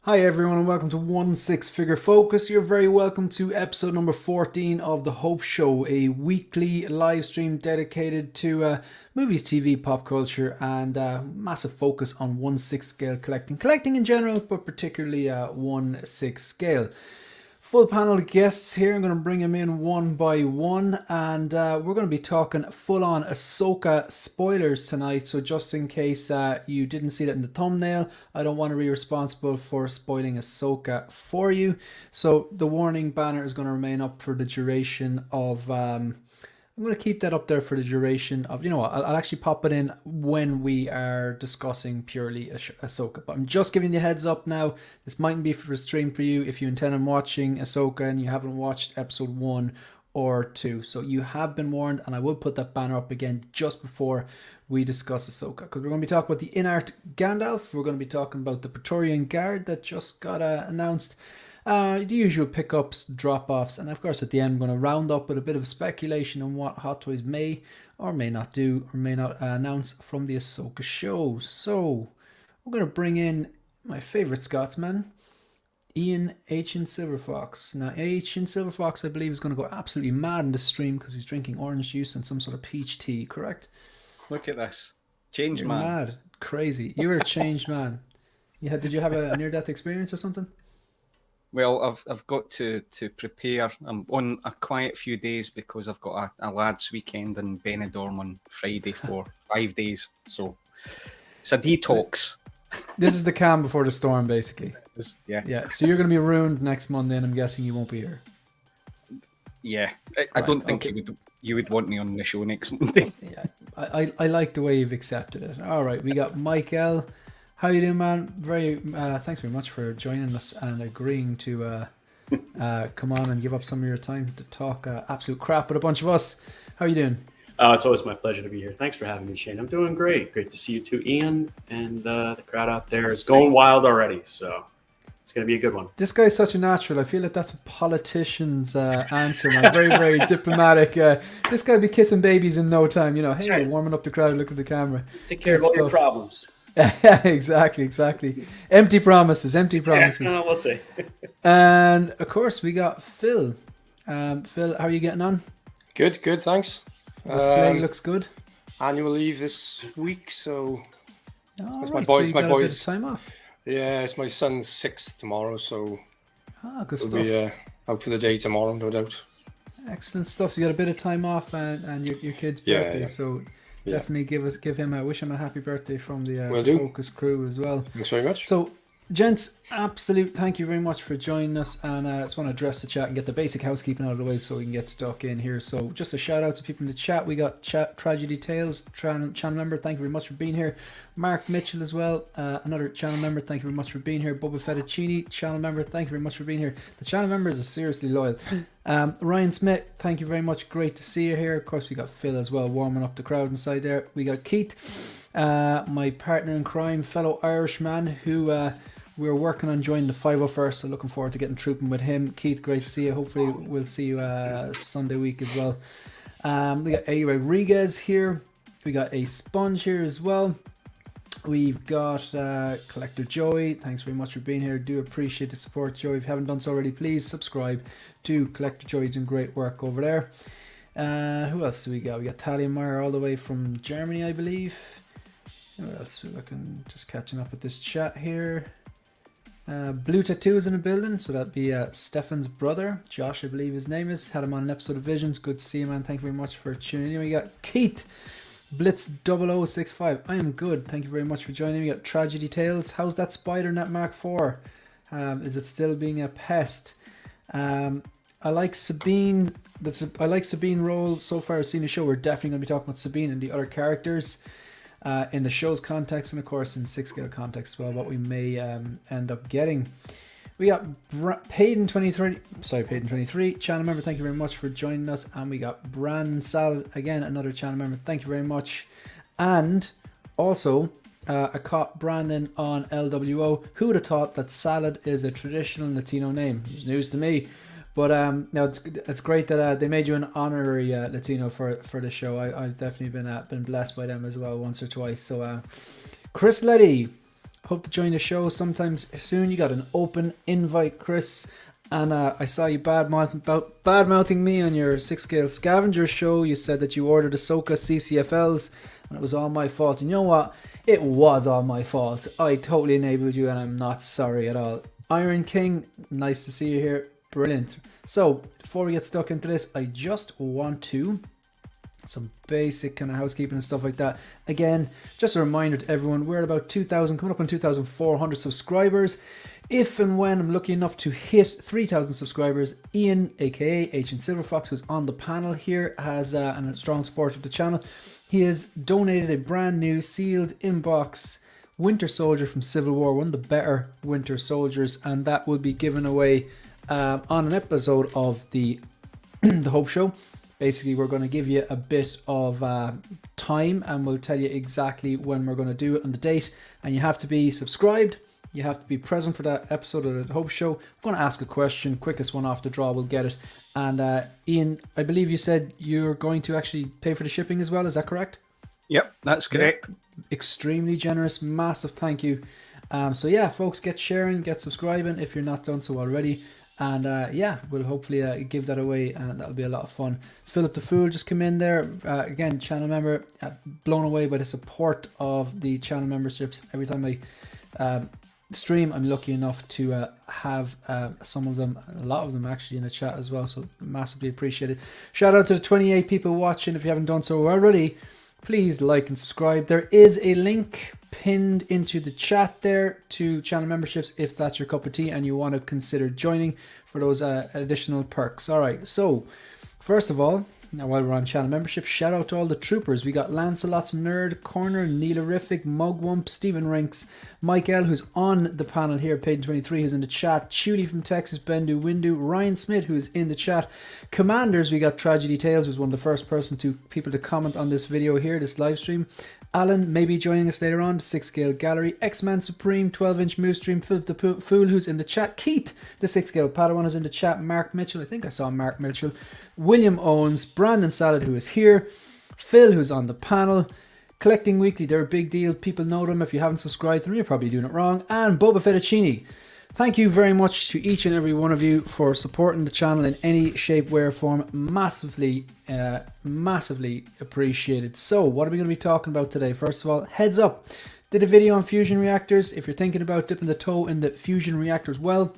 Hi everyone and welcome to One Six Figure Focus. You're very welcome to episode number 14 of The Hope Show, a weekly live stream dedicated to movies, TV, pop culture, and massive focus on 1/6 scale collecting. Collecting in general, but particularly 1/6 scale. Full panel of guests here. I'm going to bring them in one by one, and we're going to be talking full-on AHSOKA spoilers tonight. So just in case you didn't see that in the thumbnail, I don't want to be responsible for spoiling AHSOKA for you. So the warning banner is going to remain up for the duration of I'm going to keep that up there for the duration of, you know what, I'll actually pop it in when we are discussing purely AHSOKA. But I'm just giving you a heads up now. This mightn't be for a stream for you if you intend on watching AHSOKA and you haven't watched episode 1 or 2. So you have been warned, and I will put that banner up again just before we discuss AHSOKA. Because we're going to be talking about the Inart Gandalf. We're going to be talking about the Praetorian Guard that just got announced. The usual pickups, drop-offs, and of course at the end I'm going to round up with a bit of speculation on what Hot Toys may or may not do or may not announce from the AHSOKA show. So we're going to bring in my favourite Scotsman, Ian Ancient Silverfox. Now Ancient Silverfox, I believe, is going to go absolutely mad in the stream because he's drinking orange juice and some sort of peach tea, correct? Look at this. Changed You're man. Mad. Crazy. You're a changed man. Did you have a near-death experience or something? Well, I've got to prepare. I'm on a quiet few days because I've got a lads' weekend in Benidorm on Friday for 5 days. So it's a detox. This is the calm before the storm, basically. Yeah. So you're going to be ruined next Monday, and I'm guessing you won't be here. Yeah. I don't think you would want me on the show next Monday. Yeah. I like the way you've accepted it. All right, we got Michael. How you doing, man? Thanks very much for joining us and agreeing to come on and give up some of your time to talk absolute crap with a bunch of us. How you doing? It's always my pleasure to be here. Thanks for having me, Shane. I'm doing great. Great to see you too, Ian. And the crowd out there is going wild already. So it's going to be a good one. This guy's such a natural. I feel like that's a politician's answer, man. Very, very diplomatic. This guy be kissing babies in no time. You know, hey, right. Warming up the crowd, look at the camera. Take care of all your problems. Yeah, exactly. Empty promises. Yeah, we'll see. And of course, we got Phil. Phil, how are you getting on? Good, thanks. Display looks good. Annual leave this week, so All it's right, my so you got a bit boys. of time off. Yeah, it's my son's 6th tomorrow, so Good we'll stuff. be out for the day tomorrow, no doubt. Excellent stuff. So you got a bit of time off and your kid's birthday. Yeah. So Yeah. definitely wish him a happy birthday from the Will do. Focus crew as well. Thanks very much. So, gents, absolute thank you very much for joining us, and I just want to address the chat and get the basic housekeeping out of the way so we can get stuck in here. So just a shout out to people in the chat. We got Tragedy Tales, channel member, thank you very much for being here. Mark Mitchell as well, another channel member, thank you very much for being here. Bubba Fettuccini, channel member, thank you very much for being here. The channel members are seriously loyal. Ryan Smith, thank you very much, great to see you here. Of course we got Phil as well, warming up the crowd inside there. We got Keith, my partner in crime, fellow Irishman, who we're working on joining the 501st, so looking forward to getting trooping with him. Keith, great to see you. Hopefully we'll see you Sunday week as well. We got A. Rodriguez here. We got a Sponge here as well. We've got Collector Joey. Thanks very much for being here. Do appreciate the support, Joey. If you haven't done so already, please subscribe to Collector Joey. Doing great work over there. Who else do we got? We got Talia Meyer all the way from Germany, I believe. Who else? We're looking, just catching up with this chat here. Blue Tattoo is in the building, so that'd be Stefan's brother, Josh, I believe his name is. Had him on an episode of Visions. Good to see you, man. Thank you very much for tuning in. We got Keith Blitz 0065. I am good. Thank you very much for joining. We got Tragedy Tales. How's that Spider Net Mark IV? Is it still being a pest? I like Sabine. I like Sabine role so far. I've seen the show. We're definitely going to be talking about Sabine and the other characters. In the show's context and of course in 6-scale context as well, what we may end up getting. We got Payden23 channel member, thank you very much for joining us. And we got Brandon Salad, again another channel member, thank you very much. And also I caught Brandon on LWO. Who would have thought that Salad is a traditional Latino name? It's news to me. But no, it's great that they made you an honorary Latino for the show. I've definitely been blessed by them as well once or twice. So Chris Letty, Hope to join the show sometimes soon. You got an open invite, Chris. And I saw you bad-mouthing me on your 6-scale scavenger show. You said that you ordered AHSOKA CCFLs and it was all my fault. And you know what? It was all my fault. I totally enabled you and I'm not sorry at all. Iron King, nice to see you here. Brilliant. So, before we get stuck into this, I just want to... some basic kind of housekeeping and stuff like that. Again, just a reminder to everyone, we're at about 2,000, coming up on 2,400 subscribers. If and when I'm lucky enough to hit 3,000 subscribers, Ian, aka Ancient Silverfox, who's on the panel here, has and a strong supporter of the channel. He has donated a brand new sealed inbox Winter Soldier from Civil War, one of the better Winter Soldiers, and that will be given away on an episode of the the Hope Show. Basically, we're going to give you a bit of time and we'll tell you exactly when we're going to do it and the date. And you have to be subscribed. You have to be present for that episode of the Hope Show. I'm going to ask a question. Quickest one off the draw will get it. And Ian, I believe you said you're going to actually pay for the shipping as well. Is that correct? Yep, that's correct. Yep. Extremely generous. Massive thank you. So yeah, folks, get sharing, get subscribing if you're not done so already. And yeah, we'll hopefully give that away and that'll be a lot of fun. Philip the Fool just come in there. Again, channel member, blown away by the support of the channel memberships. Every time I stream, I'm lucky enough to have some of them, a lot of them actually in the chat as well. So massively appreciated. Shout out to the 28 people watching. If you haven't done so already, please like and subscribe. There is a link pinned into the chat there to channel memberships if that's your cup of tea and you want to consider joining for those additional perks. All right, so first of all, now while we're on channel membership, shout out to all the troopers. We got Lancelot's Nerd Corner, Neilerific, Mugwump, Stephen Rinks, Mike L, who's on the panel here, Payton23, who's in the chat, Chudy from Texas, Bendu Windu, Ryan Smith, who's in the chat. Commanders, we got Tragedy Tales, who's one of the first people to comment on this video here, this live stream. Alan may be joining us later on, 6-scale gallery. X-Man Supreme, 12-inch Moose Stream, Philip the Fool, who's in the chat. Keith, the 6-scale Padawan, is in the chat. Mark Mitchell, I think I saw Mark Mitchell. William Owens, Brandon Salad, who is here. Phil, who's on the panel. Collecting Weekly, they're a big deal. People know them. If you haven't subscribed to them, you're probably doing it wrong. And Boba Fettuccini. Thank you very much to each and every one of you for supporting the channel in any shape, way, or form. Massively, massively appreciated. So, what are we going to be talking about today? First of all, heads up. Did a video on fusion reactors. If you're thinking about dipping the toe in the fusion reactors, well,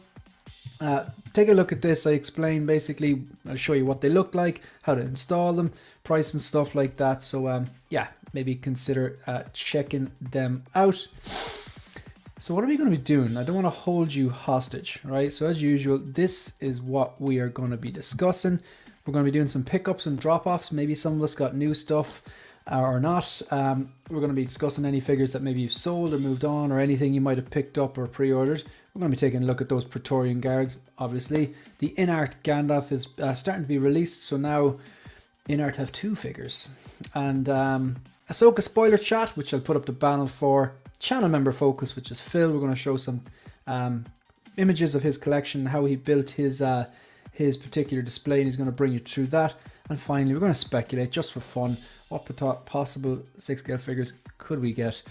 take a look at this. I explain basically, I'll show you what they look like, how to install them, price and stuff like that. So, yeah, maybe consider checking them out. So what are we going to be doing? I don't want to hold you hostage, right? So as usual, this is what we are going to be discussing. We're going to be doing some pickups and drop-offs. Maybe some of us got new stuff or not. We're going to be discussing any figures that maybe you've sold or moved on or anything you might have picked up or pre-ordered. We're going to be taking a look at those Praetorian guards, obviously. The Inart Gandalf is starting to be released. So now Inart have 2 figures. And AHSOKA Spoiler Chat, which I'll put up the panel for. Channel member focus, which is Phil. We're going to show some images of his collection, how he built his particular display, and he's going to bring you through that. And finally, we're going to speculate just for fun what possible 6-scale figures could we get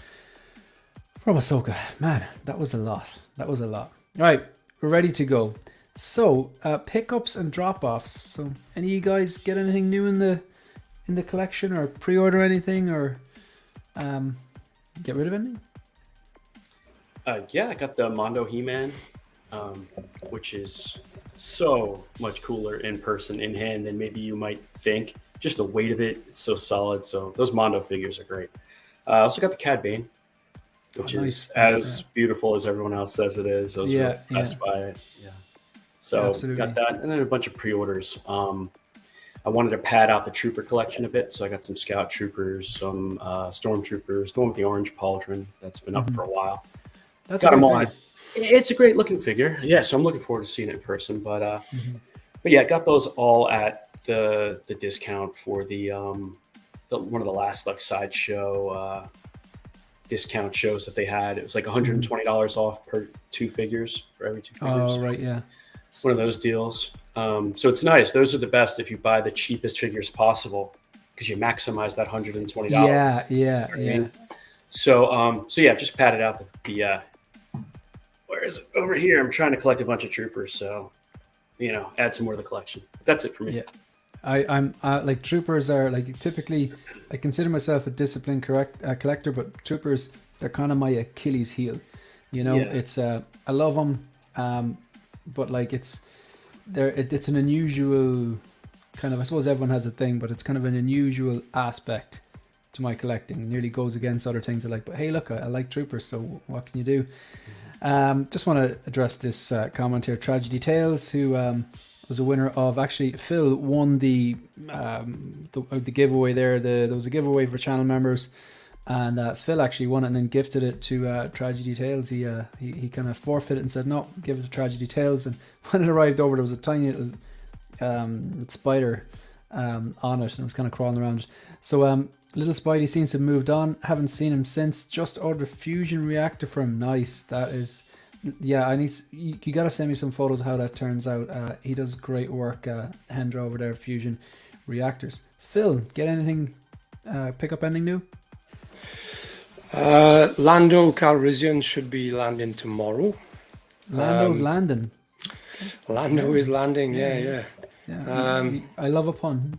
from AHSOKA. Man, that was a lot. That was a lot. All right, we're ready to go. So pickups and drop-offs. So any of you guys get anything new in the collection or pre-order anything or get rid of anything? Yeah, I got the Mondo He-Man, which is so much cooler in person, in hand, than maybe you might think. Just the weight of it, it's so solid. So those Mondo figures are great. I also got the Cad Bane, which is as beautiful as everyone else says it is. I was really impressed by it. Yeah. So got that, and then a bunch of pre-orders. I wanted to pad out the trooper collection a bit, so I got some Scout Troopers, some Stormtroopers, the one with the orange pauldron that's been up for a while. That's got them on. It's a great looking figure. Yeah, so I'm looking forward to seeing it in person. But yeah, got those all at the discount for the one of the last like sideshow discount shows that they had. It was like $120 off per 2 figures, for every 2 figures. Oh, right, yeah. One of those deals. So it's nice. Those are the best if you buy the cheapest figures possible because you maximize that $120. Yeah. So yeah, just padded out the where is it? Over here. I'm trying to collect a bunch of troopers, so add some more to the collection. That's it for me. Yeah. I'm like troopers are like typically I consider myself a disciplined collector, but troopers, they're kind of my Achilles heel. It's I love them, but like it's an unusual kind of, I suppose everyone has a thing, but it's kind of an unusual aspect to my collecting. It nearly goes against other things I like. But hey, look, I like troopers, so what can you do? Just want to address this comment here. Tragedy Tales, who was a winner of, actually Phil won the giveaway there. There was a giveaway for channel members, and Phil actually won it and then gifted it to Tragedy Tales. He kind of forfeited and said no, give it to Tragedy Tales. And when it arrived over, there was a tiny little spider on it, and it was kind of crawling around it. So little Spidey seems to have moved on. Haven't seen him since. Just ordered a fusion reactor for him. Nice. That is, yeah. You gotta send me some photos of how that turns out. He does great work, Hendra over there. Fusion reactors. Phil, get anything? Pick up anything new? Lando Calrissian should be landing tomorrow. Lando's landing. Lando is landing. Yeah. I love a pun.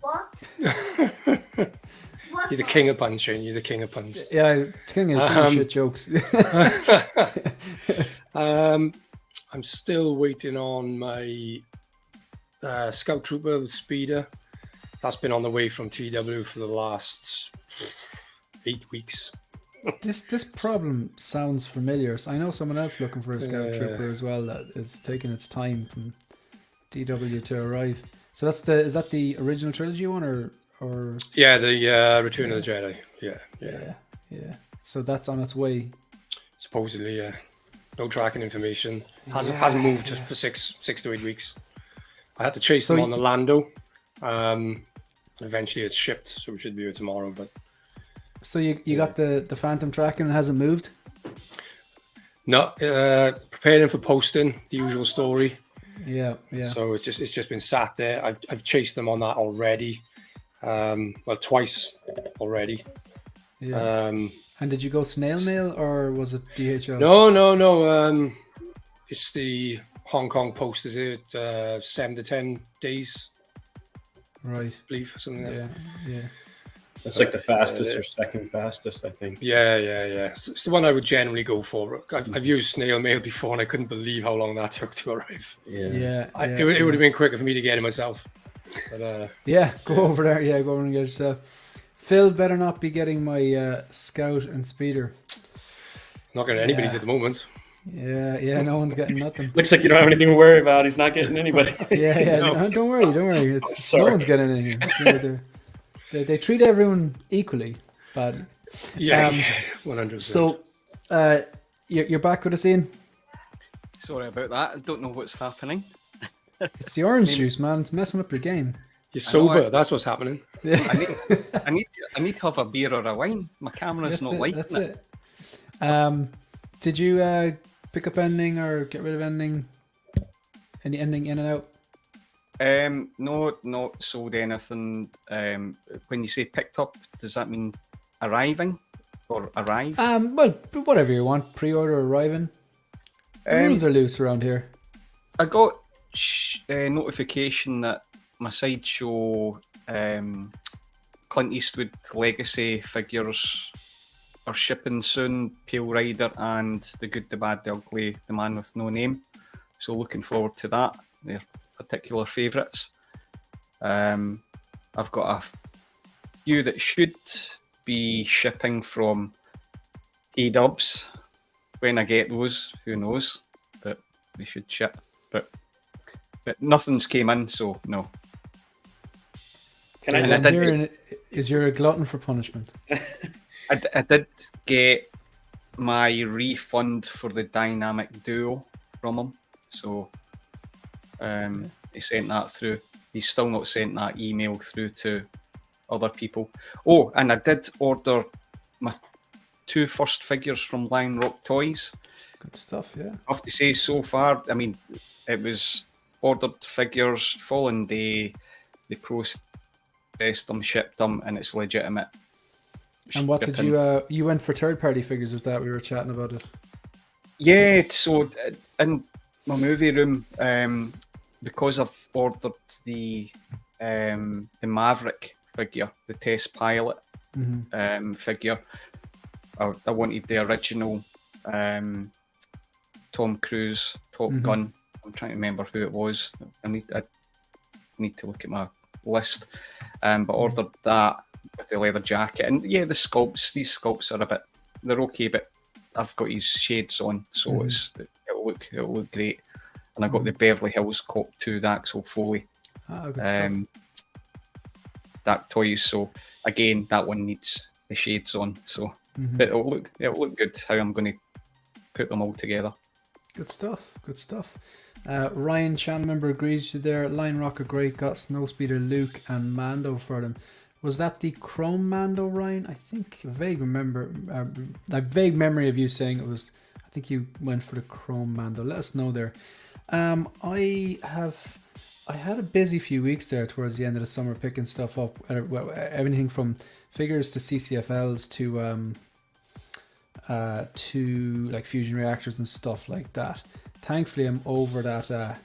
You're the king of puns, Shane. You're the king of puns. Yeah, king of shit jokes. I'm still waiting on my Scout Trooper with Speeder. That's been on the way from TW for the last 8 weeks. This problem sounds familiar. So I know someone else looking for a Scout Trooper as well that is taking its time from DW to arrive. So is that the original trilogy one or? Yeah, the Return of the Jedi. Yeah. So that's on its way. Supposedly, yeah. No tracking information. Hasn't moved for six to 8 weeks. I had to chase them on the Lando. Eventually, it's shipped, so we should be here tomorrow. But so you got the Phantom tracking and hasn't moved? No, preparing for posting. The usual story. Yeah. So it's just been sat there. I've chased them on that already. Twice already. Yeah. And did you go snail mail or was it DHL? No. It's the Hong Kong post. Is it 7 to 10 days? Right. I believe something like that. Yeah. That's like the fastest or second fastest, I think. Yeah. It's the one I would generally go for. I've used snail mail before, and I couldn't believe how long that took to arrive. Yeah. It would have been quicker for me to get it myself. But, go over there. Yeah, go over and get it yourself. Phil better not be getting my Scout and Speeder. Not getting anybody's at the moment. Yeah, no one's getting nothing. Looks like you don't have anything to worry about. He's not getting anybody. Yeah. No, don't worry. No one's getting anything. They treat everyone equally badly. Yeah, 100%. So, you're back with us, Ian? Sorry about that. I don't know what's happening. It's the orange juice, man. It's messing up your game. You're sober. That's what's happening. I need to have a beer or a wine. My camera's not liking it. That's it. Did you pick up anything or get rid of anything? Any ending in and out? No, not sold anything. When you say picked up, does that mean arriving or arrive? Well, whatever you want. Pre-order, arriving. The rules are loose around here. I got notification that my sideshow Clint Eastwood Legacy figures are shipping soon. Pale Rider and The Good, the Bad, the Ugly, The Man with No Name. So looking forward to that. They're particular favourites. I've got a few that should be shipping from A-Dubs. When I get those, who knows? But they should ship. But nothing's came in, so no. Is you're a glutton for punishment? I did get my refund for the Dynamic Duo from him, so he sent that through. He's still not sent that email through to other people. Oh, and I did order my 2 first figures from Lion Rock Toys. Good stuff, yeah. I have to say, so far, I mean, it was ordered figures, following day, they processed them, shipped them, and it's legitimate. And what did shipping. you went for third party figures with that? We were chatting about it. Yeah, so in my movie room, because I've ordered the Maverick figure, the test pilot figure, I wanted the original Tom Cruise Top Gun. I'm trying to remember who it was. I need to look at my list. But ordered that with the leather jacket. And yeah, these sculpts are they're okay, but I've got his shades on, so it'll look great. And I got the Beverly Hills Cop 2, the Axel Foley Good stuff. that toys. So again, that one needs the shades on. So but it'll look good how I'm going to put them all together. Good stuff. Good stuff. Ryan, channel member, agrees with you there. Lion Rocker Great got Snowspeeder Luke and Mando for them. Was that the Chrome Mando, Ryan? I think a vague memory of you saying it was. I think you went for the Chrome Mando. Let us know there. I had a busy few weeks there towards the end of the summer, picking stuff up. Well, everything from figures to CCFLs to like fusion reactors and stuff like that. Thankfully, I'm over that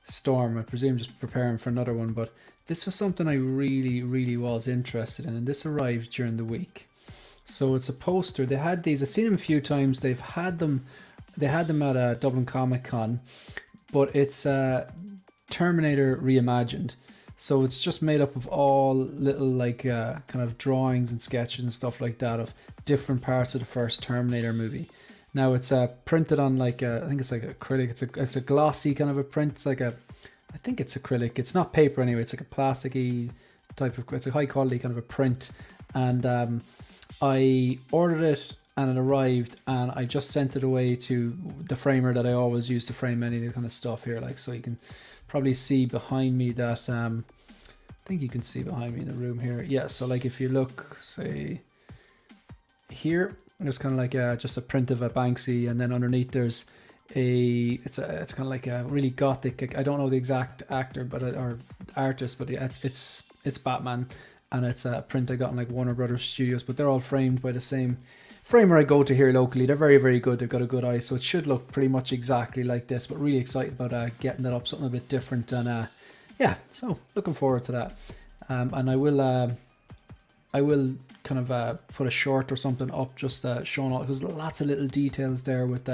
storm. I presume just preparing for another one, but this was something I really, really was interested in, and this arrived during the week. So it's a poster. They had these. I've seen them a few times. They had them at Dublin Comic Con, but it's Terminator reimagined. So it's just made up of all little like kind of drawings and sketches and stuff like that of different parts of the first Terminator movie. Now it's printed on like I think it's like acrylic. It's a glossy kind of a print. It's like I think it's acrylic. It's not paper anyway. It's like a plasticky type of. It's a high quality kind of a print. And I ordered it and it arrived, and I just sent it away to the framer that I always use to frame any of the kind of stuff here. Like, so you can probably see behind me that I think you can see behind me in the room here. Yeah. So like if you look, say here, there's kind of like just a print of a Banksy, and then underneath there's it's kind of like a really gothic. I don't know the exact actor, but or artist, but yeah, it's Batman, and it's a print I got in like Warner Brothers Studios. But they're all framed by the same framer I go to here locally. They're very, very good. They've got a good eye, so it should look pretty much exactly like this. But really excited about getting that up, something a bit different, and yeah, so looking forward to that. And I will kind of put a short or something up just showing all, because lots of little details there with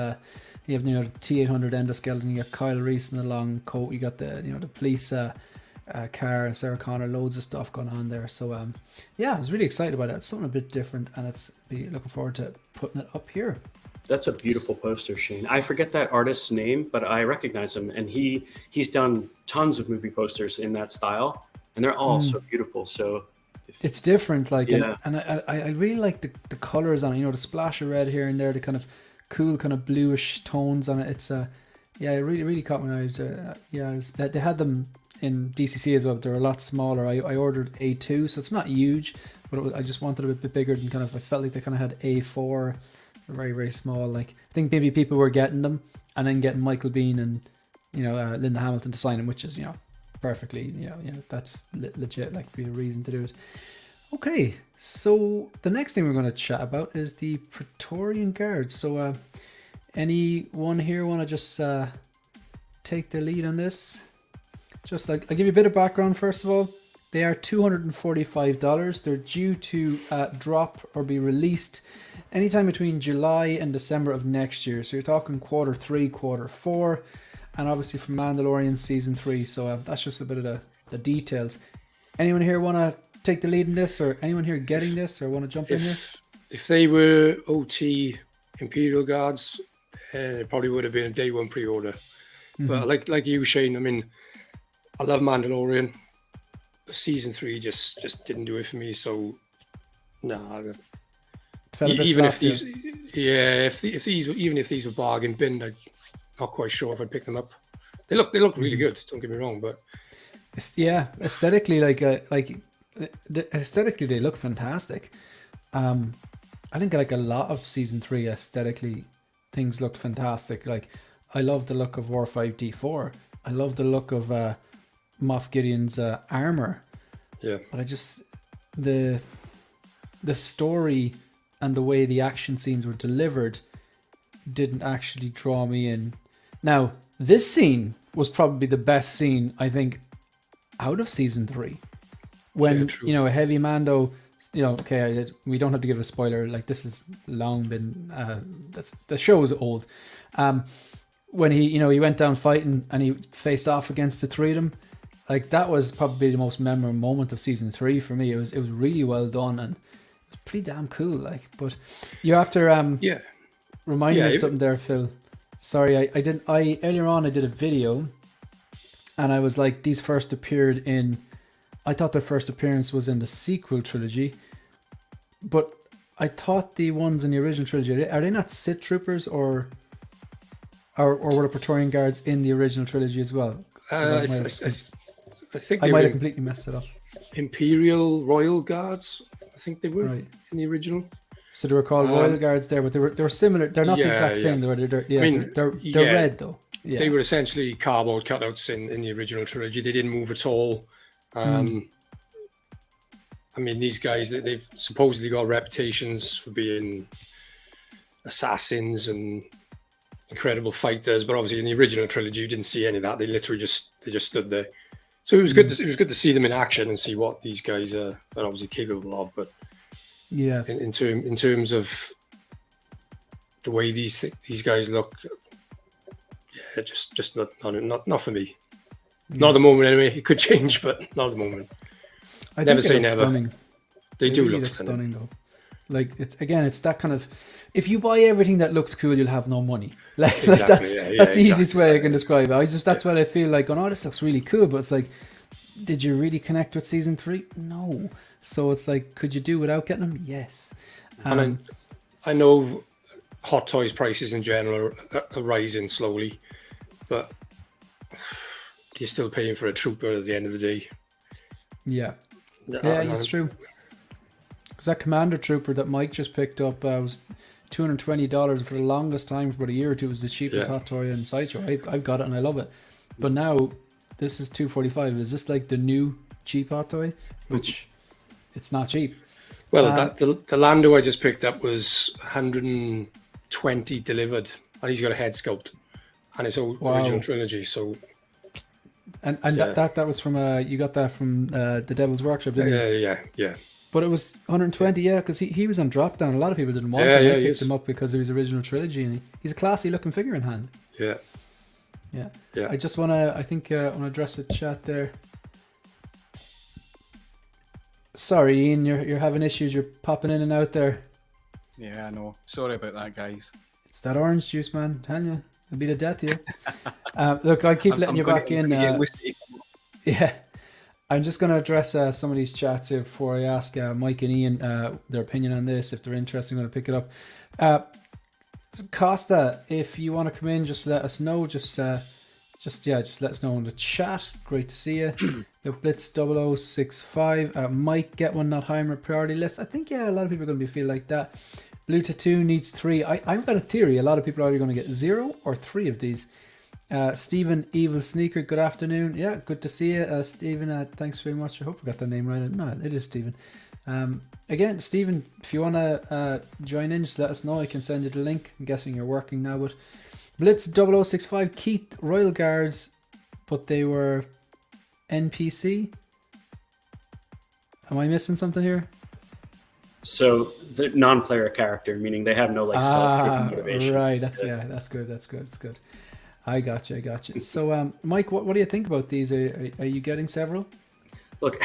you have the T800 endoskeleton, you got Kyle Reese in the long coat, you got the the police car, Sarah Connor, loads of stuff going on there. So yeah, I was really excited about it. It's something a bit different, and looking forward to putting it up here. That's a beautiful poster, Shane. I forget that artist's name, but I recognize him, and he's done tons of movie posters in that style, and they're all so beautiful. So it's different, like, yeah. and I really like the colors on it. The splash of red here and there, the kind of cool kind of bluish tones on it. It's yeah, it really caught my eyes. Yeah, they had them in DCC as well, but they're a lot smaller. I ordered A2, so it's not huge, but I just wanted a bit bigger than kind of. I felt like they kind of had A4, very, very small. Like, I think maybe people were getting them and then getting Michael Biehn and Linda Hamilton to sign them, which is perfectly that's legit, like, be a reason to do it. Okay, so the next thing we're going to chat about is the Praetorian Guards. So anyone here want to just take the lead on this? Just like, I'll give you a bit of background first of all. They are $245. They're due to drop or be released anytime between July and December of next year. So you're talking Q3, Q4, and obviously from Mandalorian Season 3. So that's just a bit of the details. Anyone here want to take the lead in this, or anyone here getting this, or want to jump in here? If they were OT Imperial Guards, it probably would have been a day one pre-order. Mm-hmm. But like you, Shane, I mean, I love Mandalorian. Season 3 just didn't do it for me. So no, even if these, even if these were bargain bin, I'm not quite sure if I'd pick them up. They look really good. Don't get me wrong, but aesthetically, aesthetically they look fantastic. I think like a lot of Season 3 aesthetically things looked fantastic. Like, I love the look of War 5 D4. I love the look of Moff Gideon's armor. Yeah, but I just the the story and the way the action scenes were delivered didn't actually draw me in. Now, this scene was probably the best scene, I think, out of season 3. When, true. you know, a heavy Mando, you know, okay, we don't have to give a spoiler, like this has long been, the show is old. When he, you know, he went down fighting and he faced off against the 3 of them, like that was probably the most memorable moment of season 3 for me. It was really well done and it was pretty damn cool. Like, but you have to remind me of something there, Phil. Sorry, I earlier on I did a video, and I was like, these first appeared in. I thought their first appearance was in the sequel trilogy, but I thought the ones in the original trilogy, are they not Sith troopers or were the Praetorian guards in the original trilogy as well? I think I they might were have completely messed it up. Imperial Royal Guards. I think they were in the original. So they were called Royal Guards there, but they were similar. They're not the exact same. They're red though. Yeah. They were essentially cardboard cutouts in the original trilogy. They didn't move at all. I mean, these guys, they've supposedly got reputations for being assassins and incredible fighters, but obviously in the original trilogy, you didn't see any of that. They literally just stood there. So it was good. It was good to see them in action and see what these guys are obviously capable of. But yeah, in terms of the way these guys look, yeah, just not for me. Yeah. Not at the moment, anyway. It could change, but not at the moment. I never think say never. Stunning. They do really look stunning though. Like it's that kind of. If you buy everything that looks cool, you'll have no money. Like that's the easiest way I can describe it. That's what I feel like. Oh, this looks really cool, but it's like, did you really connect with season 3? No. So it's like, could you do without getting them? Yes. And I know Hot Toys prices in general are rising slowly, but you're still paying for a trooper at the end of the day. Yeah. Yeah, it's true. Because that Commander Trooper that Mike just picked up was $220 for the longest time. For about a year or two, it was the cheapest Hot Toy in Sideshow. I've got it and I love it. But now this is $245. Is this like the new cheap Hot Toy? Which it's not cheap. Well, the Lando I just picked up was 120 delivered, and he's got a head sculpt, and it's original trilogy. So, and that was from you got that from the Devil's Workshop, didn't you? Yeah. But it was 120, because he was on drop down. A lot of people didn't want him. I picked him up because of his original trilogy, and he's a classy looking figure in hand. Yeah. I just want to, address the chat there. Sorry, Ian, you're having issues. You're popping in and out there. Yeah, I know. Sorry about that, guys. It's that orange juice, man. I'm telling you, it'll be the death of you. Look, I keep letting you back in. Yeah. I'm just going to address some of these chats here before I ask Mike and Ian their opinion on this. If they're interested, I'm going to pick it up. Costa, if you want to come in, just let us know. Just let us know in the chat. Great to see you. Blitz 0065. Mike, get one, not Heimer priority list. I think, a lot of people are going to be feeling like that. Blue Tattoo needs 3. I've got a theory. A lot of people are either going to get 0 or 3 of these. Stephen Evil Sneaker, good afternoon. Yeah, good to see you, Stephen. Thanks very much. I hope I got the name right. No, it is Stephen. Again, Stephen, if you want to join in, just let us know. I can send you the link. I'm guessing you're working now, but Blitz 0065, Keith, Royal Guards, but they were NPC. Am I missing something here? So the non-player character, meaning they have no self-driven motivation. Right. That's good. That's good. I got you. So, Mike, what do you think about these? Are you getting several? Look,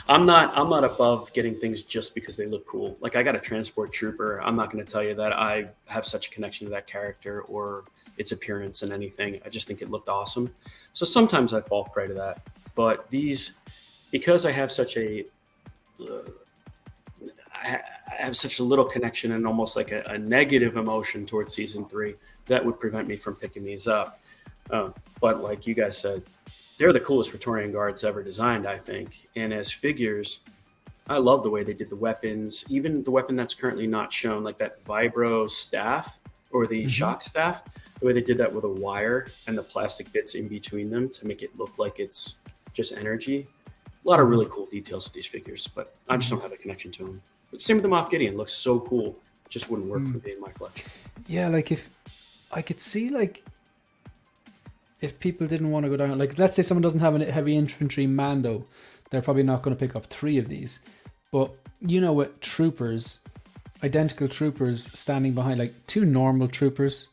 I'm not above getting things just because they look cool. Like, I got a transport trooper. I'm not going to tell you that I have such a connection to that character or its appearance and anything. I just think it looked awesome. So sometimes I fall prey to that. But these, because I have such a little connection and almost like a negative emotion towards season 3, that would prevent me from picking these up. But like you guys said, they're the coolest Praetorian guards ever designed, I think. And as figures, I love the way they did the weapons, even the weapon that's currently not shown, like that vibro staff or the shock staff, the way they did that with a wire and the plastic bits in between them to make it look like it's just energy. A lot of really cool details to these figures, but I just don't have a connection to them. But same with the Moff Gideon. Looks so cool. It just wouldn't work for me in my collection. Yeah, like if I could see like if people didn't want to go down, like let's say someone doesn't have a heavy infantry Mando, they're probably not going to pick up 3 of these. But you know what, troopers, identical troopers standing behind, like 2 normal troopers,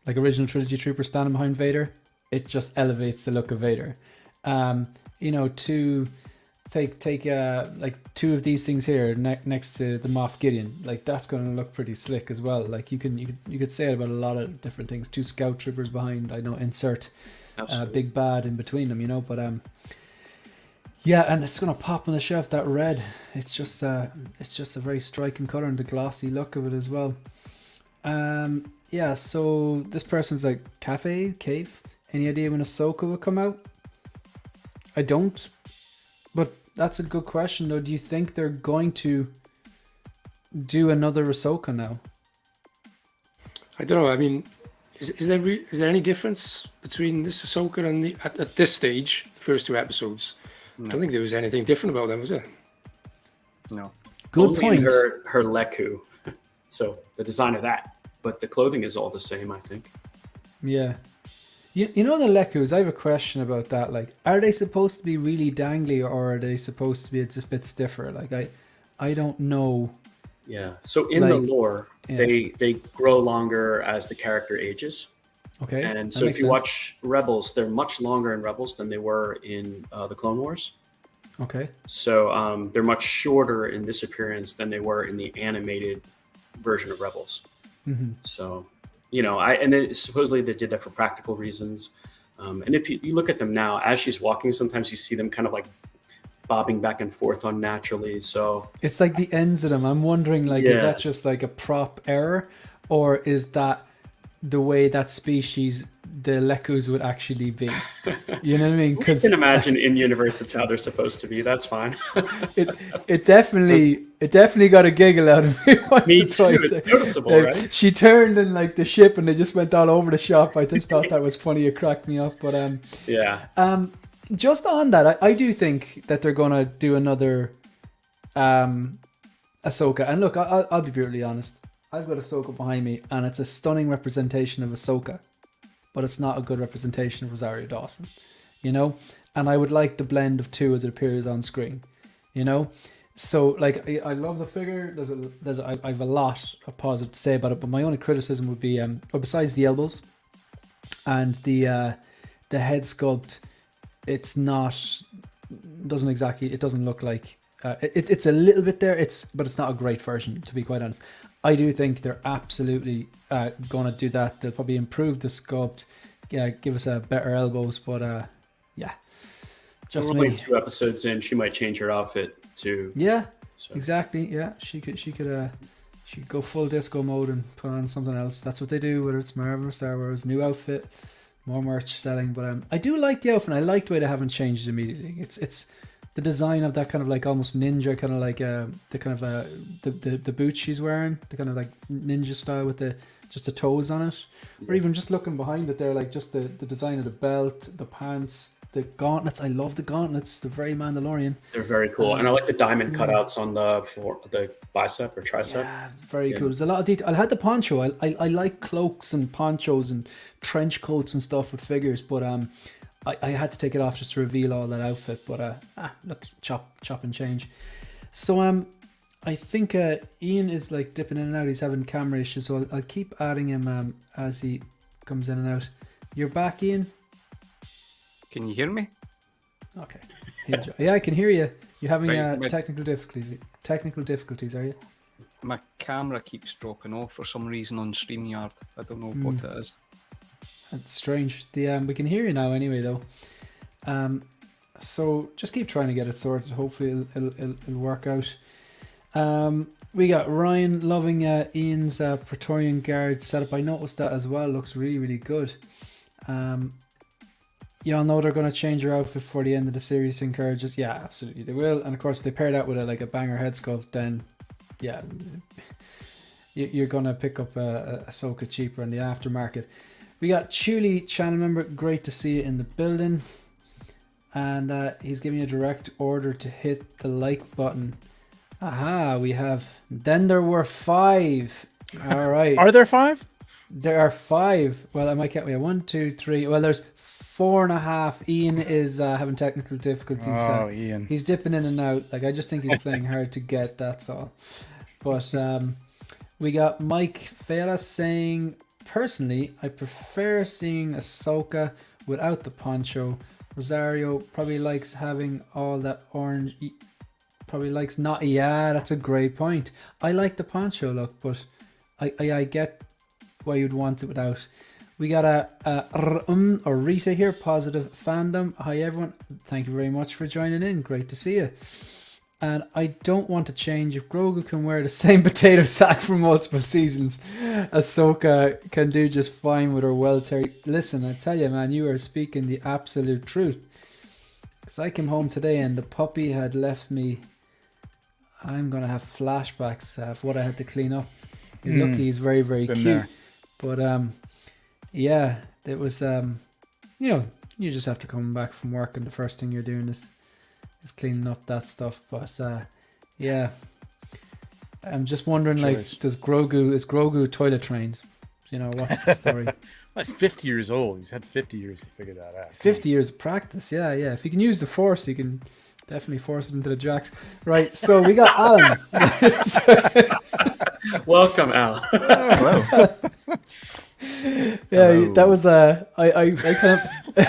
like original trilogy troopers standing behind Vader, it just elevates the look of Vader. You know, take like 2 of these things here next to the Moff Gideon, like that's going to look pretty slick as well. Like you could say it about a lot of different things. 2 scout troopers behind, I know, insert big bad in between them, you know. But yeah, and it's going to pop on the shelf. That red, it's just a very striking color and the glossy look of it as well. Yeah, so this person's like cave. Any idea when Ahsoka will come out? I don't. But that's a good question, though. Do you think they're going to do another Ahsoka now? I don't know. I mean, is there any difference between this Ahsoka and at this stage, the first 2 episodes? No. I don't think there was anything different about them, was there? No. Good Only point. Her Leku. So the design of that, but the clothing is all the same, I think. Yeah. You know the Lekus, I have a question about that. Like, are they supposed to be really dangly, or are they supposed to be just a bit stiffer? Like, I don't know. Yeah. So in the lore, they grow longer as the character ages. Okay. And so if you watch Rebels, they're much longer in Rebels than they were in the Clone Wars. Okay. So they're much shorter in this appearance than they were in the animated version of Rebels. Mm-hmm. So, you know, and then supposedly they did that for practical reasons. And if you look at them now, as she's walking, sometimes you see them kind of like bobbing back and forth unnaturally. So it's like the ends of them. I'm wondering, like, is that just like a prop error, or is that the way that species, the Lekus, would actually be? You know what I mean? Because you can imagine in universe it's how they're supposed to be. That's fine. it definitely got a giggle out of me. Me too. It's noticeable, like, right? She turned in like the ship, and they just went all over the shop. I just thought that was funny. It cracked me up. But yeah. Just on that, I do think that they're gonna do another Ahsoka. And look, I'll be brutally honest. I've got Ahsoka behind me, and it's a stunning representation of Ahsoka, but it's not a good representation of Rosario Dawson, you know. And I would like the blend of 2 as it appears on screen, you know. So like, I love the figure. I have a lot of positive to say about it, but my only criticism would be, besides the elbows and the head sculpt, it doesn't look like. It's a little bit there. But it's not a great version, to be quite honest. I do think they're absolutely gonna do that. They'll probably improve the sculpt, give us a better elbows. But yeah, just we're only 2 episodes in. She might change her outfit too. Yeah, so. Exactly. Yeah, she could go full disco mode and put on something else. That's what they do, whether it's Marvel or Star Wars. New outfit, more merch selling. But I do like the outfit. I like the way they haven't changed it immediately. It's the design of that kind of like almost ninja, kind of like the kind of the boots she's wearing, the kind of like ninja style with just the toes on it, or even just looking behind it there, like just the design of the belt, the pants, the gauntlets. I love the gauntlets. They're very Mandalorian. They're very cool, and I like the diamond cutouts on the bicep or tricep. Yeah, very cool. There's a lot of detail. I had the poncho. I like cloaks and ponchos and trench coats and stuff with figures, but I had to take it off just to reveal all that outfit, but look, chop and change. So I think Ian is like dipping in and out. He's having camera issues, so I'll keep adding him as he comes in and out. You're back, Ian? Can you hear me? Okay. Yeah, I can hear you. You're having technical difficulties, are you? My camera keeps dropping off for some reason on StreamYard. I don't know what it is. That's strange. We can hear you now anyway, though. So just keep trying to get it sorted. Hopefully it'll work out. We got Ryan loving Ian's Praetorian Guard setup. I noticed that as well. Looks really, really good. Y'all know they're going to change your outfit for the end of the series, encourages. Yeah, absolutely they will. And of course, they pair that with a banger head sculpt. Then, yeah, you're going to pick up a Ahsoka cheaper in the aftermarket. We got Chuli channel member. Great to see you in the building. And he's giving you a direct order to hit the like button Aha, we have. Then there were 5. All right. Are there 5? There are 5. Well, I might count. 1, 2, 3. Well, there's 4.5. Ian is having technical difficulties. Oh, Ian. He's dipping in and out. Like, I just think he's playing hard to get. That's all. But we got Mike Fela saying, personally, I prefer seeing Ahsoka without the poncho. Rosario probably likes having all that orange. Probably likes not. Yeah, that's a great point. I like the poncho look, but I get why you'd want it without. We got a Rita here, positive fandom. Hi everyone, thank you very much for joining in. Great to see you. And I don't want to change. If Grogu can wear the same potato sack for multiple seasons, Ahsoka can do just fine with her well-terry. Listen, I tell you, man, you are speaking the absolute truth. Because I came home today and the puppy had left me. I'm going to have flashbacks of what I had to clean up. Lucky he's very, very Been cute. there. But yeah, it was, you just have to come back from work and the first thing you're doing is cleaning up that stuff. But yeah, I'm just wondering, like, is Grogu toilet trained? What's the story? Well, he's 50 years old. He's had 50 years to figure that out. 50 years of practice. Yeah. If he can use the Force, he can definitely force it into the jacks. Right. So we got Alan. Welcome, Al. Hello. Yeah, that was I kind of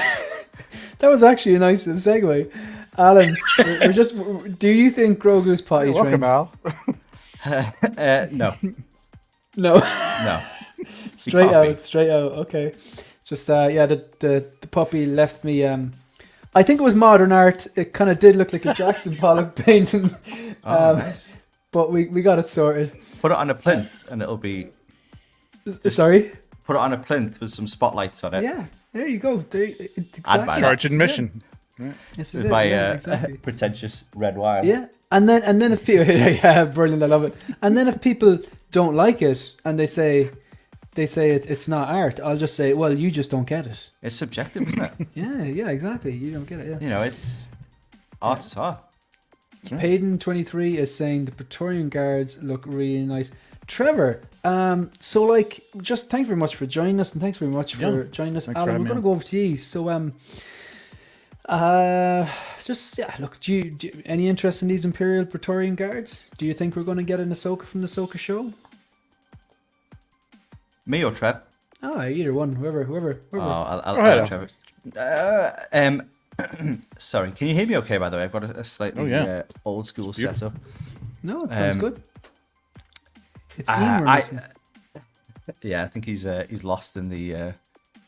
that was actually a nice segue. Alan, we're just. Do you think Grogu's potty trained? Welcome, Al. No. No. No. Straight can't be. out. Straight out. Okay. Just the puppy left me. I think it was modern art. It kind of did look like a Jackson Pollock painting. Nice. But we got it sorted. Put it on a plinth and it'll be. Sorry. Put it on a plinth with some spotlights on it. Yeah. There you go. Exactly. buy that. Charge admission. This is With it. my Yeah, exactly. pretentious red wire. Yeah, and then if people, yeah, brilliant, I love it. And then if people don't like it and they say it's not art, I'll just say, well, you just don't get it. It's subjective, isn't it? Yeah, exactly. You don't get it. Yeah. It's art is art. Payden23 is saying the Praetorian guards look really nice. Trevor, so like, just thanks very much for joining us, and thanks very much for joining us, Thanks for Alan. having We're me going to on. go over to you. So look, do you any interest in these Imperial Praetorian guards? Do you think we're going to get an Ahsoka from the Ahsoka show? Me or Trev? Oh, either one, whoever. Oh, I'll Go ahead, let Trevor. Sorry, can you hear me okay, by the way? I've got a slightly old school setup. No, it sounds good. It's Ian we're I missing. think he's lost in the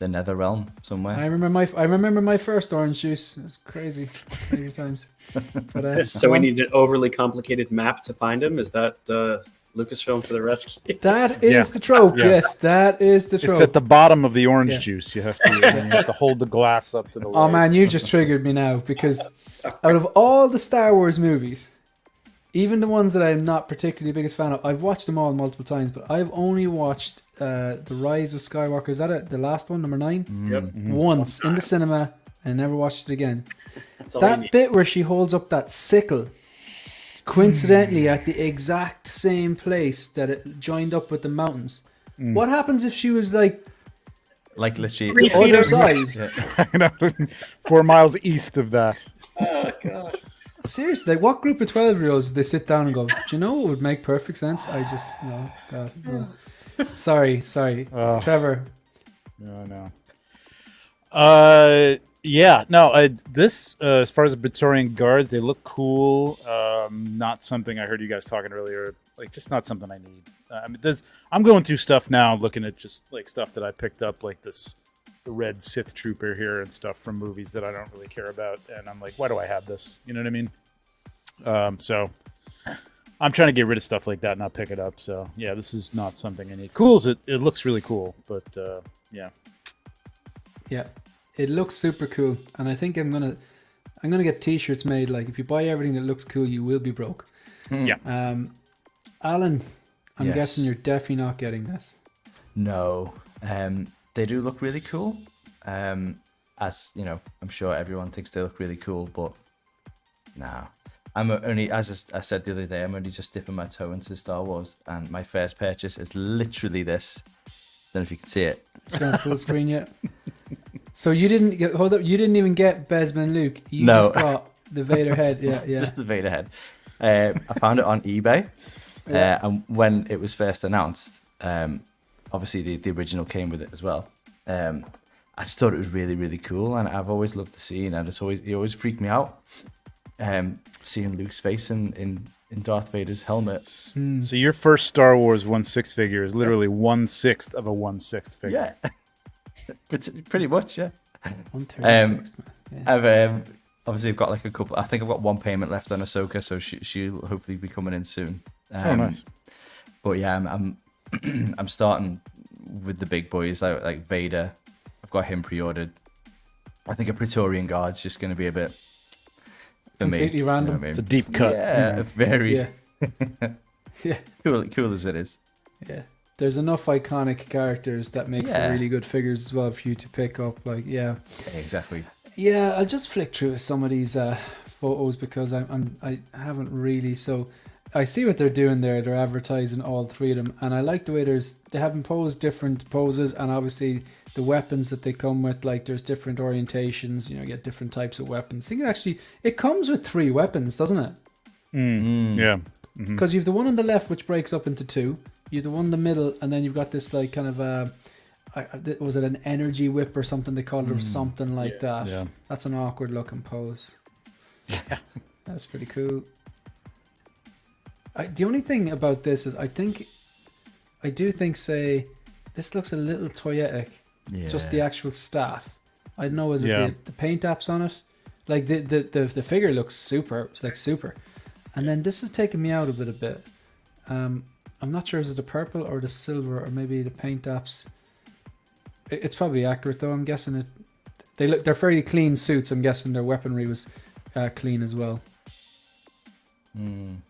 nether realm somewhere. I remember my first orange juice. It was crazy times. But So we need an overly complicated map to find him. Is that Lucasfilm for the rescue? that is Yeah. the trope. Yeah. Yes, that is the trope. It's at the bottom of the orange Yeah. juice. You have to hold the glass up to the Oh light. man, you just triggered me now, because out of all the Star Wars movies, even the ones that I'm not particularly the biggest fan of, I've watched them all multiple times, but I've only watched The Rise of Skywalker. Is that it? The last one, number 9? Yep. Once in the cinema, and never watched it again. That's all we That need. bit where she holds up that sickle, coincidentally at the exact same place that it joined up with the mountains. What happens if she was like Like literally. Three the other feet side? Yeah. You know, 4 miles east of that. Oh gosh. Seriously, like, what group of 12-year-olds do they sit down and go, do you know what would make perfect sense? I just, no, God, no. Sorry. Trevor. No. Yeah, no. This, as far as the Praetorian guards, they look cool. Not something I heard you guys talking earlier. Like, just not something I need. I mean, I'm going through stuff now, looking at just like stuff that I picked up, like the red Sith trooper here and stuff from movies that I don't really care about, and I'm like, why do I have this? You know what I mean? So I'm trying to get rid of stuff like that and not pick it up. So yeah, this is not something I need. Cool, it looks really cool, but yeah. Yeah, it looks super cool, and I think I'm gonna get T-shirts made. Like, if you buy everything that looks cool, you will be broke. Yeah. Alan, I'm Yes. guessing you're definitely not getting this. No. They do look really cool. As you know, I'm sure everyone thinks they look really cool, but no. I'm only, as I said the other day, I'm only just dipping my toe into Star Wars, and my first purchase is literally this. Don't know if you can see it. It's going full screen yet. So you didn't get, hold up, you didn't even get Besman Luke. You No. just got the Vader head. Yeah, yeah. Just the Vader head. I found it on eBay, and when it was first announced, obviously the original came with it as well. I just thought it was really, really cool, and I've always loved the scene, and it always freaked me out. Seeing Luke's face in Darth Vader's helmet. So your first Star Wars 1/6 figure is literally 1/6 of a 1/6 figure. Yeah, pretty much, yeah. 1/36. Yeah. I've obviously I've got like a couple. I think I've got one payment left on Ahsoka, so she'll hopefully be coming in soon. Oh, nice. But yeah, I'm I'm starting with the big boys like Vader. I've got him pre-ordered. I think a Praetorian Guard's just going to be a bit for me. Completely random. You know what I It's a mean? deep cut. Yeah, very Yeah. Yeah. cool as it is. Yeah. There's enough iconic characters that make for really good figures as well for you to pick up. Like, yeah. Exactly. Yeah, I'll just flick through some of these photos because I haven't really. So I see what they're doing there. They're advertising all three of them, and I like the way they haven't posed different poses, and obviously the weapons that they come with. Like, there's different orientations. You know, you get different types of weapons. I think it comes with 3 weapons, doesn't it? Yeah. Because you have the one on the left which breaks up into 2. You have the one in the middle, and then you've got this like kind of was it an energy whip or something they called it, or something like that. Yeah. That's an awkward looking pose. That's pretty cool. The only thing about this is I do think say this looks a little toyetic. Yeah. Just the actual staff. I don't know, is it Yeah. the paint apps on it? Like the figure looks super. It's like super. And then this is taking me out a bit. I'm not sure, is it the purple or the silver or maybe the paint apps? It's probably accurate though. I'm guessing it. They're fairly clean suits. I'm guessing their weaponry was clean as well. I'm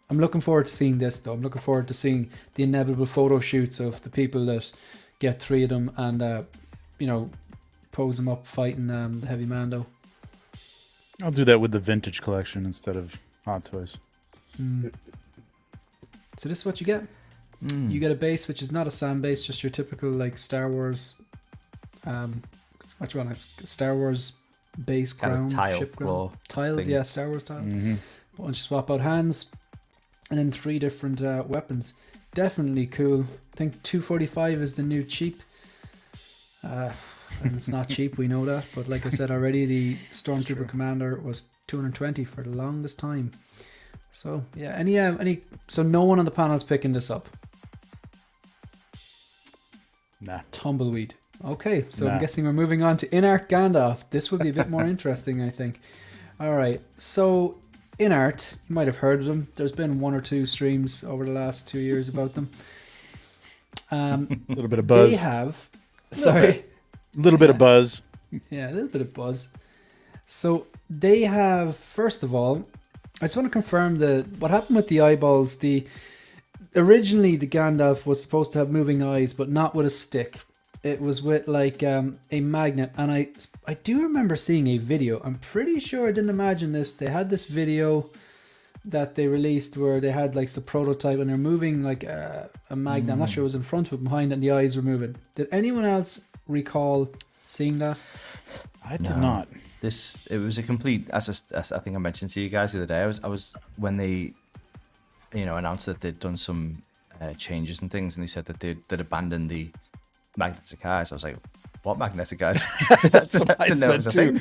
looking forward to seeing this though. I'm looking forward to seeing the inevitable photo shoots of the people that get 3 of them and pose them up fighting the Heavy Mando. I'll do that with the vintage collection instead of Hot Toys. So this is what you get. You get a base which is not a sand base, just your typical like Star Wars. What you want? A Star Wars base Kind ground, of tile ship ground. floor Tiles, thing. yeah, Star Wars tile. But once you swap out hands, and then 3 different weapons. Definitely cool. I think 245 is the new cheap. And it's not cheap, we know that. But like I said already, the Stormtrooper Commander was 220 for the longest time. So yeah, any. So no one on the panel is picking this up. Nah. Tumbleweed. Okay, so Nah. I'm guessing we're moving on to Inart Gandalf. This would be a bit more interesting, I think. All right, so Inart, you might have heard of them. There's been 1 or 2 streams over the last 2 years about them. A little bit of buzz. They have, sorry, A little bit of buzz. yeah, a little bit of buzz. So they have, first of all, I just want to confirm what happened with the eyeballs. Originally the Gandalf was supposed to have moving eyes, but not with a stick. It was with like a magnet, and I do remember seeing a video. I'm pretty sure I didn't imagine this. They had this video that they released where they had like the prototype and they're moving like a magnet. I'm not sure it was in front of it, behind it, and the eyes were moving. Did anyone else recall seeing that? I did not. It was a complete, as I think I mentioned to you guys the other day. I was when they, announced that they'd done some changes and things, and they said that they'd abandoned the magnetic eyes. I was like, what magnetic eyes? That's what I said too.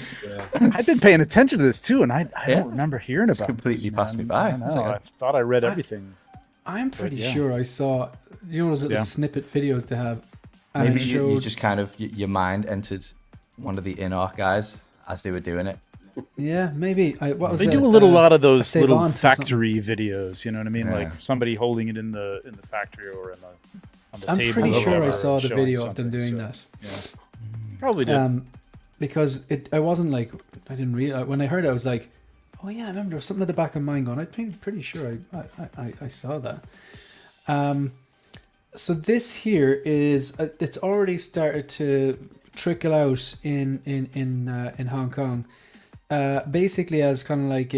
I've been paying attention to this too, and I don't remember hearing about it. Completely passed me by. I thought I read everything. I'm pretty sure I saw, those little snippet videos they have. And Maybe it you showed, just kind of, your mind entered one of the Inart guys as they were doing it. yeah, maybe. They do a lot of those Save little On or factory videos. You know what I mean? Yeah. Like somebody holding it in the factory or on the I'm table. pretty or sure I whatever, saw the showing video of them something, doing so, that. Yeah. Probably did. Because I wasn't like, I didn't realize, when I heard it, I was like, oh yeah, I remember there was something at the back of mind going, I'm pretty sure I saw that. So this here is, it's already started to trickle out in Hong Kong, basically as kind of like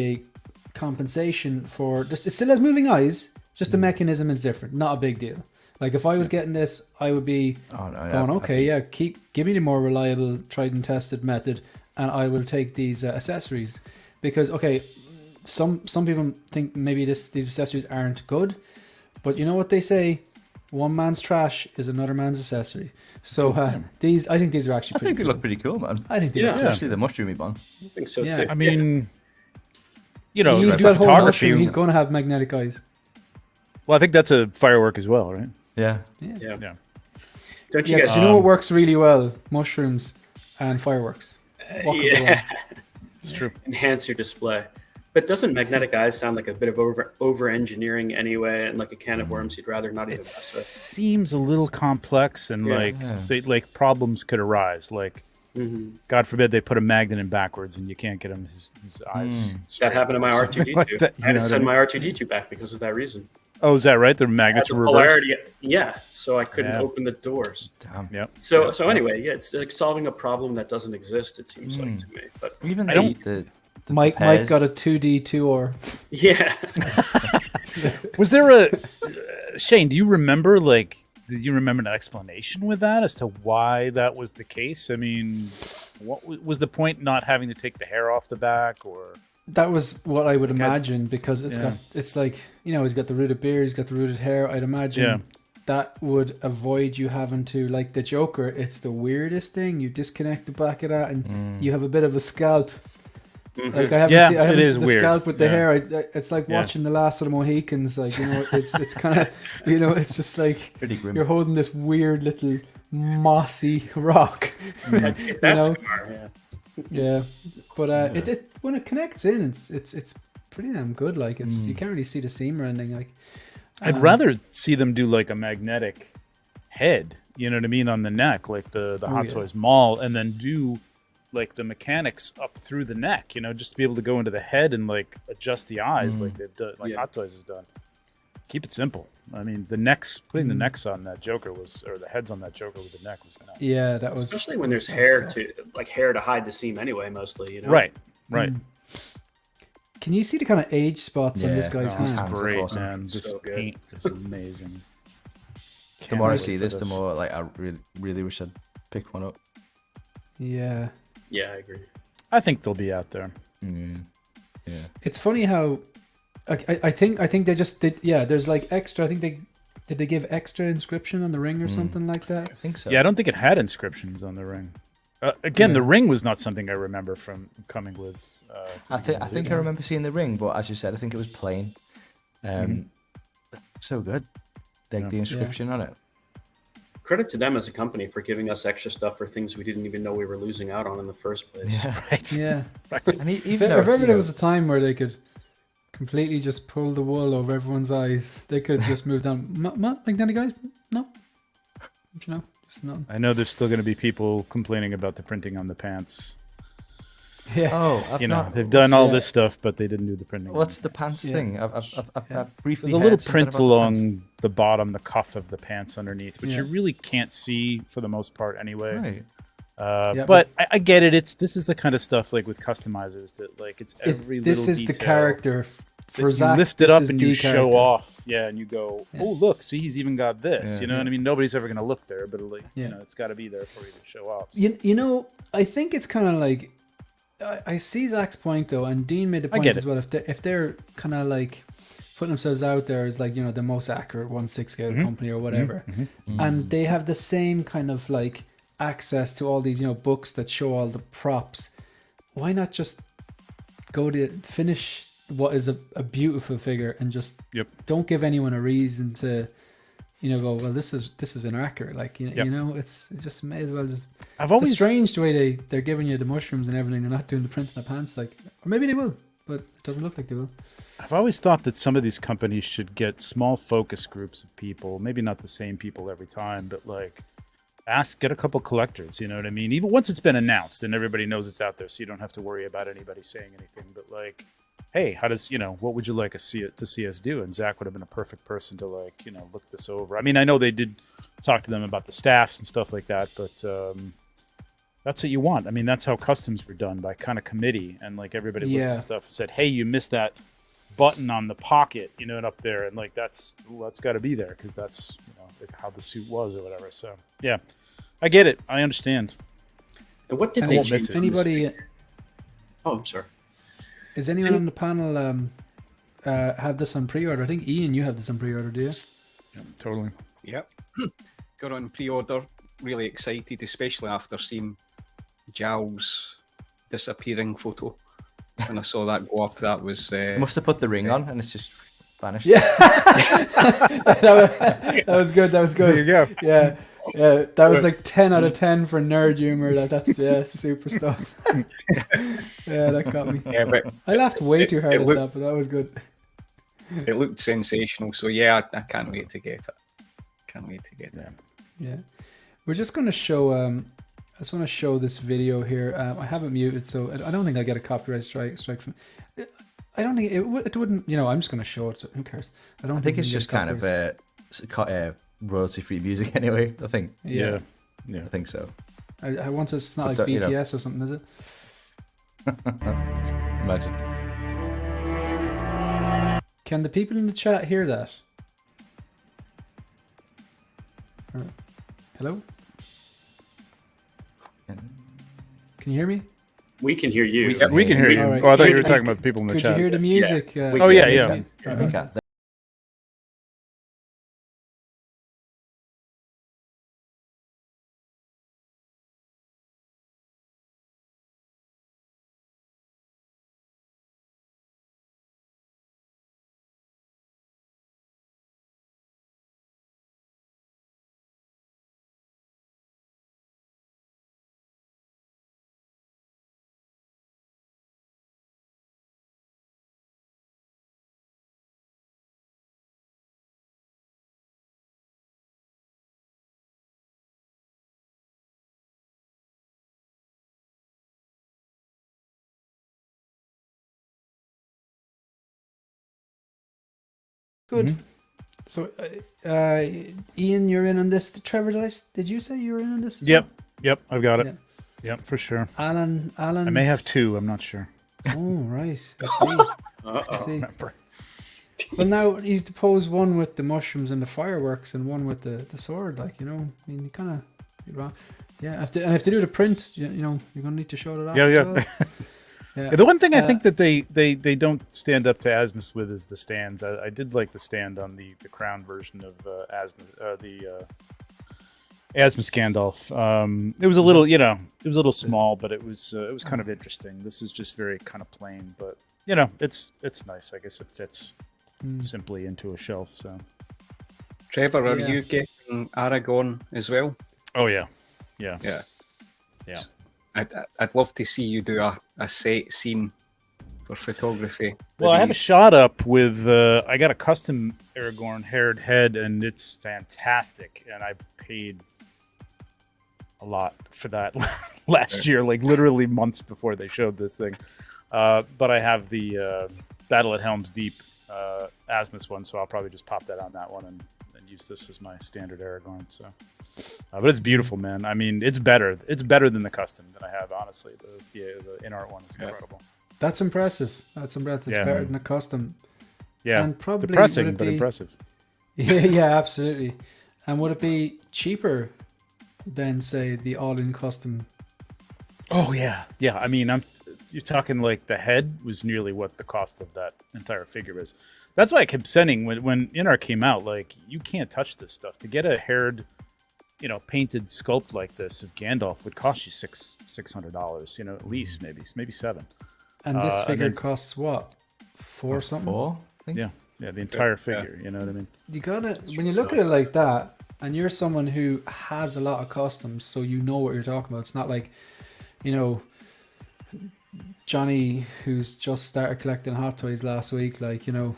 compensation for this. It still has moving eyes, just the mechanism is different. Not a big deal. Like if I was getting this, I would be going, okay, yeah, give me the more reliable, tried and tested method, and I will take these accessories because okay, some people think maybe these accessories aren't good, but you know what they say. One man's trash is another man's accessory. So I think these are actually. I think they look pretty cool, man. I think they Yeah. look Especially the mushroomy one. I think so Yeah. too. I mean, you know, He's the got whole photography. mushroom, he's going to have magnetic eyes. Well, I think that's a firework as well, right? Yeah. Yeah. Yeah. Don't you Yeah, guys? because you know what works really well? Mushrooms and fireworks. What could go wrong? It's true. Enhance your display. But doesn't magnetic eyes sound like a bit of over engineering anyway, and like a can of worms you'd rather not even It mess with? seems a little complex, and Yeah. like problems could arise. Like, Mm-hmm. God forbid they put a magnet in backwards and you can't get him his eyes. That straight. happened to my R2D2. Like that, I had you to know send what my R2D2 back because of that reason. Oh, is that right? The I had magnets the were reversed. polarity, yeah, so I couldn't Yeah. open the doors. Damn. Yep. So anyway, yeah, it's like solving a problem that doesn't exist. It seems like to me, but Even I don't- the Mike pairs- got a 2D2 or yeah, Was there a Shane? Do you remember Did you remember an explanation with that as to why that was the case? I mean, what was the point? Not having to take the hair off the back, or that was what I would imagine because it's like, you know, he's got the rooted beard, he's got the rooted hair. I'd imagine that would avoid you having to, like the Joker, it's the weirdest thing. You disconnect the back of that and you have a bit of a scalp. Like I haven't is seen the weird. scalp with the Yeah. hair. It's like watching the last of the Mohicans. Like, you know, it's kind of, you know, it's just like Pretty grim. you're holding this weird little mossy rock. that's You know? smart, yeah. Yeah, but it when it connects in, it's pretty damn good. Like you can't really see the seam or anything. Like I'd rather see them do like a magnetic head. You know what I mean, on the neck, like the Hot Toys Mall, and then do like the mechanics up through the neck, you know, just to be able to go into the head and like adjust the eyes like they've done, like Hot Toys has done. Keep it simple. I mean, putting the necks on that Joker or the heads on that Joker with the neck was nice. Yeah, that was Especially when there's hair to hide the seam anyway, mostly, you know. Right. Can you see the kind of age spots on this guy's his hand? hands are Great, awesome. man. This So good. paint is amazing. The more I Can't see wait for this, the more like I really wish I'd pick one up. Yeah, Yeah, I agree. I think they'll be out there. Yeah. it's funny how I think they just did. Yeah, there's like extra. I think did they give extra inscription on the ring or something like that? I think so. Yeah, I don't think it had inscriptions on the ring. The ring was not something I remember from coming with. I think I remember seeing the ring, but as you said, I think it was plain. So good. The inscription on it. Credit to them as a company for giving us extra stuff for things we didn't even know we were losing out on in the first place. Yeah. Right. Yeah, And if even though ever there was a time where they could completely just pull the wool over everyone's eyes, they could have just moved on. Magnetic guys, no, you know, just not. I know there's still going to be people complaining about the printing on the pants. Yeah, They've done all this stuff, but they didn't do the printing. What's the pants thing? I've briefly. There's a little heard something print about the along pants. the bottom, the cuff of the pants underneath, which you really can't see for the most part anyway. Right. But I get it. This is the kind of stuff like with customizers that like it's every this little is the detail character that for you Zach. lift it this up is and the you show character. off. Yeah, and you go, oh look, see, he's even got this. Yeah. You know what I mean? Nobody's ever gonna look there, but like Yeah. you know, it's got to be there for you to show off. You know, I think it's kind of like I see Zach's point though, and Dean made the point get as it. well. If they're kind of like putting themselves out there as like, you know, the most accurate 1/6 scale company or whatever, and they have the same kind of like access to all these, you know, books that show all the props, why not just go to finish what is a beautiful figure and just don't give anyone a reason to, you know, go, well, this is inaccurate. Like, you know, it's just may as well just. It's strange the way they're giving you the mushrooms and everything. They're not doing the print on the pants, like, or maybe they will, but it doesn't look like they will. I've always thought that some of these companies should get small focus groups of people, maybe not the same people every time, but like get a couple collectors, you know what I mean? Even once it's been announced and everybody knows it's out there, so you don't have to worry about anybody saying anything, but like, hey, what would you like to see us do? And Zach would have been a perfect person to like, you know, look this over. I mean, I know they did talk to them about the staffs and stuff like that, but that's what you want. I mean, that's how customs were done, by kind of committee, and like everybody looked at stuff and said, hey, you missed that button on the pocket, you know, and up there, and like that's got to be there because that's, you know, like how the suit was or whatever. So yeah, I get it. I understand. And what did And they won't see miss it. on this Anybody? page? Oh, I'm sorry. Is anyone on the panel have this on pre-order? I think Ian, you have this on pre-order, do you? Yeah, totally. Yep. Got on pre-order. Really excited, especially after seeing Giles' disappearing photo. When I saw that go up, that was... Must have put the ring on and it's just vanished. Yeah, that was good. That was good. There you go. Yeah, yeah. That was like 10 out of 10 for nerd humor. That's super stuff. Yeah, that got me. Yeah, but I laughed way too hard it at looked- that, but that was good. it looked sensational. So yeah, I can't wait to get it. Can't wait to get it. Yeah, we're just going to show. I just want to show this video here. I have it muted, so I don't think I get a copyright strike from. I don't think it wouldn't. You know, I'm just going to show it. So who cares? I don't I think it's we get just kind of royalty-free music anyway. I think. Yeah. Yeah. I think so. I want to. It's not like But, you know. BTS or something, is it? Imagine. Can the people in the chat hear that? Hello? Can you hear me? We can hear you. We can hear you. All right. Oh, I thought you were Could- talking about the people in the Could chat. you hear the music? We Oh, can. yeah, We yeah. can. Right. We can't. Good. Mhm. So, Ian, you're in on this. Trevor, did you say you were in on this? Yep. I've got it. Yeah. Yep, for sure. Alan. I may have two. I'm not sure. Oh, right. I see. I Uh-oh. see. Remember. Well, now you have to pose one with the mushrooms and the fireworks, and one with the sword. Like, you know, I mean, you kind of, you're wrong. Yeah, if to do the print, you know, you're gonna need to show it off. Yeah, as yeah. well. Yeah. The one thing I think that they don't stand up to Asmus with is the stands. I did like the stand on the crown version of the Asmus Gandalf. It was a little, you know, it was a little small, but it was kind of interesting. This is just very kind of plain, but you know, it's nice. I guess it fits simply into a shelf. So, Trevor, are Yeah. you getting Aragon as well? oh yeah. Yeah. Yeah. I'd love to see you do a set scene for photography. Well, I have a shot up with I got a custom Aragorn haired head, and it's fantastic. And I paid a lot for that last year, like literally months before they showed this thing. But I have the Battle at Helm's Deep Asmus one, so I'll probably just pop that on that one and use this as my standard Aragorn. So, but it's beautiful, man. I mean, it's better. It's better than the custom that I have. Honestly, the Inart one is incredible. That's impressive. That's impressive. It's Yeah. better than a custom. Yeah, And probably would depressing, it but be- impressive. Yeah, absolutely. And would it be cheaper than, say, the all-in custom? Oh yeah, yeah. I mean, you're talking like the head was nearly what the cost of that entire figure is. That's why I kept saying when Inart came out, like, you can't touch this stuff. To get a haired, you know, painted sculpt like this of Gandalf would cost you $600, you know, at least maybe $7. And this And figure then- costs what? Four something? 4, I think. Yeah, the entire figure. You know what I mean? You gotta, when you look at it like that, and you're someone who has a lot of customs, so you know what you're talking about. It's not like, you know, Johnny, who's just started collecting Hot Toys last week, like, you know,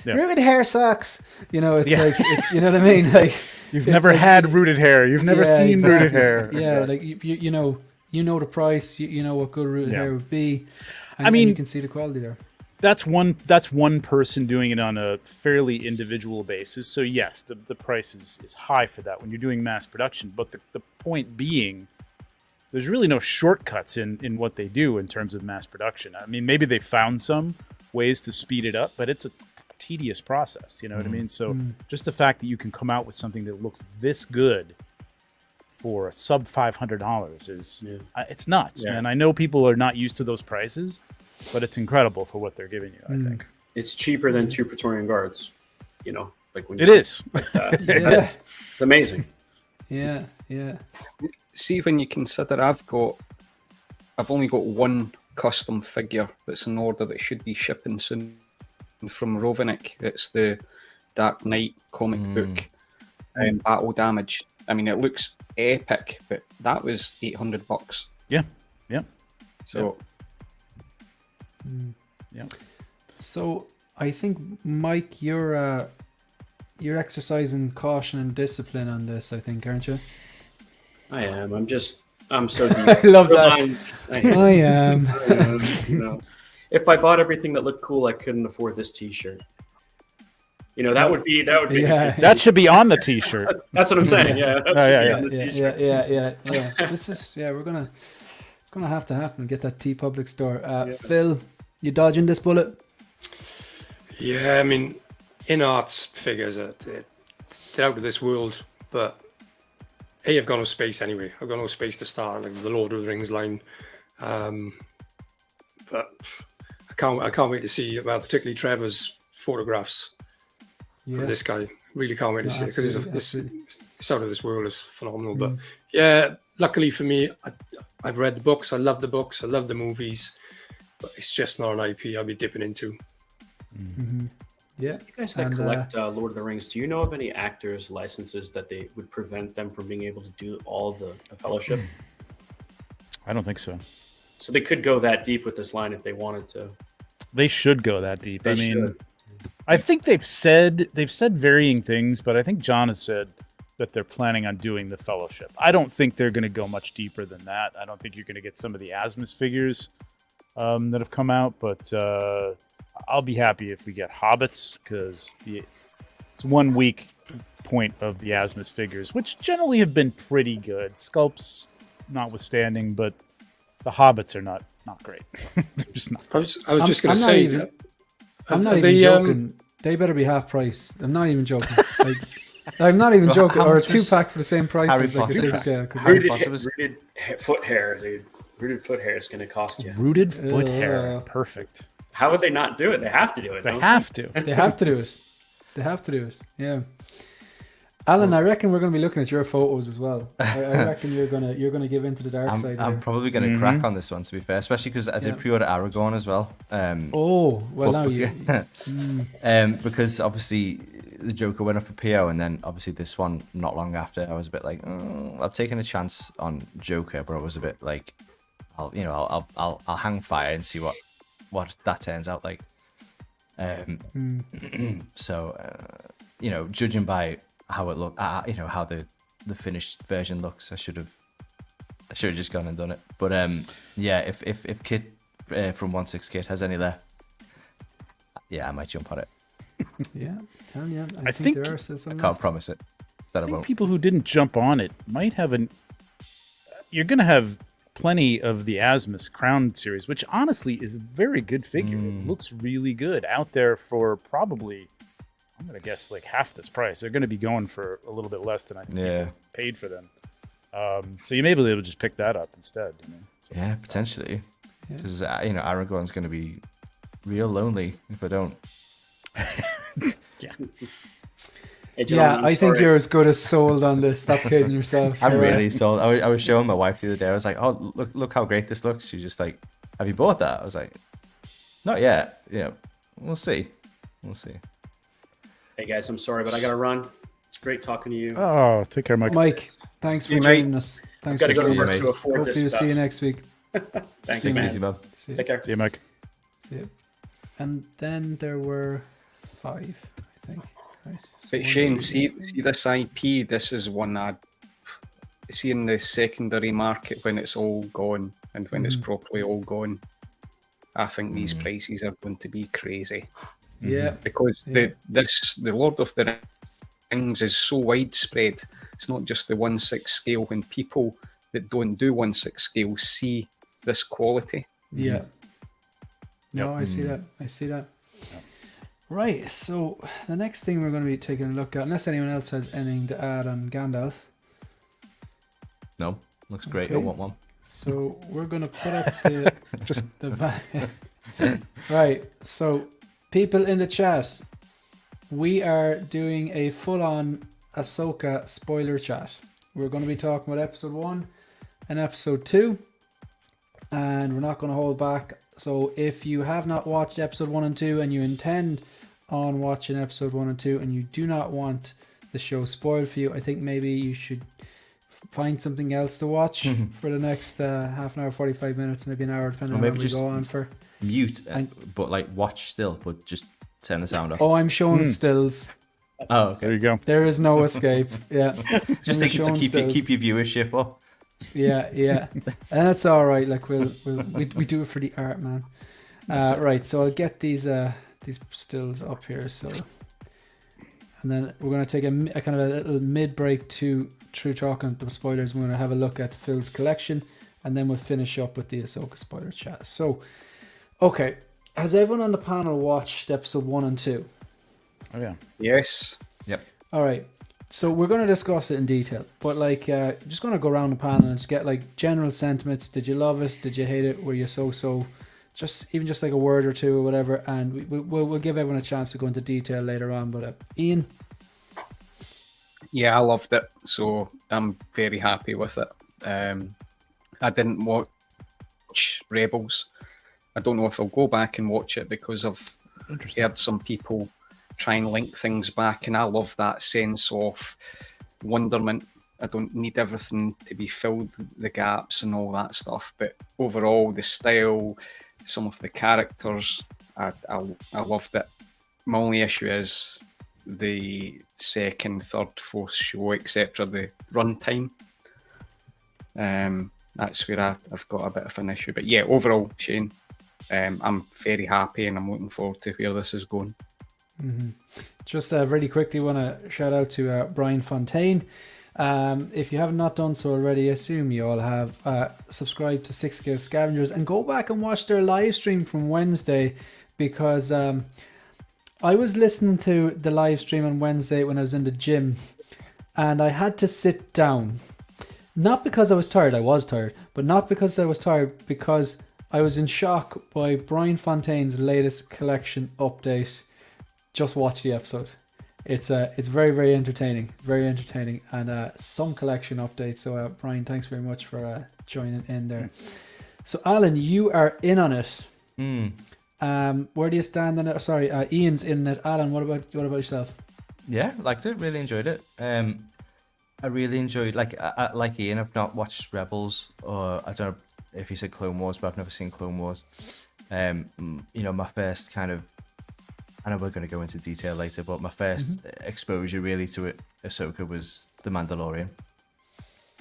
Yeah. rooted hair sucks. You know, it's Yeah. like, it's, you know what I mean? Like, You've it's never like- had rooted hair. You've never Yeah, seen exactly. rooted hair. Yeah, Exactly. like you know the price. You know what good rooted Yeah. hair would be. And, I mean- and you can see the quality there. That's one person doing it on a fairly individual basis. So yes, the price is high for that when you're doing mass production. But the point being, there's really no shortcuts in what they do in terms of mass production. I mean, maybe they found some, ways to speed it up, but it's a tedious process. You know what I mean? So just the fact that you can come out with something that looks this good for sub $500 is it's nuts, man. I know people are not used to those prices, but it's incredible for what they're giving you. I think It's cheaper than 2 Praetorian guards. You know, like when it you is. It is. It's amazing. Yeah. See, when you consider I've only got one custom figure that's in order that should be shipping soon from Rovenick. It's the Dark Knight comic book Battle Damage. I mean, it looks epic, but that was $800. Yeah. So So I think, Mike, you're exercising caution and discipline on this, I think, aren't you? I am. I'm so deep. I love that. Lines. I am. You know, if I bought everything that looked cool, I couldn't afford this T-shirt. You know, that would be. Yeah. That should be on the T-shirt. That's what I'm saying. Yeah. That should be on the T-shirt. Yeah. This is it's gonna have to happen. Get that T Public store. Phil, you dodging this bullet? Yeah, I mean, Inart's figures they're out of this world, but I've got no space anyway. I've got no space to start like the Lord of the Rings line. But I can't wait to see, well, particularly Trevor's photographs of this guy. Really can't wait to see it because it's out of this world. It's phenomenal. But yeah, luckily for me, I've read the books. I love the books. I love the movies. But it's just not an IP I'll be dipping into. Yeah. You guys that collect Lord of the Rings, do you know of any actors' licenses that they would prevent them from being able to do all the Fellowship? I don't think so. So they could go that deep with this line if they wanted to. They should go that deep. They I mean, should. I think they've said varying things, but I think John has said that they're planning on doing the Fellowship. I don't think they're going to go much deeper than that. I don't think you're going to get some of the Asmus figures that have come out, but I'll be happy if we get Hobbits because it's 1 weak point of the Asmus figures, which generally have been pretty good, sculpts notwithstanding, but the Hobbits are not great. They're just not. I was just going to say, I'm not even joking. They better be half price. I'm not even joking. I'm not even joking. Or a 2-pack for the same price as like a 6 scale. Rooted foot hair, dude. Rooted foot hair is going to cost you. Rooted foot hair. Perfect. How would they not do it? They have to do it. They have to. They have to do it. They have to do it. Yeah. Alan, I reckon we're going to be looking at your photos as well. I reckon you're gonna give into the dark side. I'm probably going to crack on this one, to be fair, especially because I did pre-order Aragorn as well. Because obviously the Joker went up a PO, and then obviously this one not long after, I was a bit like, I've taken a chance on Joker, but I was a bit like, I'll hang fire and see what that turns out like. So judging by how it looked, how the finished version looks, I should have just gone and done it. But if Kit from 1/6 Kit has any there, I might jump on it. Yeah, tell you, I think there are some. I can't promise it. That I think won't. people who didn't jump on it might have you're going to have plenty of the Asmus Crown series, which honestly is a very good figure. It looks really good out there for probably, I'm going to guess, like half this price. They're going to be going for a little bit less than I think people paid for them. So you may be able to just pick that up instead. Yeah, potentially. Because Aragorn's going to be real lonely if I don't. Yeah, I think you're as good as sold on this. Stop kidding yourself. I'm really sold. I was showing my wife the other day. I was like, "Oh, look how great this looks." She's just like, "Have you bought that?" I was like, "Not yet. Yeah, we'll see. We'll see." Hey guys, I'm sorry, but I gotta run. It's great talking to you. Oh, take care, Mike. Mike, thanks for joining us. Thanks for Gotta go to seeing work us. to afford Hopefully, we'll see you next week. Thanks, See you, man. Easy, man. Take care. See you, Mike. See you. And then there were 5, I think. Right. So But 1, Shane, 2, see this IP. This is one I'd see in the secondary market when it's all gone and when it's properly all gone. I think these prices are going to be crazy. Yeah, because the Lord of the Rings is so widespread. It's not just the 1/6 scale. When people that don't do 1/6 scale see this quality, yeah. No, I see that. I see that. Right. So the next thing we're going to be taking a look at, unless anyone else has anything to add on Gandalf. No, looks great. I Okay. want one. So we're going to put up the just the back. Right. So people in the chat, we are doing a full-on AHSOKA spoiler chat. We're going to be talking about episode 1 and episode 2, and we're not going to hold back. So if you have not watched episode 1 and 2 and you intend on watching episode 1 and 2 and you do not want the show spoiled for you, I think maybe you should find something else to watch for the next half an hour, 45 minutes, maybe an hour, depending on maybe how we just go on for. Mute, but like watch still, but just turn the sound off. Oh, I'm showing stills. Oh, okay. There you go. There is no escape. Yeah. Just I'm thinking to showing stills. keep your viewership up. Yeah. And that's all right. Like we do it for the art, man. Right. So I'll get these stills up here. So, and then we're going to take a kind of a little mid break to through talking the spoilers. We're going to have a look at Phil's collection, and then we'll finish up with the AHSOKA spoiler chat. So, okay, has everyone on the panel watched episode 1 and 2? Oh yeah. Yes. Yep. All right. So we're going to discuss it in detail, but like, just going to go around the panel and just get like general sentiments. Did you love it? Did you hate it? Were you so? Just like a word or two or whatever, and we'll give everyone a chance to go into detail later on. But Ian, Yeah, I loved it. So I'm very happy with it. I didn't watch Rebels. I don't know if I'll go back and watch it because I've heard some people try and link things back, and I love that sense of wonderment. I don't need everything to be filled, the gaps and all that stuff, but overall the style, some of the characters, I loved it. My only issue is the second, third, fourth show, etc., the runtime. That's where I've got a bit of an issue, but yeah, overall, Shane, I'm very happy and I'm looking forward to where this is going. just really quickly want to shout out to Brian Fontaine. If you have not done so already, I assume you all have. Subscribe to 6 Scale Scavengers and go back and watch their live stream from Wednesday, because I was listening to the live stream on Wednesday when I was in the gym, and I had to sit down. Not because I was tired, I was tired, but not because I was tired, because I was in shock by Brian Fontaine's latest collection update. Just watch the episode. It's very, very entertaining, and some collection updates. So Brian, thanks very much for joining in there. So Alan, you are in on it. Where do you stand on it? Sorry, Ian's in it. Alan, what about yourself? Yeah, liked it. Really enjoyed it. I really enjoyed, like Ian, I've not watched Rebels, or I don't know if he said Clone Wars, but I've never seen Clone Wars. My first kind of, I know we're going to go into detail later, but my first exposure really to it, Ahsoka, was The Mandalorian.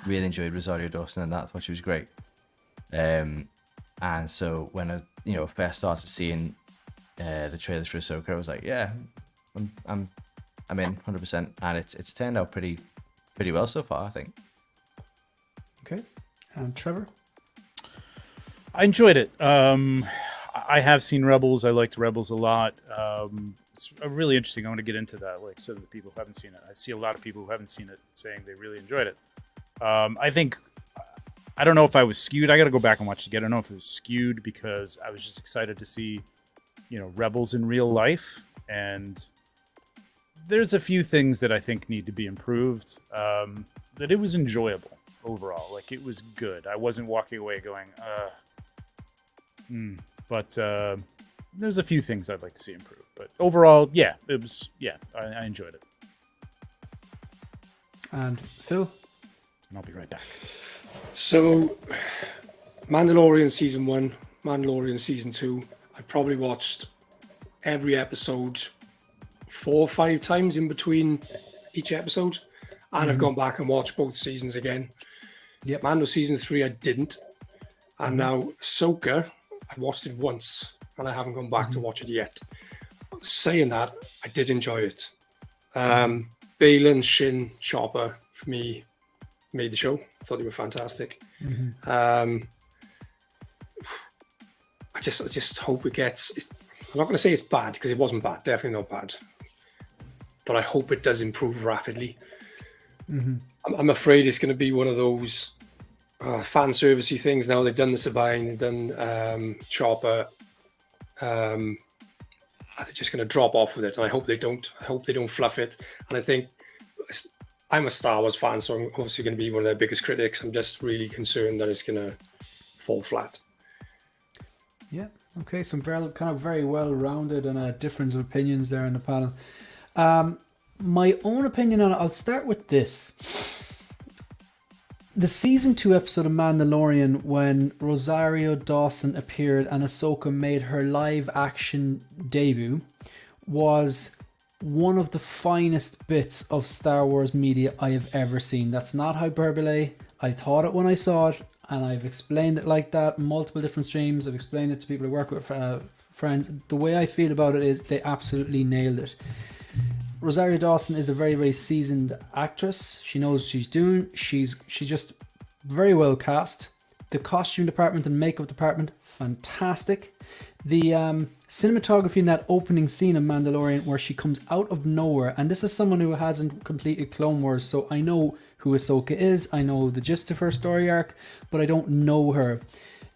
Really enjoyed Rosario Dawson and that. I thought she was great. And so when I first started seeing the trailers for Ahsoka, I was like, yeah, I'm in 100%, and it's turned out pretty well so far, I think. Okay, and Trevor. I enjoyed it. I have seen Rebels. I liked Rebels a lot. It's really interesting. I want to get into that, like, so that people who haven't seen it. I see a lot of people who haven't seen it saying they really enjoyed it. I think, I don't know if I was skewed. I got to go back and watch it again. I don't know if it was skewed because I was just excited to see, Rebels in real life. And there's a few things that I think need to be improved. That it was enjoyable overall. Like, it was good. I wasn't walking away going, But there's a few things I'd like to see improve. But overall, yeah, it was, I enjoyed it. And Phil? And I'll be right back. So, Mandalorian Season 1, Mandalorian Season 2, I probably watched every episode 4 or 5 times in between each episode. And I've gone back and watched both seasons again. Yep. Mando Season 3, I didn't. And now Ahsoka, I watched it once and I haven't gone back to watch it yet. Saying that, I did enjoy it. Balin, Shin, Chopper, for me, made the show. I thought they were fantastic. I I just hope it gets. I'm not going to say it's bad because it wasn't bad. Definitely not bad. But I hope it does improve rapidly. I'm afraid it's going to be one of those fan servicey things. Now they've done the Sabine, they've done Chopper. They're just going to drop off with it, and I hope they don't. I hope they don't fluff it. And I think I'm a Star Wars fan, so I'm obviously going to be one of their biggest critics. I'm just really concerned that it's going to fall flat. Yeah. Okay. Some very well-rounded and difference of opinions there in the panel. My own opinion on it. I'll start with this. The season 2 episode of Mandalorian, when Rosario Dawson appeared and Ahsoka made her live action debut, was one of the finest bits of Star Wars media I have ever seen. That's not hyperbole. I thought it when I saw it, and I've explained it like that in multiple different streams. I've explained it to people who work with, friends. The way I feel about it is they absolutely nailed it. Rosario Dawson is a very, very seasoned actress. She knows what she's doing. She's just very well cast. The costume department and makeup department, fantastic. The cinematography in that opening scene of Mandalorian where she comes out of nowhere, and this is someone who hasn't completed Clone Wars, so I know who Ahsoka is. I know the gist of her story arc, but I don't know her.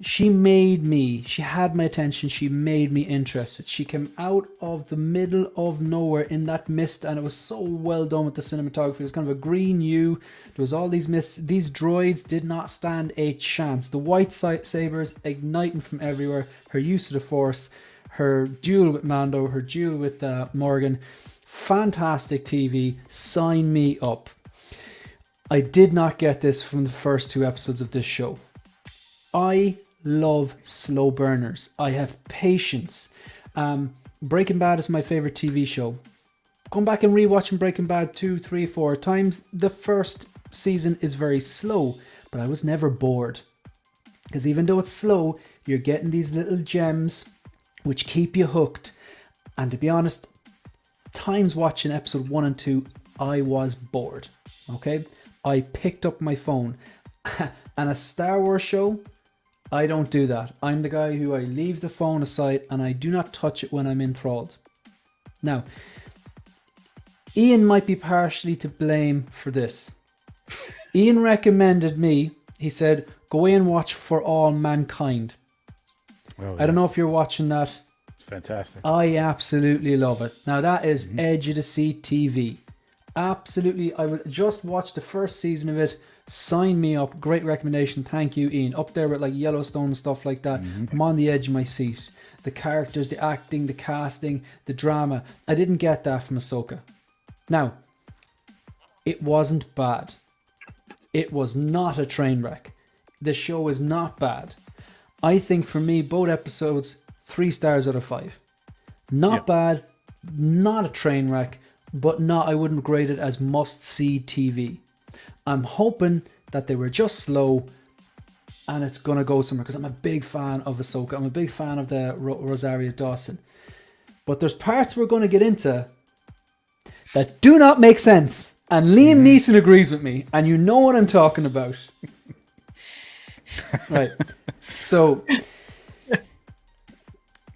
She had my attention. She made me interested. She came out of the middle of nowhere in that mist, and it was so well done with the cinematography. It was kind of a green hue. There was all these mists. These droids did not stand a chance. The white sabers igniting from everywhere. Her use of the Force, her duel with Mando, her duel with Morgan. Fantastic TV. Sign me up. I did not get this from the first 2 episodes of this show. I love slow burners. I have patience. Breaking Bad is my favorite TV show. Come back and rewatching Breaking Bad 2, 3, 4 times. The first season is very slow, but I was never bored. Because even though it's slow, you're getting these little gems which keep you hooked. And to be honest, times watching episode 1 and 2, I was bored. Okay? I picked up my phone. And a Star Wars show, I don't do that. I'm the guy who I leave the phone aside and I do not touch it when I'm enthralled. Now, Ian might be partially to blame for this. Ian recommended me, he said, go away and watch For All Mankind. Oh, I don't know if you're watching that. It's fantastic. I absolutely love it. Now that is edge of the seat TV. Absolutely. I would just watch the first season of it. Sign me up. Great recommendation. Thank you, Ian. Up there with like Yellowstone and stuff like that. I'm on the edge of my seat. The characters, the acting, the casting, the drama. I didn't get that from Ahsoka. Now, it wasn't bad. It was not a train wreck. The show is not bad. I think for me, both episodes, 3 stars out of 5. Not bad, not a train wreck, but I wouldn't grade it as must-see TV. I'm hoping that they were just slow and it's going to go somewhere because I'm a big fan of Ahsoka. I'm a big fan of the Rosario Dawson. But there's parts we're going to get into that do not make sense. And Liam Neeson agrees with me. And you know what I'm talking about. Right. So,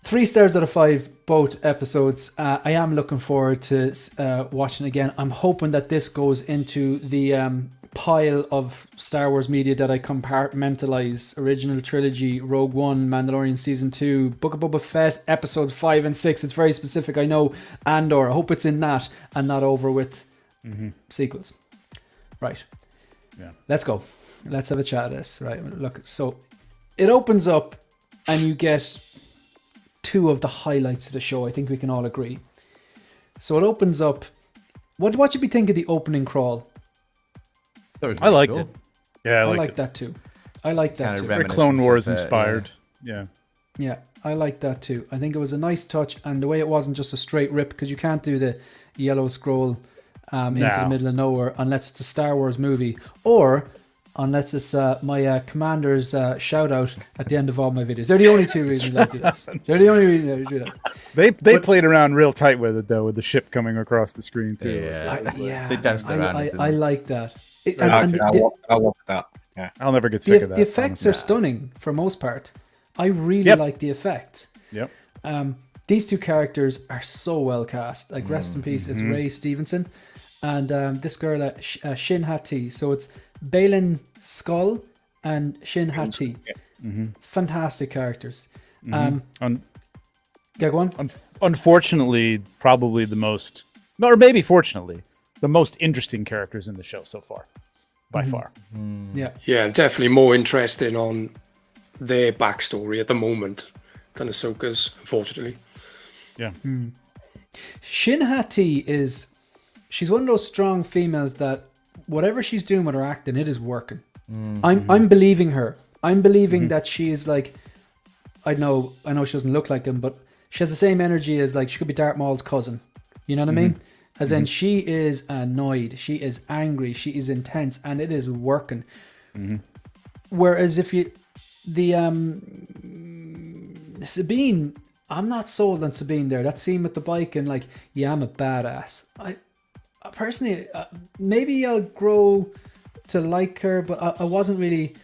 3 stars out of 5, both episodes. I am looking forward to watching again. I'm hoping that this goes into the pile of Star Wars media that I compartmentalize. Original trilogy, Rogue One, Mandalorian Season 2, Book of Boba Fett, Episodes 5 and 6. It's very specific, I know. Andor, I hope it's in that and not over with sequels. Right. Yeah. Let's go. Let's have a chat of this. Right. Look, so it opens up and you get 2 of the highlights of the show. I think we can all agree. So it opens up. What should we think of the opening crawl? I liked it. Yeah, I like that too. I like that Kind of too. Very reminiscent Clone Wars of, inspired. Yeah. Yeah, I like that too. I think it was a nice touch, and the way it wasn't just a straight rip, because you can't do the yellow scroll into the middle of nowhere unless it's a Star Wars movie, or unless it's my commander's shout out at the end of all my videos. They're the only 2 reasons I do that. They're the only reasons I do that. They played around real tight with it though, with the ship coming across the screen too. Yeah, they danced around. I like that. I love that. Yeah. I'll never get sick of that. The effects honestly. are stunning for most part. I really Yep. like the effects. Yep. These two characters are so well cast. Like, rest in peace, it's Ray Stevenson. And this girl, Shin Hati. So it's Balin Skull and Shin Hati. Fantastic characters. Un- Yeah, go on. Unfortunately, probably the most, or maybe fortunately, the most interesting characters in the show so far, by far. Yeah. Yeah, definitely more interesting on their backstory at the moment than Ahsoka's, unfortunately. Yeah. Shin Hati she's one of those strong females that whatever she's doing with her acting, it is working. I'm believing her. I'm believing that she is like, I know she doesn't look like him, but she has the same energy as, like, she could be Darth Maul's cousin. You know what I mean? As in, she is annoyed, she is angry, she is intense, and it is working. Whereas if Sabine, I'm not sold on Sabine there. That scene with the bike and, like, yeah, I'm a badass. I personally, maybe I'll grow to like her, but I wasn't really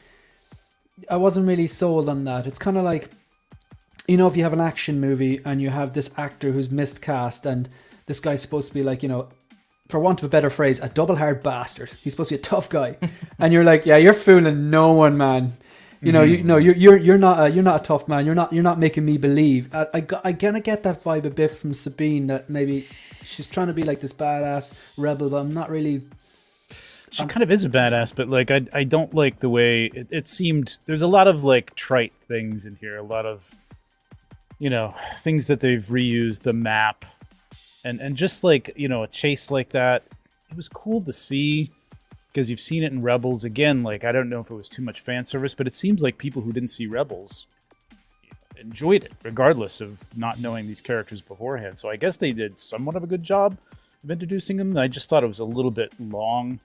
sold on that. It's kind of like, you know, if you have an action movie and you have this actor who's miscast and this guy's supposed to be, like, you know, for want of a better phrase, a double hard bastard. He's supposed to be a tough guy, and you're like, yeah, you're fooling no one, man. You know, you're not a tough man. You're not making me believe. I kind of get that vibe a bit from Sabine, that maybe she's trying to be like this badass rebel, but I'm not really. She kind of is a badass, but, like, I don't like the way it seemed. There's a lot of, like, trite things in here. A lot of, you know, things that they've reused, the map, and just, like, you know, a chase like that. It was cool to see because you've seen it in Rebels. Again, like, I don't know if it was too much fan service, but it seems like people who didn't see Rebels enjoyed it, regardless of not knowing these characters beforehand. So I guess they did somewhat of a good job of introducing them. I just thought it was a little bit long.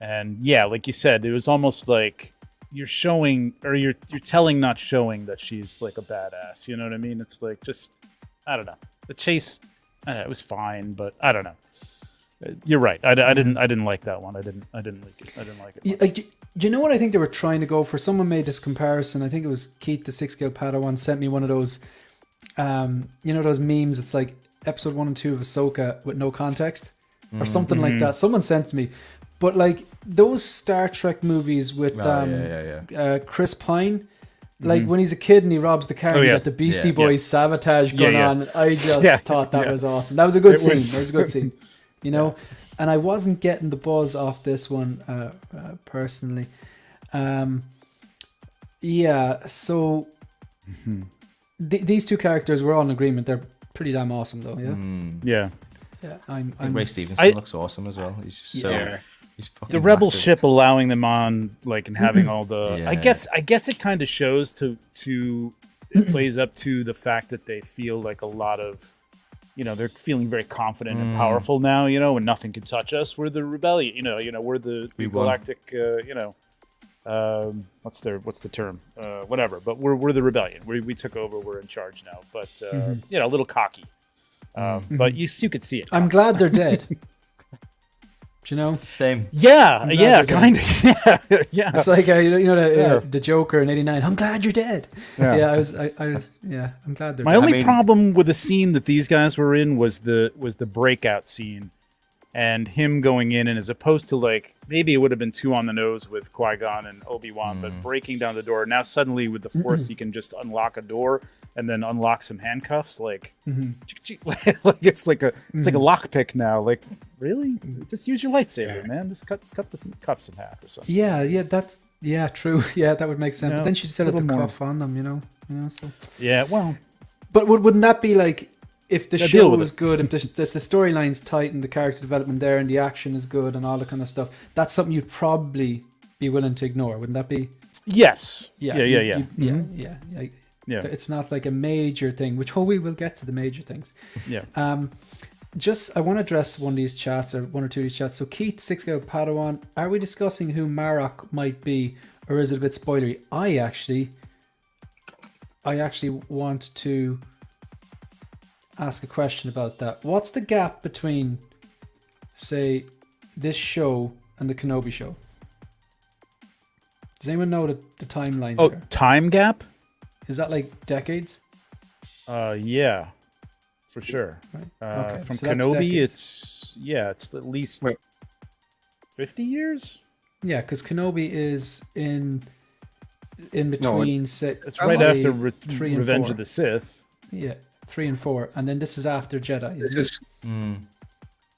And yeah, like you said, it was almost like you're showing, or you're telling, not showing, that she's, like, a badass. You know what I mean? It's like, just, I don't know. The chase, it was fine, but I don't know. You're right. I didn't like that one. I didn't like it. I didn't like it much. Do you know what I think they were trying to go for? Someone made this comparison. I think it was Keith, the 6-scale Padawan, sent me one of those, you know, those memes. It's like episode 1 and 2 of Ahsoka with no context, or something like that. Someone sent to me. But, like, those Star Trek movies with Chris Pine, like, when he's a kid and he robs the car, and you got the Beastie Boys sabotage going on. I just thought that was awesome. That was a good scene. That was a good scene. You know, and I wasn't getting the buzz off this one personally. So these two characters, we're all in agreement. They're pretty damn awesome, though. Yeah. Yeah. I'm Ray Stevenson looks awesome as well. He's just so. He's the Rebel massive. ship allowing them on, like, and having all the. Yeah. I guess it kind of shows to it plays up to the fact that they feel like a lot of. You know, they're feeling very confident and powerful now, you know, and nothing can touch us. We're the rebellion, you know, we're the galactic, you know, what's the term? Whatever. But we're the rebellion. We took over. We're in charge now. But, you know, a little cocky. But you could see it. I'm glad they're dead. Do you know? Same. Yeah, kind of. Yeah. It's like you know the Joker in '89. I'm glad you're dead. Yeah, I was. I'm glad they're. My dead. only problem with the scene that these guys were in was the breakout scene, and him going in, and as opposed to, like, maybe it would have been too on the nose with Qui-Gon and Obi-Wan, but breaking down the door. Now suddenly with the Force, he can just unlock a door and then unlock some handcuffs. Like, like it's like a lockpick now. Like, really? Just use your lightsaber, man. Just cut the cuffs in half or something. That's true. Yeah, that would make sense. You know, but then she just had the more. cuff on them, you know. So. Yeah, well. But wouldn't that be like, if the deal show with was good, if the storyline's tight and the character development there and the action is good and all that kind of stuff, that's something you'd probably be willing to ignore, wouldn't that be? Yes. Yeah. It's not like a major thing, which we will get to the major things. Yeah. I want to address one of these chats, or one or two of these chats. So Keith, 6-scale Padawan, are we discussing who Marok might be, or is it a bit spoilery? I actually want to ask a question about that. What's the gap between, say, this show and the Kenobi show? Does anyone know the timeline? Oh, there? time gap? Is that like decades? Yeah, for sure. Right. Okay, From so that's Kenobi, decades. it's at least 50 years. Yeah, because Kenobi is in between. It's right after 3 and Revenge 4. of the Sith. Yeah, 3 and 4, and then this is after Jedi.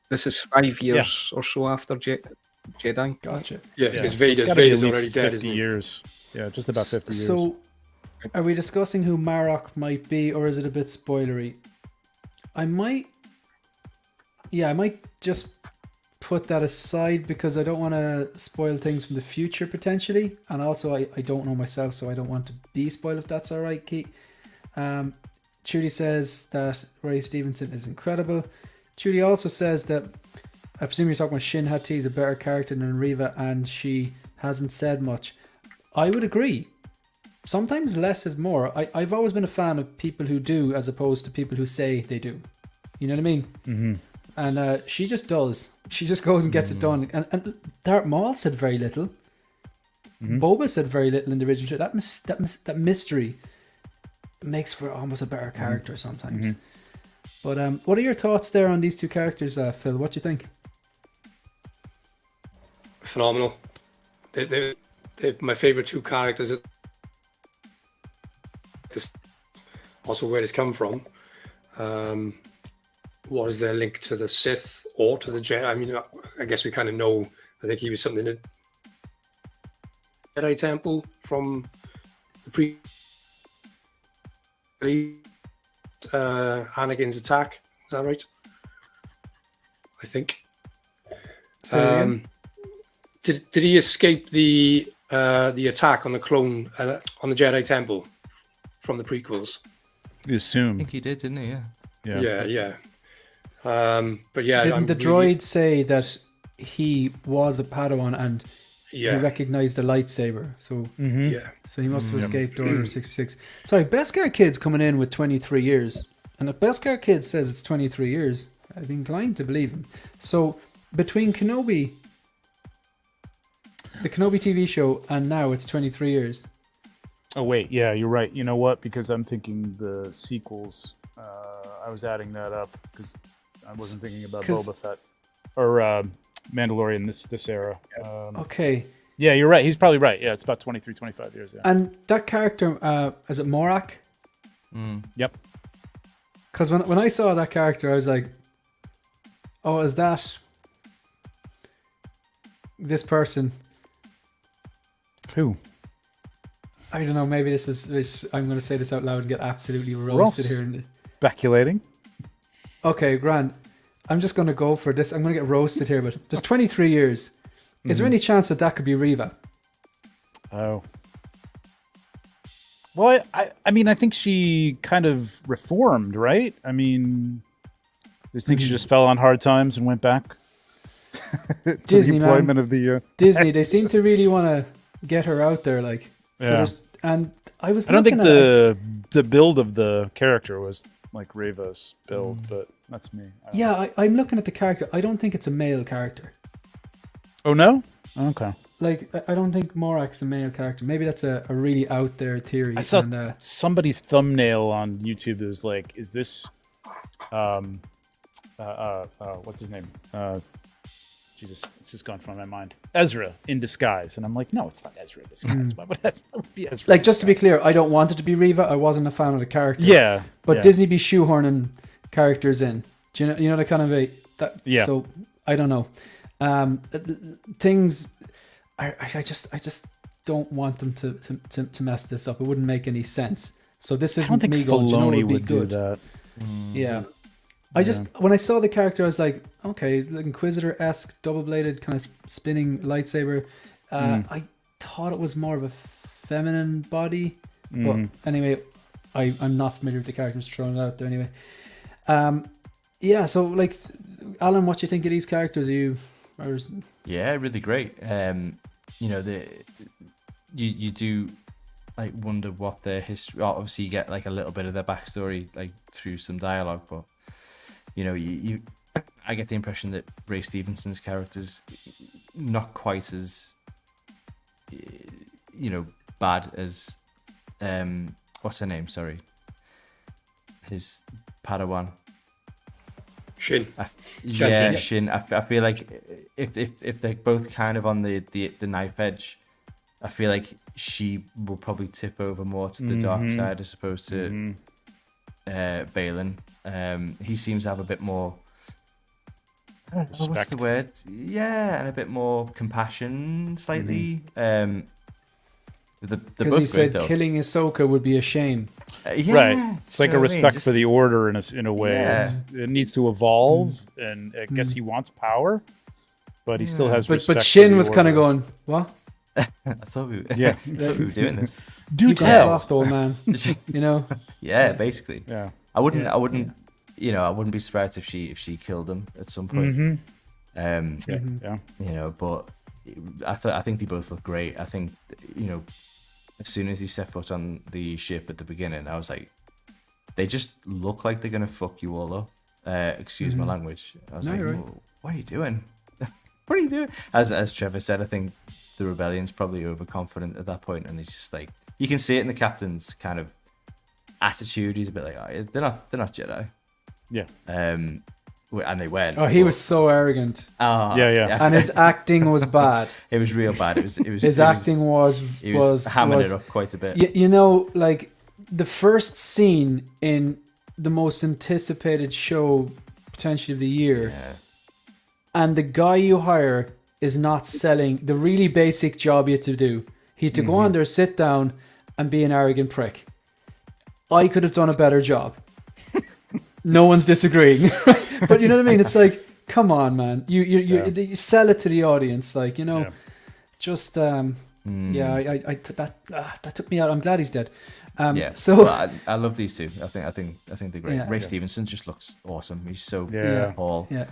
This is 5 years or so after Jedi. Gotcha. Yeah, Yeah, because so it's gotta be Vader's at least already dead, 50 isn't he? years. Yeah, just about 50 years. So, are we discussing who Marok might be, or is it a bit spoilery? I might just put that aside because I don't want to spoil things from the future potentially, and also I don't know myself, so I don't want to be spoiled if that's all right, Keith. Trudy says that Ray Stevenson is incredible. Trudy also says that I presume you're talking about Shin Hati is a better character than Riva, and she hasn't said much. I would agree. Sometimes less is more. I've always been a fan of people who do as opposed to people who say they do. You know what I mean? Mm-hmm. And she just does. She just goes and gets it done. And Darth Maul said very little. Mm-hmm. Boba said very little in the original show. That mystery makes for almost a better character sometimes. Mm-hmm. But what are your thoughts there on these two characters, Phil? What do you think? Phenomenal. They're my favorite two characters. Also, where it's come from. What is their link to the Sith or to the Jedi? I mean, I guess we kind of know. I think he was something in the Jedi Temple from the Anakin's attack. Is that right? I think. Did he escape the attack on the clone on the Jedi Temple from the prequels? You I assume. think he did, didn't he? Yeah. Yeah. But yeah, Didn't the droid say that he was a Padawan and he yeah, recognized the lightsaber? So yeah. so he must have escaped Order 66. Sorry, Beskar Kid's coming in with 23 years. And if Beskar Kid says it's 23 years, I'd be inclined to believe him. So between Kenobi, the Kenobi TV show, and now it's 23 years. Oh, wait. Yeah, you're right. You know what? Because I'm thinking the sequels. I was adding that up because I wasn't thinking about Boba Fett or Mandalorian this era. Okay. Yeah, you're right. He's probably right. Yeah, it's about 23, 25 years. Yeah. And that character, is it Morak? Yep. Because when I saw that character, I was like, oh, is that this person? Who? I don't know. Maybe this is I'm going to say this out loud and get absolutely roasted here. Speculating. Okay, Grant. I'm just going to go for this. I'm going to get roasted here, but there's 23 years. Is there any chance that could be Riva? Oh. Well, I mean, I think she kind of reformed, right? I mean, I think she just fell on hard times and went back to Disney, the employment of the Disney. They seem to really want to get her out there, like. So yeah. And I was. I don't think the build of the character was like Reva's build, but that's me. I'm looking at the character. I don't think it's a male character. Oh no? Okay. Like, I don't think Morak's a male character. Maybe that's a really out there theory. I saw somebody's thumbnail on YouTube that was like, is this what's his name? Jesus, it's just gone from my mind. Ezra in disguise. And I'm like, no, it's not Ezra in disguise. Why would that be Ezra? Like, just to be clear, I don't want it to be Riva. I wasn't a fan of the character. Yeah. But yeah. Disney be shoehorning characters in. Do you know the kind of yeah. So I don't know. Things I just don't want them to mess this up. It wouldn't make any sense. So this isn't I don't think me going, Filoni would be would good. do that. Yeah. I just, when I saw the character, I was like, okay, the Inquisitor-esque, double-bladed, kind of spinning lightsaber. I thought it was more of a feminine body. But anyway, I'm not familiar with the character. I'm just throwing it out there anyway. Yeah, so, like, Alan, what do you think of these characters? Yeah, really great. You know, you do like wonder what their history. Obviously, you get like a little bit of their backstory, like through some dialogue, but you know, I get the impression that Ray Stevenson's character's not quite as, you know, bad as what's her name? Sorry, his Padawan. Shin. Shin. I feel like if they're both kind of on the knife edge, I feel like she will probably tip over more to the dark side as opposed to Balin. He seems to have a bit more. I don't know, what's the word? Yeah, and a bit more compassion, slightly. They're both Because he said great, though. killing Ahsoka would be a shame. Right. It's like you know a what I mean? respect Just- for the order in a way. Yeah. It needs to evolve, and I guess he wants power, but he still has respect. But for Shin the was kind of order. going, what? I thought we Yeah. were doing this. Do You got tell. soft, old man. You know? Yeah, basically. Yeah. I wouldn't be surprised if she killed him at some point. Yeah. But I think they both look great. I think, as soon as he set foot on the ship at the beginning, I was like, they just look like they're gonna fuck you all up. Excuse my language. I was No, like, you're right. what are you doing? What are you doing? As Trevor said, I think the rebellion's probably overconfident at that point, and he's just like, you can see it in the captain's kind of attitude. He's a bit like, oh, they're not Jedi. Yeah. And they weren't. Oh, he was so arrogant. Yeah. And his acting was bad. It was real bad. It was. His acting was hamming it up quite a bit. Like the first scene in the most anticipated show potentially of the year, and the guy you hire is not selling the really basic job you had to do. He had to go on there, sit down, and be an arrogant prick. I could have done a better job. No one's disagreeing, but you know what I mean. It's like, come on, man. You sell it to the audience, like just that took me out. I'm glad he's dead. So but I love these two. I think they're great. Yeah. Ray Stevenson just looks awesome. He's so tall. Yeah.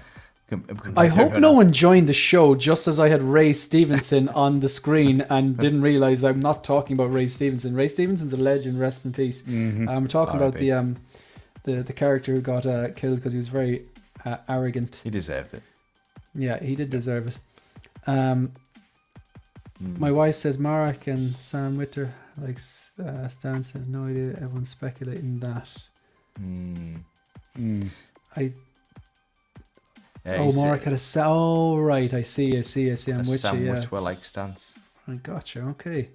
Compared I to hope everyone no else. one joined the show just as I had Ray Stevenson on the screen and didn't realize I'm not talking about Ray Stevenson. Ray Stevenson's a legend. Rest in peace. We're talking about the character who got killed because he was very arrogant. He deserved it. Yeah, he did deserve it. My wife says Marek and Sam Witter, like Stan said, no idea. Everyone's speculating that. Marek had a right. I see. I'm with you. Sam Yeah, Witwer like stance. I gotcha. Okay,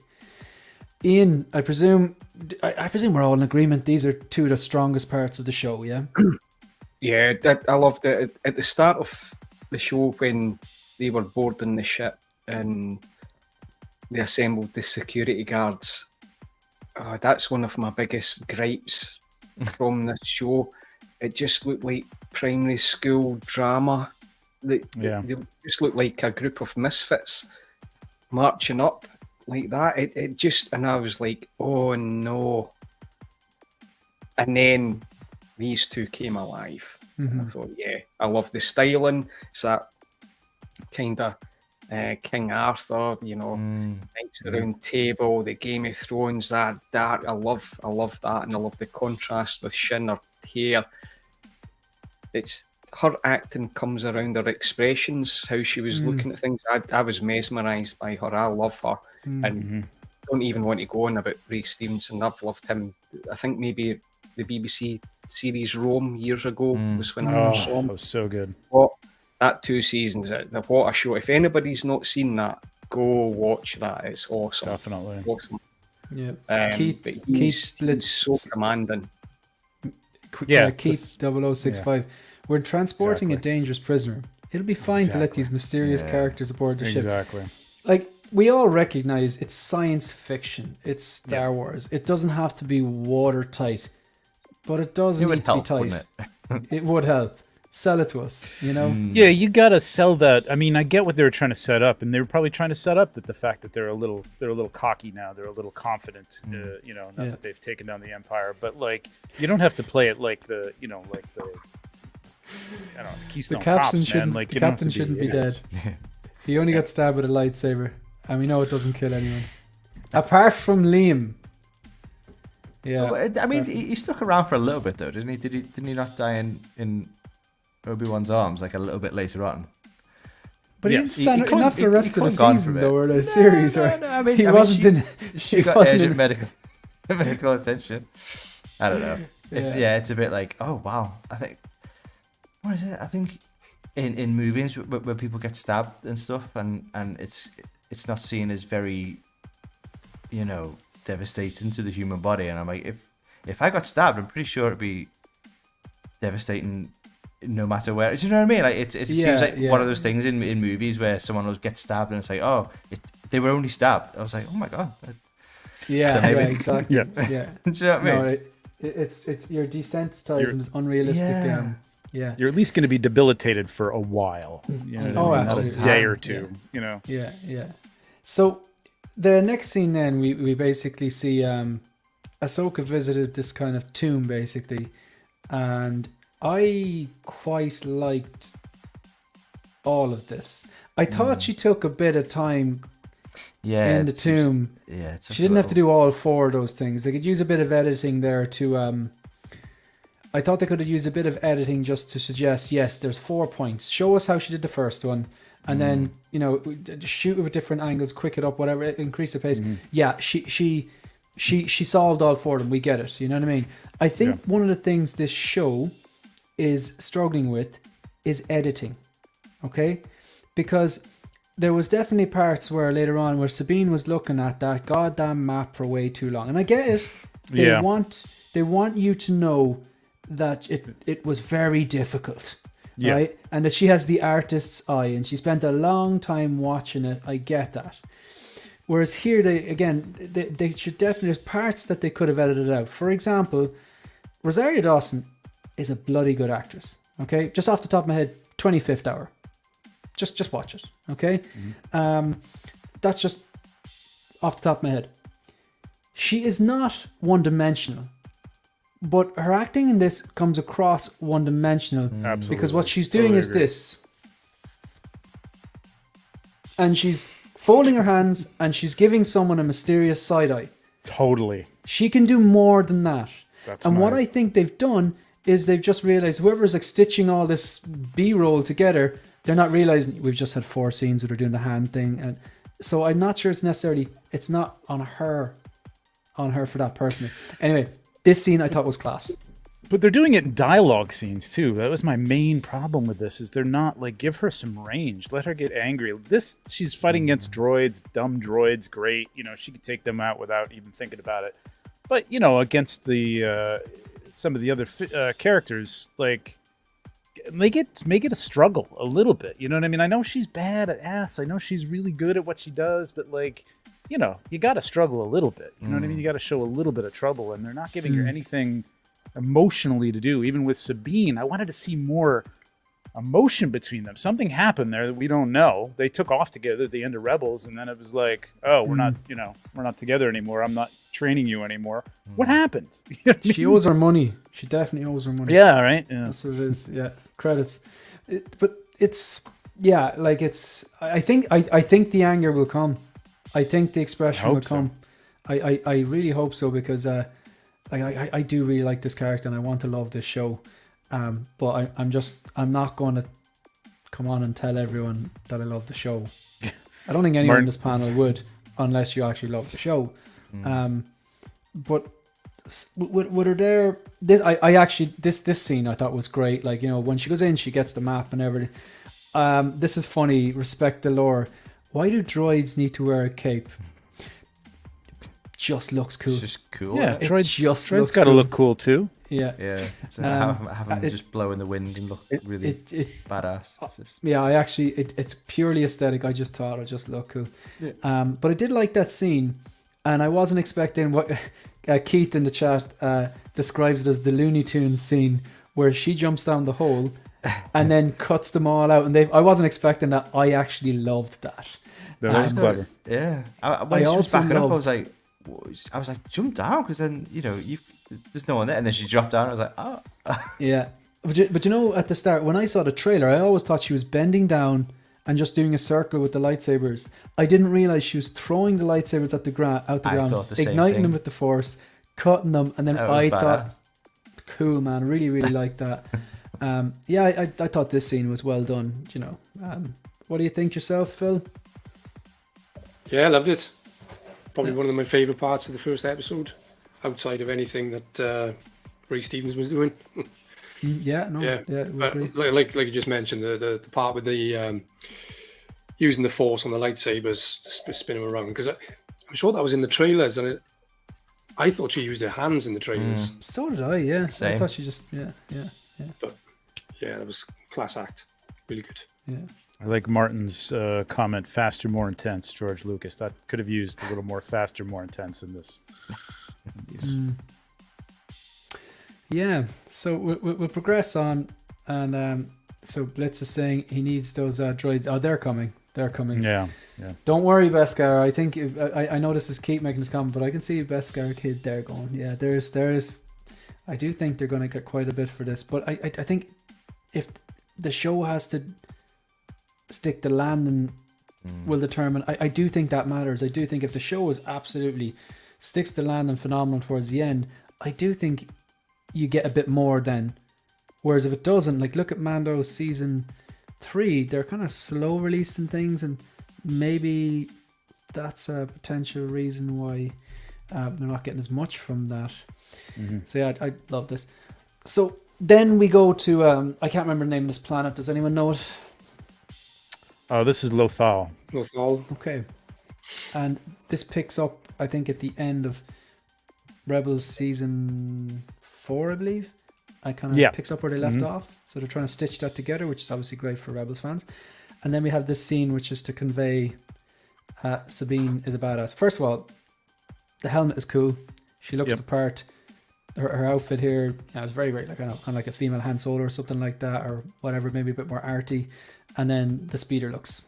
Ian. I presume we're all in agreement. These are two of the strongest parts of the show. Yeah. Yeah, I loved it at the start of the show when they were boarding the ship and they assembled the security guards. That's one of my biggest gripes from this show. It just looked like primary school drama. They just looked like a group of misfits marching up like that. And I was like, oh no. And then these two came alive. I thought, I love the styling. It's that kind of King Arthur, Knights of the Round Table, the Game of Thrones, that dark. I love that, and I love the contrast with Shin, her hair. It's her acting comes around her expressions, how she was looking at things. I was mesmerised by her. I love her, and don't even want to go on about Ray Stevenson. I've loved him. I think maybe the BBC series Rome years ago was when I first saw him. That was so good. What that 2 seasons, what a show! If anybody's not seen that, go watch that. It's awesome. Definitely. Awesome. Yeah. He's so commanding. Keith 0065. We're transporting a dangerous prisoner. It'll be fine to let these mysterious characters aboard the ship. Exactly. Like, we all recognize it's science fiction. It's Star Wars. It doesn't have to be watertight, but it does need to be tight. Wouldn't it? It would help. Sell it to us, Yeah, you gotta sell that. I mean, I get what they were trying to set up, and they were probably trying to set up that the fact that they're a little cocky now, they're a little confident. Not that they've taken down the Empire, but like, you don't have to play it like the I don't know, Keystone Cops, man. Like, the captain shouldn't be dead. He only got stabbed with a lightsaber, and we know it doesn't kill anyone, apart from Liam. Yeah, Well, I mean, he stuck around for a little bit though, didn't he? Didn't he not die in Obi-Wan's arms like a little bit later on? but he didn't stand couldn't- enough for the rest of the couldn't gone season for a though, bit. or the series. Or I mean, he wasn't in. She He got wasn't urgent in. medical. may call attention. I don't know. It's it's a bit like, oh wow. I think what is it? I think in movies where people get stabbed and stuff, and it's not seen as very, devastating to the human body. And I'm like, if I got stabbed, I'm pretty sure it'd be devastating no matter where. Do you know what I mean? Like it seems like one of those things in movies where someone will get stabbed and it's like, oh, they were only stabbed. I was like, oh my god. Yeah, so exactly. Do you know what I mean? No, it's you're desensitized. It's unrealistic. Yeah. You're at least going to be debilitated for a while. Absolutely. A day or two. Yeah. So the next scene, then we basically see Ahsoka visited this kind of tomb, basically, and I quite liked all of this. I thought she took a bit of time in the tomb. She didn't have to do all 4 of those things. They could use a bit of editing there to I thought they could have used a bit of editing just to suggest, yes, there's 4 points. Show us how she did the first one, and then shoot with different angles, quick it up, whatever, increase the pace. Yeah, she solved all 4 of them. We get it. You know what I mean? I think one of the things this show is struggling with is editing. Okay, because there was definitely parts where later on where Sabine was looking at that goddamn map for way too long, and I get it. They want you to know that it was very difficult, right? And that she has the artist's eye and she spent a long time watching it. I get that. Whereas here, they should definitely, there's parts that they could have edited out. For example, Rosario Dawson is a bloody good actress. Okay, just off the top of my head, 25th Hour. Just watch it. Okay, that's just off the top of my head. She is not one-dimensional. But her acting in this comes across one-dimensional. Absolutely. Because what she's doing is this. And she's folding her hands and she's giving someone a mysterious side eye. Totally. She can do more than that. What I think they've done is they've just realized whoever's like stitching all this B-roll together, they're not realizing we've just had 4 scenes where they're doing the hand thing. And so I'm not sure it's not on her for that personally. Anyway, this scene I thought was class. But they're doing it in dialogue scenes too. That was my main problem with this, is they're not like, give her some range. Let her get angry. She's fighting against droids, dumb droids, great. She could take them out without even thinking about it. But, against the some of the other characters, like, make it a struggle a little bit. You know what I mean? I know she's bad at ass. I know she's really good at what she does, but like, you got to struggle a little bit. You know what I mean? You got to show a little bit of trouble, and they're not giving her anything emotionally to do. Even with Sabine, I wanted to see more emotion between them. Something happened there that we don't know. They took off together at the end of Rebels, and then it was like, oh, we're not together anymore. I'm not training you anymore. What happened? She owes her money. She definitely owes her money. Yeah, right. Yeah. That's what it is. Yeah, credits. But it's I think the anger will come. I think the expression will come. So. I really hope so, because I do really like this character and I want to love this show. But I'm not going to come on and tell everyone that I love the show. I don't think anyone on this panel would, unless you actually love the show. But what are there? This scene I thought was great. Like, when she goes in, she gets the map and everything. This is funny. Respect the lore. Why do droids need to wear a cape? Just looks cool. It's just cool. Yeah, droids got to cool. look cool too. Yeah. Have them just blow in the wind and look really badass. It's purely aesthetic. I just thought it just looked cool. Yeah. But I did like that scene, and I wasn't expecting what Keith in the chat describes it as the Looney Tunes scene, where she jumps down the hole and then cuts them all out. And I wasn't expecting that. I actually loved that. That was clever. Yeah. When she was backing up, I was like, jump down, because then there's no one there, and then she dropped down. I was like, oh. Yeah, but at the start when I saw the trailer, I always thought she was bending down and just doing a circle with the lightsabers. I didn't realize she was throwing the lightsabers out the ground, igniting them with the Force, cutting them, and then I thought, cool, man, really, really like that. I thought this scene was well done. What do you think yourself, Phil? Yeah, I loved it. Probably one of my favourite parts of the first episode. outside of anything that Ray Stevens was doing. Yeah, no, Yeah, yeah, we but agree. like you just mentioned, the part with the using the force on the lightsabers to spin them around, because I'm sure that was in the trailers, and I thought she used her hands in the trailers. So did I. Yeah, I Same. thought she just yeah. But yeah, that was class act, really good. Yeah. I like Martin's comment, faster, more intense, George Lucas. That could have used a little more faster, more intense in this. Yeah, so we'll progress on, and so Blitz is saying he needs those droids. Oh, they're coming. They're coming. Yeah. Don't worry, Beskar. I think I know this is Keith making this comment, but I can see Beskar kid there going. Yeah, there's. I do think they're going to get quite a bit for this, but I think if the show has to stick the landing will determine. I do think that matters. I do think if the show is absolutely sticks the landing phenomenal towards the end, I do think you get a bit more then. Whereas if it doesn't, like look at Mando season 3, they're kind of slow releasing things, and maybe that's a potential reason why they're not getting as much from that. So yeah, I love this. So then we go to I can't remember the name of this planet. Does anyone know it? Oh, this is Lothal. That's all. Okay. And this picks up, I think, at the end of Rebels season 4, I believe. I kind of picks up where they left off. So they're trying to stitch that together, which is obviously great for Rebels fans. And then we have this scene, which is to convey Sabine is a badass. First of all, the helmet is cool. She looks the part. Her outfit here is very, very like, I don't know, kind of like a female Han Solo or something like that, or whatever, maybe a bit more arty. And then the speeder looks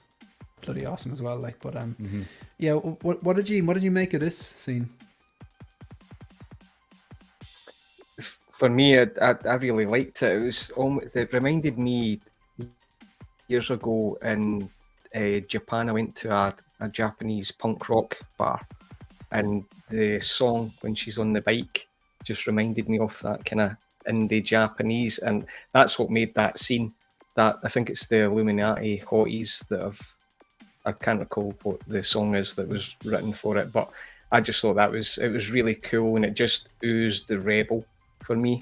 bloody awesome as well. Like, but yeah. What did you make of this scene? For me, I really liked it. It reminded me years ago in Japan. I went to a Japanese punk rock bar, and the song when she's on the bike just reminded me of that kind of indie Japanese, and that's what made that scene. That I think it's the Illuminati hotties that I can't recall what the song is that was written for it, but I just thought it was really cool, and it just oozed the rebel for me.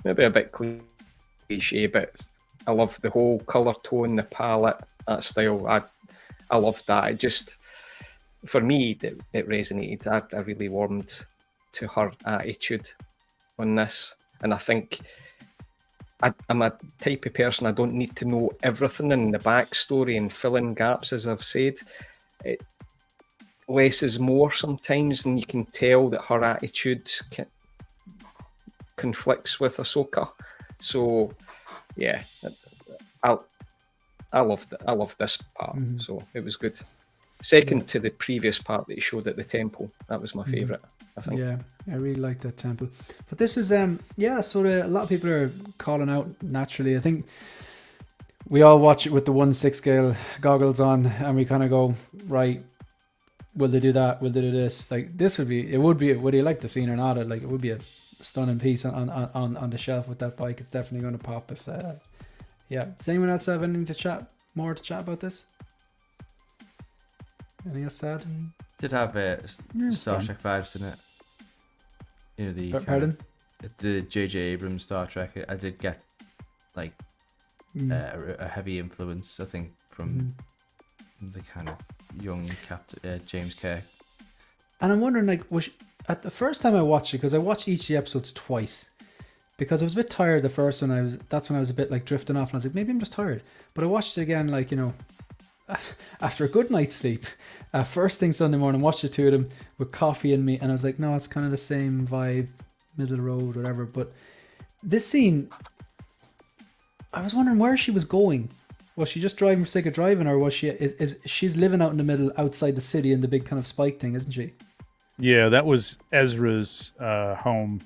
Maybe a bit cliche, but I love the whole colour tone, the palette, that style. I loved that. It just, for me, it resonated. I really warmed to her attitude on this, and I think I'm a type of person, I don't need to know everything in the backstory and fill in gaps, as I've said. Less is more sometimes, and you can tell that her attitude conflicts with Ahsoka. So, yeah, I loved it. I loved this part, so it was good. Second to the previous part that he showed at the temple. That was my favourite, I think. Yeah, I really like that temple. But this is, so a lot of people are calling out naturally. I think we all watch it with the 1/6 scale goggles on, and we kind of go, right, will they do that? Will they do this? Like, this would you like the scene or not? Like, it would be a stunning piece on the shelf with that bike. It's definitely going to pop if, yeah. Does anyone else have anything to chat about this? Anything else to add? Did have Star Trek vibes in it. You know, the Pardon? The J.J. Abrams Star Trek. I did get like a heavy influence, I think, from the kind of young Captain James Kirk. And I'm wondering, like, at the first time I watched it, because I watched each of the episodes twice, because I was a bit tired the first one. That's when I was a bit like drifting off, and I was like, maybe I'm just tired. But I watched it again, like, you know, after a good night's sleep, first thing Sunday morning, watched the two of them with coffee in me, and I was like, no, it's kind of the same vibe, middle of the road, whatever. But this scene, I was wondering where she was going. Was she just driving for the sake of driving, or was she she's living out in the middle, outside the city, in the big kind of spike thing, isn't she? Yeah, that was Ezra's home,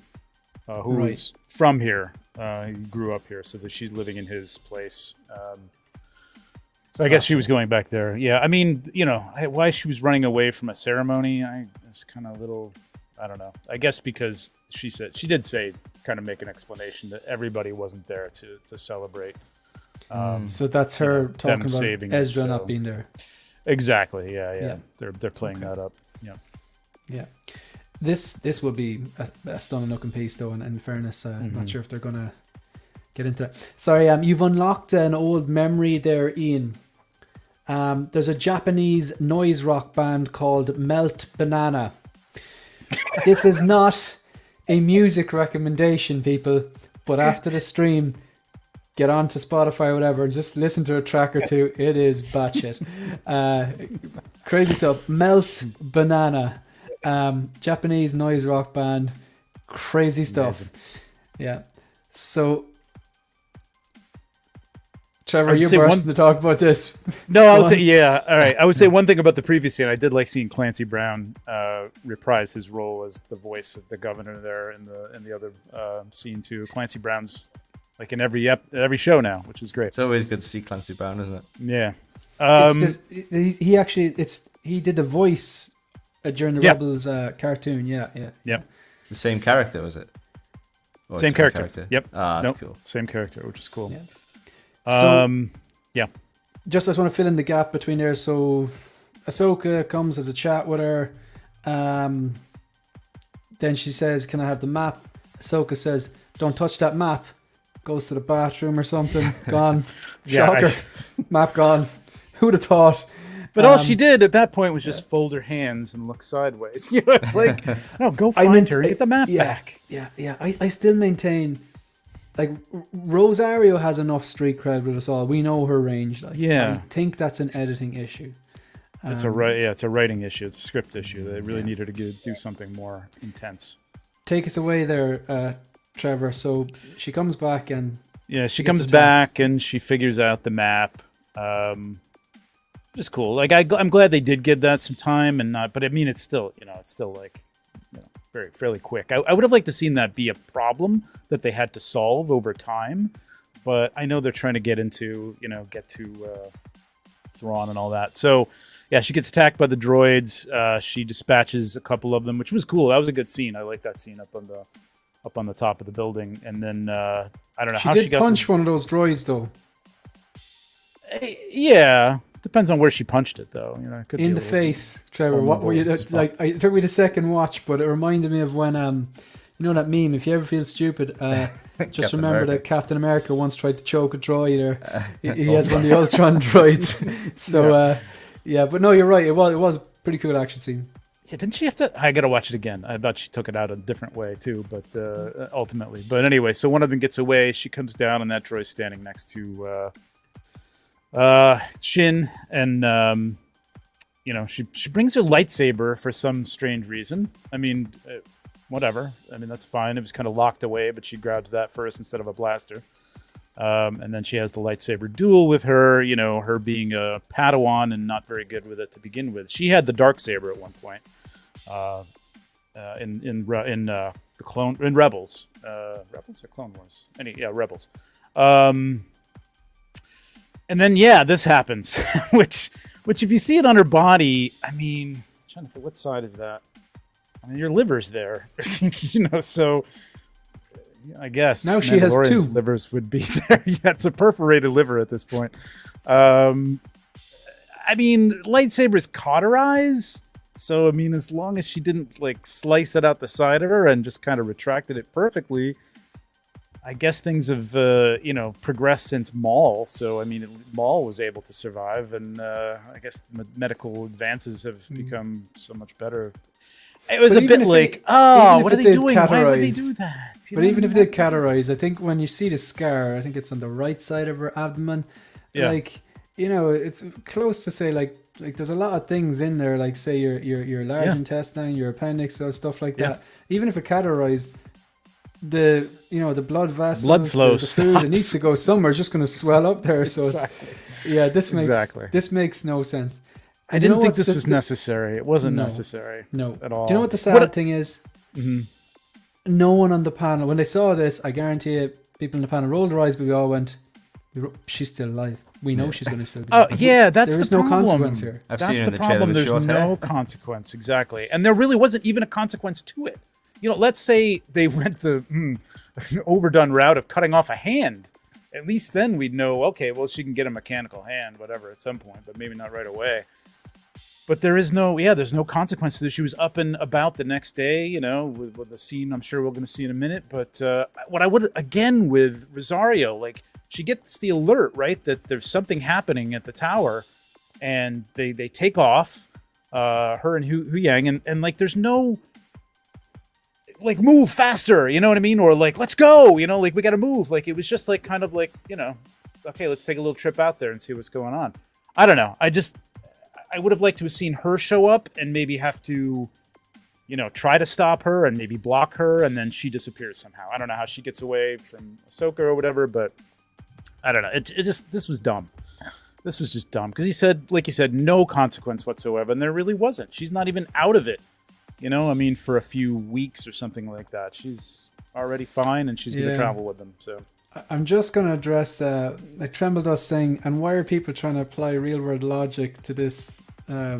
who was from here. He grew up here, so that she's living in his place. So I guess she was going back there. Yeah, I mean, you know, why she was running away from a ceremony, it's kind of a little, I don't know. I guess because she did say, kind of make an explanation that everybody wasn't there to celebrate. So that's her talking about Ezra not being there. Exactly. Yeah. They're playing that up. Yeah. This would be a stunning looking piece, though. And in fairness, not sure if they're gonna get into that. Sorry, you've unlocked an old memory there, Ian. There's a Japanese noise rock band called Melt Banana. This is not a music recommendation, people, but after the stream, get on to Spotify or whatever, just listen to a track or two. It is batshit. Crazy stuff. Melt Banana. Japanese noise rock band. Crazy stuff. Amazing. Yeah. So, Trevor, you're bursting to talk about this. No, I would say, yeah. All right. I would say one thing about the previous scene. I did like seeing Clancy Brown reprise his role as the voice of the governor there in the other scene too. Clancy Brown's like in every show now, which is great. It's always good to see Clancy Brown, isn't it? Yeah. He did the voice during the Rebels cartoon. Yeah. The same character, was it? Or Same character. Yep. Ah, that's cool. Same character, which is cool. Yeah. Yeah. Just I just want to fill in the gap between there. So Ahsoka comes as a chat with her. Then she says, "Can I have the map?" Ahsoka says, "Don't touch that map." Goes to the bathroom or something. Gone. Shocker. Map gone. Who'd have thought? But all she did at that point was just fold her hands and look sideways. You know, it's like, no, go find her and get the map back. Yeah. I still maintain, like, Rosario has enough street cred with us all. We know her range. Like, I think that's an editing issue. It's a writing issue. It's a script issue. They really needed to do something more intense. Take us away there, Trevor. So she comes back and she comes back and she figures out the map. Just cool. Like I'm glad they did give that some time and not. But I mean, it's still like very fairly quick. I would have liked to seen that be a problem that they had to solve over time. But I know they're trying to get to Thrawn and all that. So yeah, she gets attacked by the droids. She dispatches a couple of them, which was cool. That was a good scene. I like that scene up on the top of the building. And then I don't know how she got punch one of those droids though. Yeah, depends on where she punched it though. You know, it could in be the face, Trevor. What were you like? It took me the second watch, but it reminded me of when you know that meme. If you ever feel stupid, just remember that Captain America once tried to choke a droid, or he has one of the Ultron droids. So but no, you're right. It was a pretty cool action scene. Yeah, didn't she have to? I gotta watch it again. I thought she took it out a different way too, but ultimately. But anyway, so one of them gets away. She comes down, and that droid's standing next to Shin, and she brings her lightsaber for some strange reason. I mean, whatever. I mean, that's fine. It was kind of locked away, but she grabs that first instead of a blaster. And then she has the lightsaber duel with her, her being a Padawan and not very good with it to begin with. She had the dark saber at one point in Rebels. Rebels or Clone Wars? Rebels. And then this happens, which if you see it on her body, I mean, I'm trying to think, what side is that? I mean, your liver's there, so. I guess now she has two livers would be there. Yeah, it's a perforated liver at this point. I mean, lightsaber's cauterized, so I mean, as long as she didn't like slice it out the side of her and just kind of retracted it perfectly, I guess things have progressed since Maul. So I mean, Maul was able to survive, and I guess medical advances have become so much better. It was a bit like, what are they doing? Why would they do that? But even if it did categorize, I think when you see the scar, I think it's on the right side of her abdomen. Yeah. Like, it's close to say like there's a lot of things in there, like say your large intestine, your appendix, or stuff like that. Even if it categorized, the blood vessels, the food, it needs to go somewhere. It's just going to swell up there. So this makes no sense. I didn't think this was necessary. It wasn't necessary. No. At all. Do you know what the sad thing is? Mm-hmm. No one on the panel, when they saw this, I guarantee you, people in the panel rolled their eyes, but we all went, she's still alive. We know she's going to still be alive. That's the problem. No consequence here. I've seen her in the trailer with short hair. There's no consequence, exactly. And there really wasn't even a consequence to it. Let's say they went the overdone route of cutting off a hand. At least then we'd know, okay, well, she can get a mechanical hand, whatever, at some point, but maybe not right away. but there's no consequence to this. She was up and about the next day, you know, with the scene I'm sure we're going to see in a minute. But what I would, again, with Rosario, like, she gets the alert, right, that there's something happening at the tower, and they take off, her and Hu Yang, and like, there's no, like, move faster, you know what I mean? Or like, let's go, you know, like, we got to move. Like, it was just like, kind of like, you know, okay, let's take a little trip out there and see what's going on. I don't know. I would have liked to have seen her show up and maybe have to, you know, try to stop her and maybe block her, and then she disappears somehow. I don't know how she gets away from Ahsoka or whatever, but I don't know. This was dumb. This was just dumb because he said, like you said, no consequence whatsoever, and there really wasn't. She's not even out of it. You know, I mean, for a few weeks or something like that. She's already fine, and she's going to travel with them. So I'm just going to address, like Tremble Dust saying, and why are people trying to apply real world logic to this? I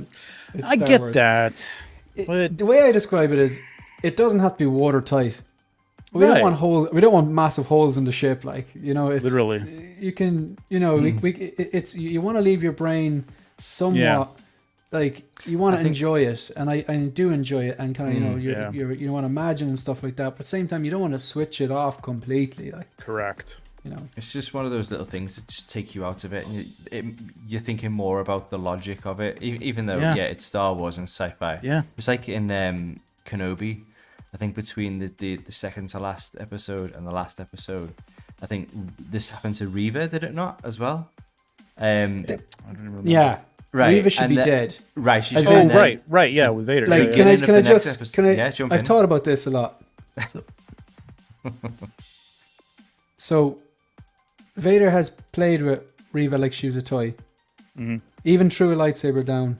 get Wars. that. But The way I describe it is, it doesn't have to be watertight. We don't want we don't want massive holes in the ship, like, you know. It's literally. You can, you know, it's you want to leave your brain somewhat. Like, you want to enjoy it, and I do enjoy it, and kind of, you know, you want to imagine and stuff like that. But at the same time, you don't want to switch it off completely. Like, correct. You know, it's just one of those little things that just take you out of it, and you're thinking more about the logic of it, even though it's Star Wars and sci-fi. Yeah, it's like in Kenobi. I think between the second to last episode and the last episode, I think this happened to Reva, did it not, as well? I don't remember. Yeah. Right, Reva should be dead. Right, she's right, yeah, with Vader. Like, yeah. Can I? I've thought about this a lot. So, Vader has played with Reva like she was a toy. Mm-hmm. Even threw a lightsaber down.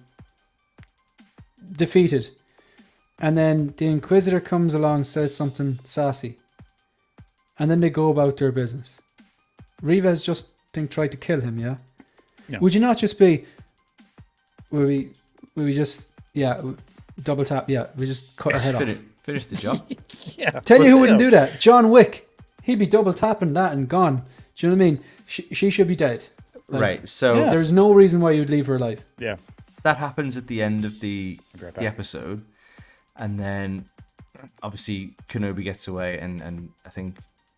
Defeated. And then the Inquisitor comes along, says something sassy. And then they go about their business. Reva has just tried to kill him, yeah? Would you not just be... Will we just double tap? Yeah, we just cut her head off. Finish the job. Tell you who wouldn't do that? John Wick. He'd be double tapping that and gone. Do you know what I mean? She should be dead. Like, right. So there's no reason why you'd leave her alive. Yeah, that happens at the end of the episode, and then obviously Kenobi gets away, and I think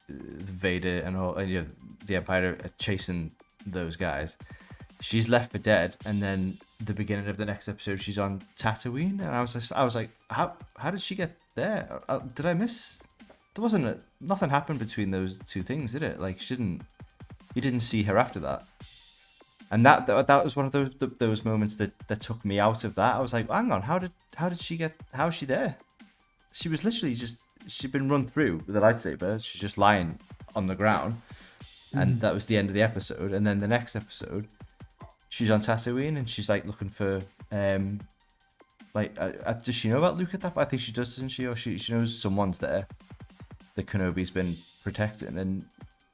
Vader and all the Empire are chasing those guys. She's left for dead, and then the beginning of the next episode, she's on Tatooine, and I was like, how did she get there? Did I miss? There wasn't nothing happened between those two things, did it? Like, you didn't see her after that, and that was one of those moments that took me out of that. I was like, hang on, how is she there? She was literally she'd been run through with a lightsaber. She's just lying on the ground, and that was the end of the episode. And then the next episode, she's on Tatooine, and she's like looking for does she know about Luke at that point? I think she does, doesn't she? Or she knows someone's there that Kenobi's been protecting, and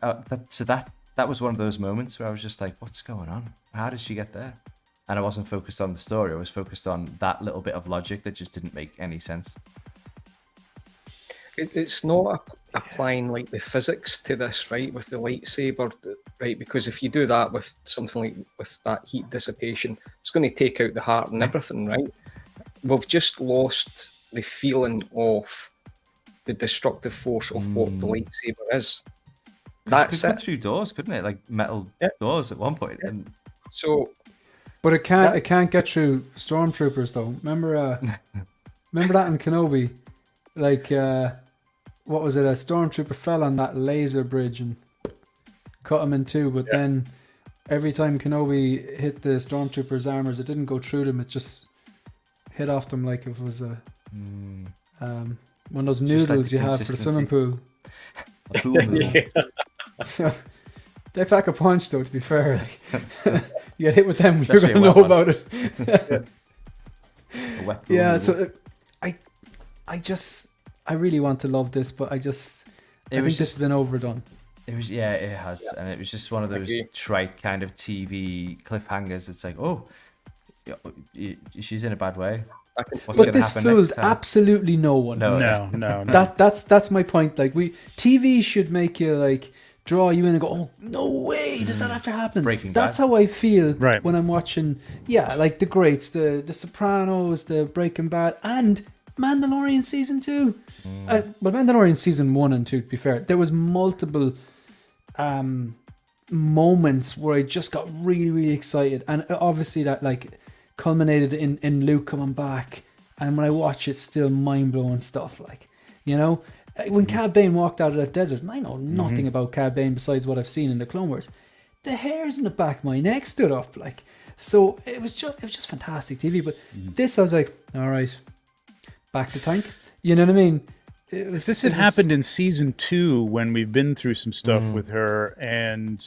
that was one of those moments where I was just like, what's going on? How did she get there? And I wasn't focused on the story. I was focused on that little bit of logic that just didn't make any sense. It's not applying like the physics to this, right, with the lightsaber, right? Because if you do that with something like with that heat dissipation, it's going to take out the heart and everything, right? We've just lost the feeling of the destructive force of what the lightsaber is. That's it could go through doors, couldn't it? Like metal doors at one point. And so, but it can't get through stormtroopers though. Remember that in Kenobi, like. What was it? A stormtrooper fell on that laser bridge and cut him in two. But then every time Kenobi hit the stormtrooper's armors, it didn't go through them. It just hit off them like it was one of those noodles you have for the swimming pool. A pool noodle. They pack a punch though. To be fair, like, you get hit with them, you're going to know about it. Yeah. So I really want to love this, but I think this has been overdone. It was, it has, and it was just one of those trite kind of TV cliffhangers. It's like, oh, she's in a bad way. But this fools absolutely no one. No. That's my point. Like TV should make you like draw you in and go, oh, no way, does that have to happen? Breaking That's Bad. how I feel Right. when I'm watching, like the greats, the Sopranos, the Breaking Bad, and Mandalorian season 2. Well, Mandalorian season 1 and 2, to be fair, there was multiple moments where I just got really, really excited, and obviously that like culminated in Luke coming back, and when I watch it, still mind-blowing stuff, like, you know, when Cad Bane walked out of that desert, and I know nothing about Cad Bane besides what I've seen in the Clone Wars, the hairs in the back of my neck stood up, like, so it was just fantastic TV. But this, I was like, all right, back to tank, you know what I mean? This had happened in season 2 when we've been through some stuff with her, and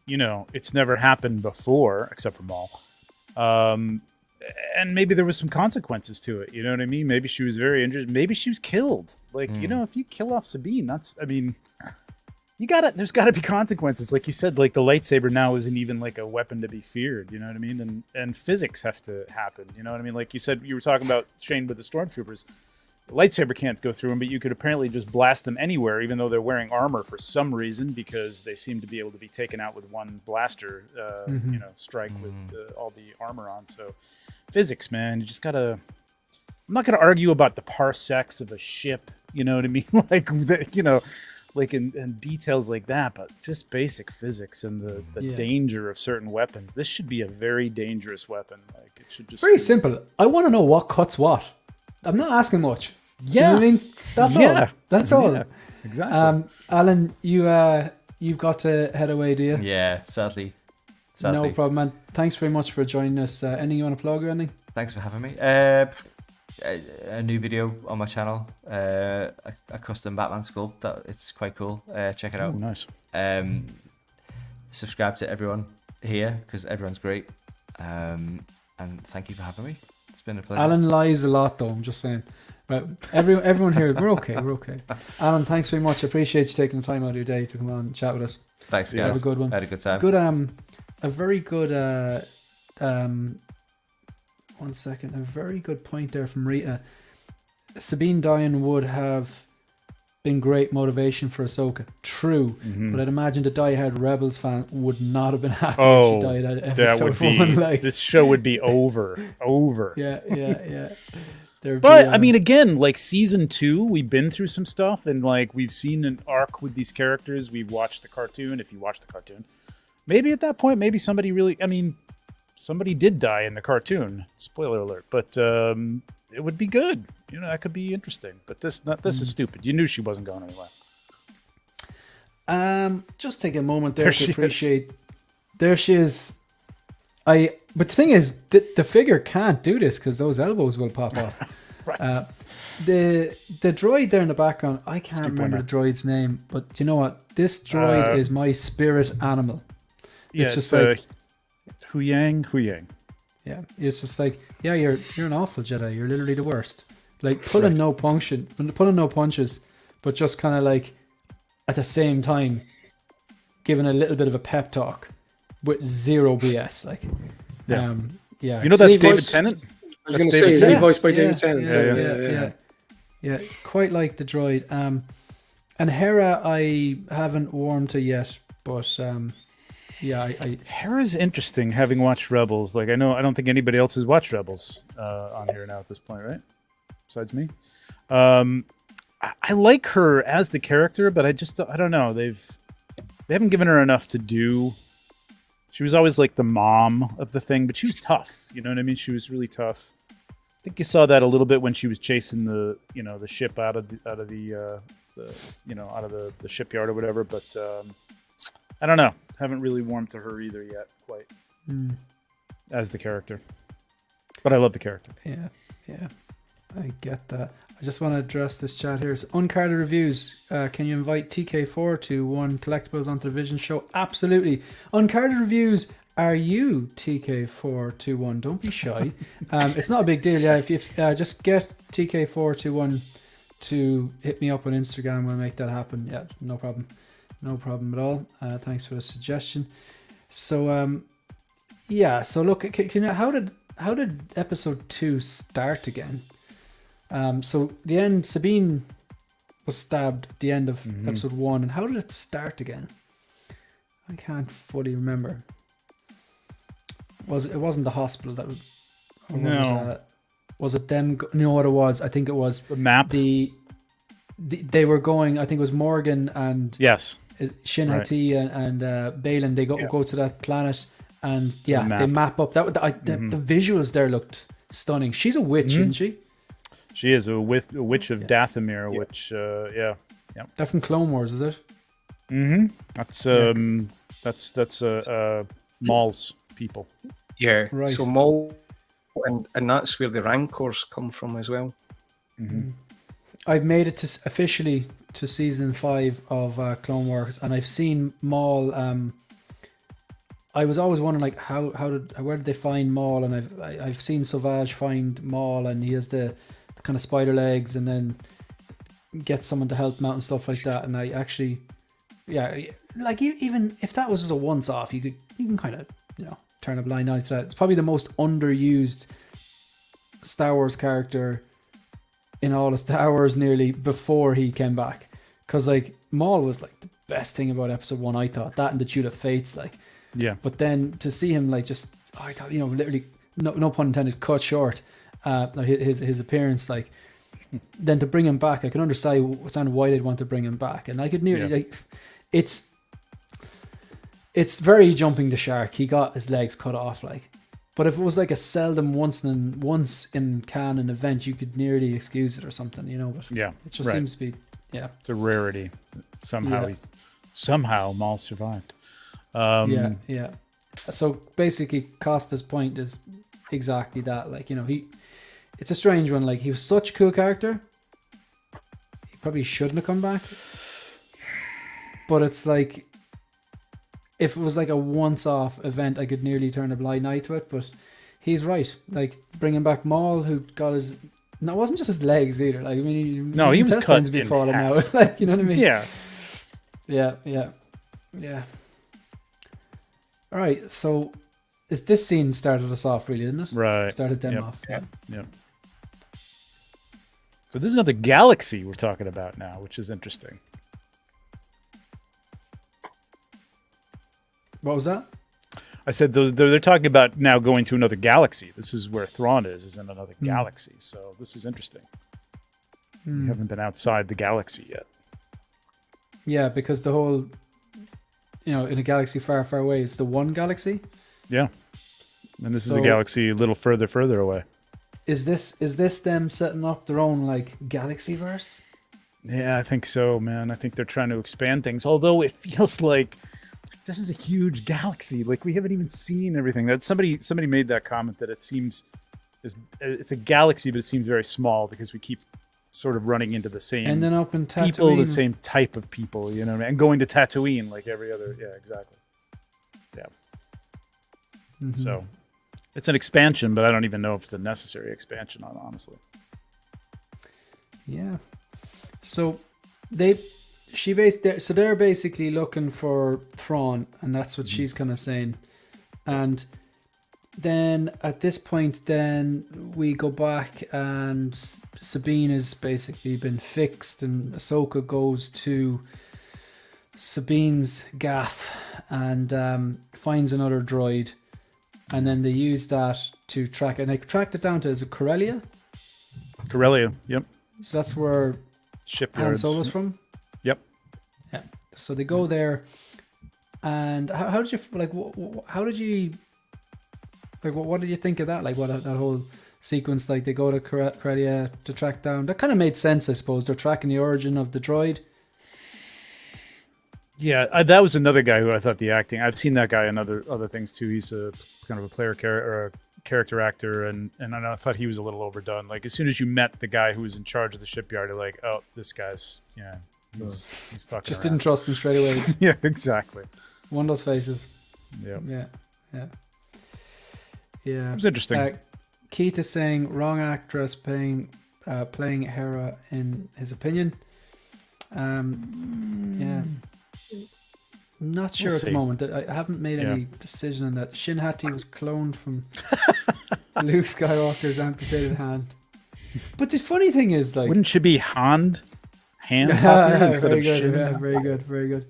you know, it's never happened before except for Maul. And maybe there was some consequences to it. You know what I mean? Maybe she was very injured. Maybe she was killed. Like, you know, if you kill off Sabine, there's gotta be consequences. Like you said, like the lightsaber now isn't even like a weapon to be feared. You know what I mean? And physics have to happen. You know what I mean? Like you said, you were talking about Shane with the stormtroopers. The lightsaber can't go through them, but you could apparently just blast them anywhere, even though they're wearing armor for some reason, because they seem to be able to be taken out with one blaster, you know, strike with all the armor on. So physics, man, you just gotta... I'm not gonna argue about the parsecs of a ship, you know what I mean? Like, you know, like in details like that, but just basic physics and the danger of certain weapons. This should be a very dangerous weapon. Like, it should just very be... simple. I want to know what cuts what. I'm not asking much. Yeah. You know what I mean? That's all. That's all. Yeah, exactly. Alan, you've got to head away, do you? Yeah, sadly. No problem, man. Thanks very much for joining us. Anything you want to plug or anything? Thanks for having me. A new video on my channel, a custom Batman sculpt. It's quite cool. Check it out. Oh, nice. Subscribe to everyone here because everyone's great. And thank you for having me. It's been a pleasure. Alan lies a lot, though. I'm just saying. Right, everyone here, we're okay. We're okay. Alan, thanks very much. I appreciate you taking the time out of your day to come on and chat with us. Thanks, guys. Have a good one. I had a good time. Good. A very good. 1 second. A very good point there from Rita. Sabine dying would have been great motivation for Ahsoka. True, but I'd imagine the diehard Rebels fan would not have been happy if she died at episode that would be 1. Like, this show would be over. Yeah. But I mean, again, like season 2, we've been through some stuff, and like we've seen an arc with these characters. We've watched the cartoon. If you watch the cartoon, maybe at that point, maybe somebody really, I mean, somebody did die in the cartoon. Spoiler alert. But it would be good. You know, that could be interesting. But this is stupid. You knew she wasn't going anywhere. Just take a moment there to appreciate. There she is. But the thing is, the figure can't do this because those elbows will pop off. Right. The droid there in the background, I can't remember the droid's name, but you know what? This droid is my spirit animal. Yeah, it's just like Huyang. Yeah, it's just like, yeah, you're an awful Jedi. You're literally the worst. Like pulling no punches, but just kind of like at the same time giving a little bit of a pep talk with zero BS. Like, yeah. Yeah. You know that's David voice- Tennant. I was going to say, is he voiced by David Tennant? Yeah, quite like the droid. And Hera, I haven't warmed to yet, but Hera's interesting. Having watched Rebels, like I don't think anybody else has watched Rebels on here now at this point, right? Besides me. I like her as the character, but I don't know. They haven't given her enough to do. She was always like the mom of the thing, but she was tough. You know what I mean? She was really tough. I think you saw that a little bit when she was chasing the ship out of the shipyard or whatever. But I don't know. Haven't really warmed to her either yet, quite as the character. But I love the character. Yeah, I get that. I just want to address this chat here. It's Uncarded Reviews. Can you invite TK421 Collectibles onto the Vision Show? Absolutely. Uncarded Reviews, are you TK421? Don't be shy. It's not a big deal. Yeah, if you just get TK421 to hit me up on Instagram, we'll make that happen. Yeah, no problem. No problem at all. Thanks for the suggestion. So, so look, how did episode 2 start again? So the end, Sabine was stabbed at the end of episode 1, and how did it start again? I can't fully remember. It wasn't the hospital that was? Or No. Was it them? You know what it was? I think it was The map. they were going. I think it was Morgan and Yes. Shin Hati and Balin. They go to that planet, and they map up. The visuals there looked stunning. She's a witch, isn't she? She is a witch of Dathomir, which They're from Clone Wars, is it? Mm-hmm. That's Maul's people. Yeah. Right. So Maul, and that's where the Rancors come from as well. Mm-hmm. I've made it officially to season 5 of Clone Wars, and I've seen Maul. I was always wondering, like, where did they find Maul? And I've seen Sauvage find Maul, and he has the kind of spider legs, and then get someone to help him out and stuff like that. And I actually, like, even if that was just a once off, you can kind of turn a blind eye to that. It's probably the most underused Star Wars character in all of Star Wars nearly before he came back, because like Maul was like the best thing about episode 1, I thought. That and the Duel of Fates, like, but then to see him like just, I thought, literally no pun intended, cut short his appearance, like, then to bring him back, I can understand why they'd want to bring him back. And I could nearly like, it's very jumping the shark. He got his legs cut off, like. But if it was like a seldom once in canon event, you could nearly excuse it or something, But it just seems to be, it's a rarity. Somehow Maul survived. So basically, Costa's point is exactly that. Like, it's a strange one. Like, he was such a cool character. He probably shouldn't have come back. But it's like, if it was like a once-off event, I could nearly turn a blind eye to it. But he's right. Like, bringing back Maul, who got his... No, it wasn't just his legs either. Like, I mean, he was cut in falling half. out. Like, you know what I mean? Yeah. Yeah. All right. So, this scene started us off, really, didn't it? Right. Started them off. Yep. So this is another galaxy we're talking about now, which is interesting. What was that? I said they're talking about now going to another galaxy. This is where Thrawn is in another galaxy. So this is interesting. We haven't been outside the galaxy yet. Yeah, because the whole, in a galaxy far, far away, it's the one galaxy. Yeah. And this is a galaxy a little further away. Is this them setting up their own like galaxy verse? Yeah, I think so, man. I think they're trying to expand things. Although it feels like this is a huge galaxy. Like, we haven't even seen everything. That somebody made that comment that it seems it's a galaxy, but it seems very small because we keep sort of running into the same and then up in Tatooine, people, the same type of people, and going to Tatooine like every other. Yeah, exactly. Yeah. Mm-hmm. So it's an expansion, but I don't even know if it's a necessary expansion, honestly. Yeah. So they're basically looking for Thrawn, and that's what she's kind of saying. And then at this point, then we go back, and Sabine has basically been fixed, and Ahsoka goes to Sabine's gaff and finds another droid, and then they use that to track it. And they tracked it down to, is it Corellia? Corellia, yep. So that's where Han Shipyards. Solo's from? Yep. Yeah. So they go there, and how did you like? How did you like? What did you think of that? Like, what that whole sequence? Like, they go to Corellia to track down. That kind of made sense, I suppose. They're tracking the origin of the droid. Yeah, that was another guy who I thought the acting. I've seen that guy in other things too. He's a kind of a character actor, and I thought he was a little overdone. Like, as soon as you met the guy who was in charge of the shipyard, you're like, oh, this guy's he's fucking. Just around. didn't trust him straight away. Yeah, exactly. One of those faces. Yeah. It was interesting. Keith is saying wrong actress playing Hera in his opinion. Yeah. Not sure We'll at see. the moment. I haven't made any decision on that. Shin Hati was cloned from Luke Skywalker's amputated hand. But the funny thing is, like, wouldn't she be hand Hati instead very of good, Shin? yeah, very good.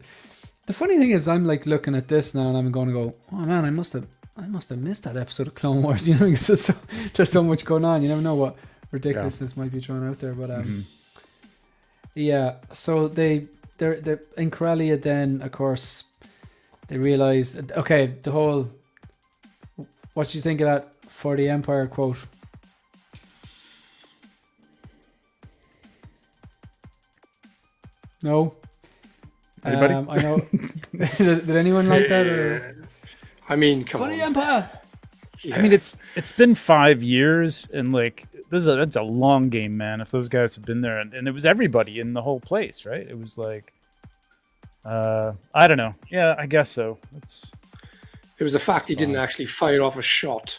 The funny thing is, I'm like looking at this now, and I'm going to go, oh man, I must have missed that episode of Clone Wars. You know, because there's so much going on. You never know what ridiculousness might be thrown out there. But yeah. So they're in Corellia. Then of course they realize, okay, the whole. What do you think of that for the Empire quote? No. Anybody? I know. Did anyone like that? Or? I mean, come For the on. Empire. Yeah. I mean, it's been 5 years, and like that's a long game, man. If those guys have been there, and it was everybody in the whole place, right? It was like, I don't know. Yeah, I guess so. It was the fact he didn't actually fire off a shot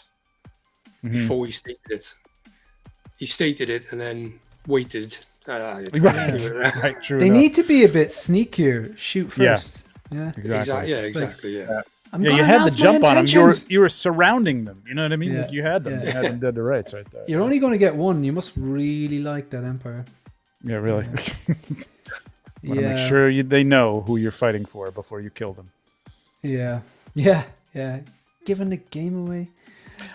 before he stated it. He stated it and then waited. Right, true. They enough. need to be a bit sneakier. Shoot first. Yeah. Exactly. Exactly. Yeah. I'm Yeah, gonna you had the announce my jump on them. intentions. You were surrounding them. You know what I mean? Yeah. Like you had them. You had them dead to rights right there. You're only going to get one. You must really like that Empire. Yeah, really. Want to Yeah. make sure they know who you're fighting for before you kill them. Yeah. Yeah. Yeah. Giving the game away.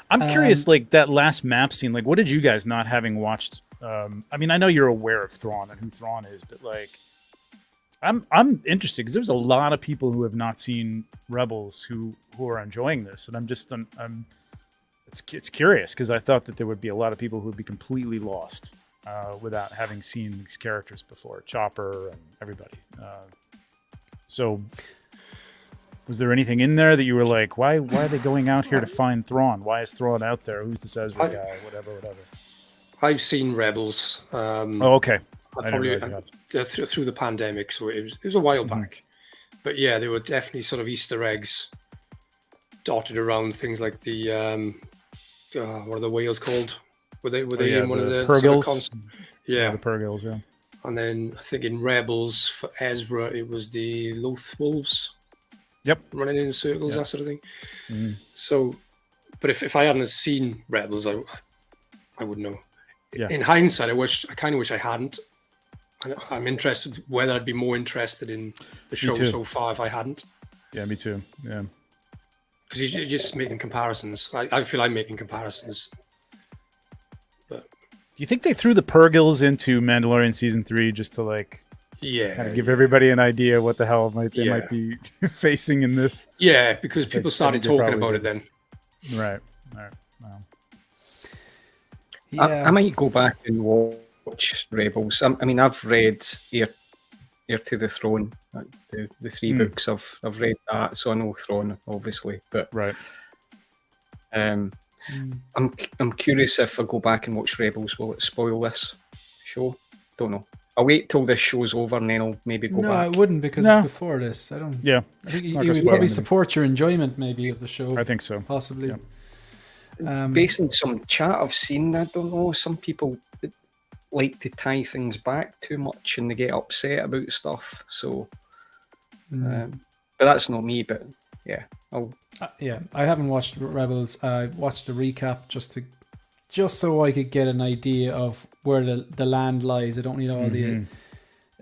I'm curious, like that last map scene. Like, what did you guys, not having watched? I mean, I know you're aware of Thrawn and who Thrawn is, but like, I'm interested because there's a lot of people who have not seen Rebels who are enjoying this, and it's curious because I thought that there would be a lot of people who would be completely lost without having seen these characters before, Chopper and everybody. So, was there anything in there that you were like, why are they going out here to find Thrawn? Why is Thrawn out there? Who's this Ezra guy? Whatever. I've seen Rebels. Oh, okay. I didn't realize that. Through the pandemic, so it was a while back. But yeah, there were definitely sort of Easter eggs dotted around things like the what are the whales called? Were they in one of the Purgils? Sort of The Purgils, yeah. And then I think in Rebels for Ezra, it was the Loth Wolves. Yep. Running in circles, that sort of thing. Mm. So, but if I hadn't seen Rebels, I wouldn't know. Yeah. In hindsight, I kind of wish I hadn't. I'm interested whether I'd be more interested in the show so far if I hadn't. Yeah, me too. Yeah. Because you're just making comparisons. I feel I'm making comparisons. But Do you think they threw the Purgils into Mandalorian season 3 just to like kind of give everybody an idea what the hell they might be facing in this? Yeah, because people started talking about it then. Right. All right. Wow. Yeah. I might go back and watch Rebels. I mean, I've read Heir to the Throne, the three books. I've read that, so I know Thrawn, obviously. But Right. I'm curious if I go back and watch Rebels, will it spoil this show? Don't know. I'll wait till this show's over and then I'll maybe go No, back. I wouldn't because it's before this. I don't. Yeah. I think It's you not would gonna probably spoil support your enjoyment maybe of the show. I think so. Possibly. Yeah. Based on some chat I've seen, I don't know, some people like to tie things back too much and they get upset about stuff. So, but that's not me. But yeah, I haven't watched Rebels. I watched the recap just so I could get an idea of where the land lies. I don't need all the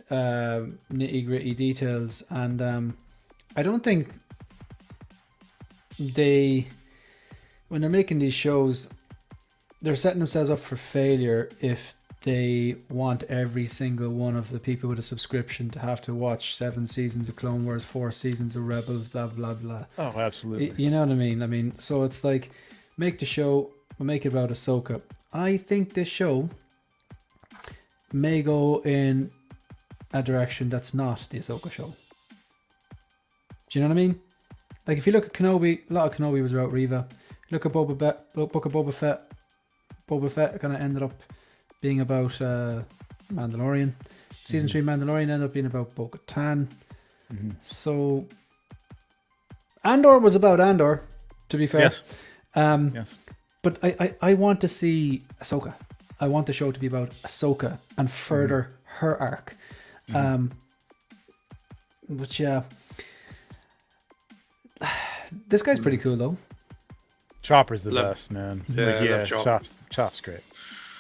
nitty gritty details, and I don't think when they're making these shows, they're setting themselves up for failure if they want every single one of the people with a subscription to have to watch 7 seasons of Clone Wars, 4 seasons of Rebels, blah blah blah. Oh, absolutely. You know what I mean? So it's like, make the show, we'll make it about Ahsoka. I think this show may go in a direction that's not the Ahsoka show. Do you know what I mean? Like if you look at Kenobi, a lot of Kenobi was about Reva. Look at Book of Boba Fett. Boba Fett kind of ended up being about Mandalorian. Season 3 Mandalorian ended up being about Bo-Katan. So Andor was about Andor, to be fair. Yes. Yes. But I want to see Ahsoka. I want the show to be about Ahsoka and further her arc. Which, yeah. This guy's pretty cool, though. Chopper's the best, man. Yeah, I love Chopper. Chop's great.